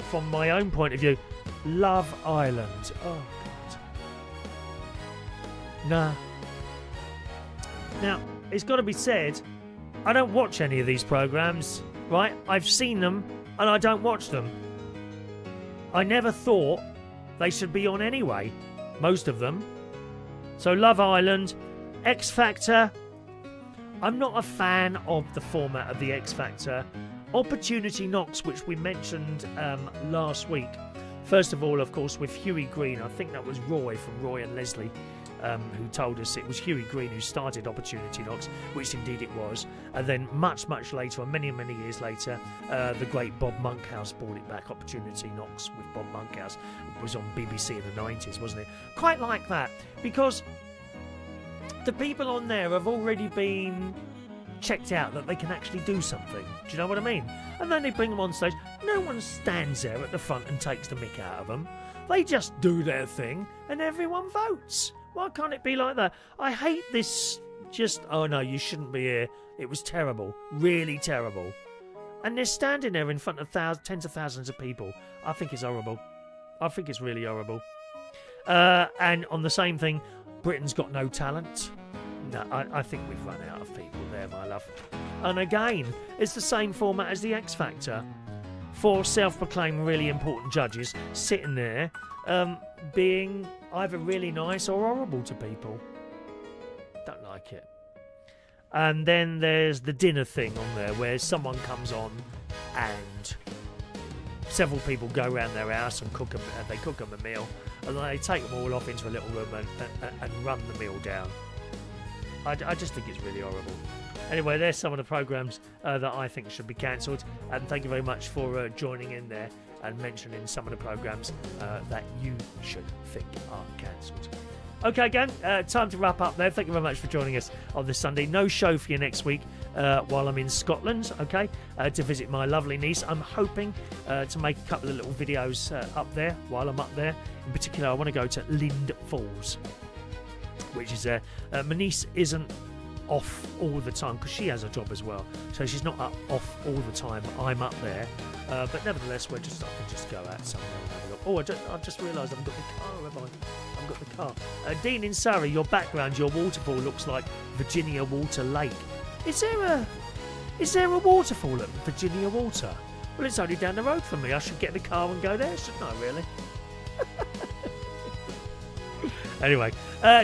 Speaker 1: From my own point of view, Love Island. Oh, God. Nah. Now, it's got to be said, I don't watch any of these programmes, right? I've seen them, and I don't watch them. I never thought they should be on anyway, most of them. So, Love Island... X Factor. I'm not a fan of the format of the X Factor. Opportunity Knocks, which we mentioned last week. First of all, of course, with Huey Green. I think that was Roy from Roy and Leslie who told us it was Huey Green who started Opportunity Knocks, which indeed it was. And then much, much later, many, many years later, the great Bob Monkhouse brought it back. Opportunity Knocks with Bob Monkhouse. It was on BBC in the 90s, wasn't it? Quite like that, because the people on there have already been checked out that they can actually do something. Do you know what I mean? And then they bring them on stage. No one stands there at the front and takes the mick out of them. They just do their thing and everyone votes. Why can't it be like that? I hate this just, oh no, you shouldn't be here. It was terrible. Really terrible. And they're standing there in front of tens of thousands of people. I think it's horrible. I think it's really horrible. And on the same thing, Britain's Got No Talent. No, I think we've run out of people there, my love. And again, it's the same format as the X Factor. 4 self-proclaimed really important judges sitting there being either really nice or horrible to people. Don't like it. And then there's the dinner thing on there where someone comes on and several people go around their house and cook them, and they cook them a meal, and then they take them all off into a little room and run the meal down. I just think it's really horrible. Anyway, there's some of the programmes that I think should be cancelled. And thank you very much for joining in there and mentioning some of the programmes that you should think are cancelled. Okay, gang, time to wrap up there. Thank you very much for joining us on this Sunday. No show for you next week while I'm in Scotland, okay, to visit my lovely niece. I'm hoping to make a couple of little videos up there while I'm up there. In particular, I want to go to Lind Falls, which is my niece isn't off all the time because she has a job as well, so she's not off all the time. I'm up there, but nevertheless, I can just go out somewhere and have a look. Oh, I've just realised I haven't got the car, have I? I haven't got the car. Dean in Surrey, your background, your waterfall looks like Virginia Water Lake. Is there a waterfall at Virginia Water? Well, it's only down the road from me. I should get the car and go there, shouldn't I, really? Anyway,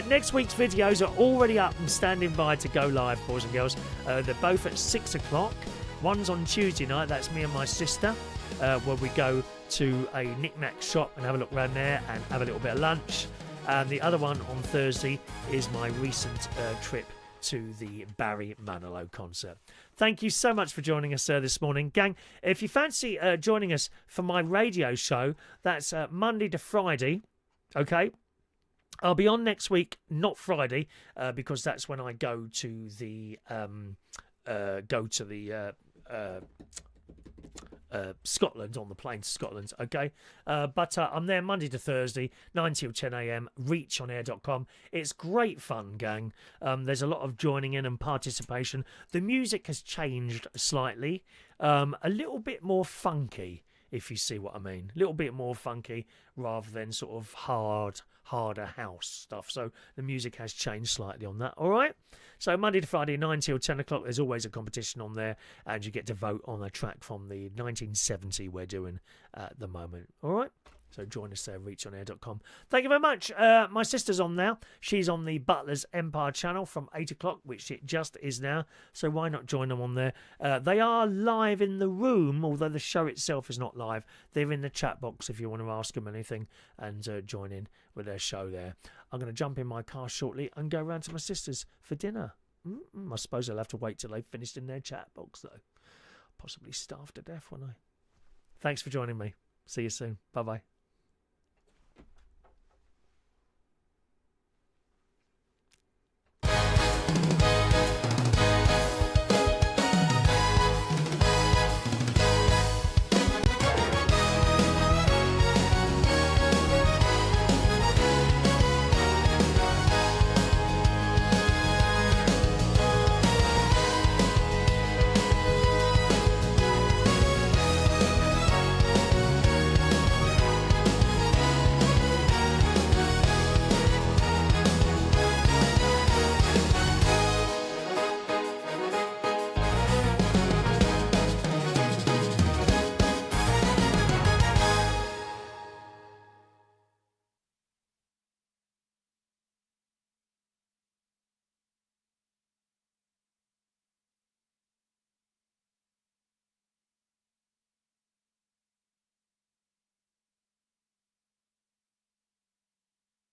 Speaker 1: next week's videos are already up and standing by to go live, boys and girls. They're both at 6 o'clock. One's on Tuesday night, that's me and my sister, where we go to a knick-knack shop and have a look around there and have a little bit of lunch. And the other one on Thursday is my recent trip to the Barry Manilow concert. Thank you so much for joining us this morning. Gang, if you fancy joining us for my radio show, that's Monday to Friday, okay? I'll be on next week, not Friday, because that's when I go to the Scotland, on the plane to Scotland, okay? But I'm there Monday to Thursday, 9 till 10 a.m, reachonair.com. It's great fun, gang. There's a lot of joining in and participation. The music has changed slightly, a little bit more funky, if you see what I mean. A little bit more funky rather than sort of harder house stuff. So the music has changed slightly on that, all right? So Monday to Friday, 9 till 10 o'clock, there's always a competition on there, and you get to vote on a track from the 1970 we're doing at the moment, all right? So join us there, reachonair.com. Thank you very much. My sister's on now. She's on the Butler's Empire channel from 8 o'clock, which it just is now. So why not join them on there? They are live in the room, although the show itself is not live. They're in the chat box if you want to ask them anything and join in with their show there. I'm going to jump in my car shortly and go round to my sister's for dinner. I suppose I'll have to wait till they've finished in their chat box, though. Possibly starve to death, won't I? Thanks for joining me. See you soon. Bye-bye.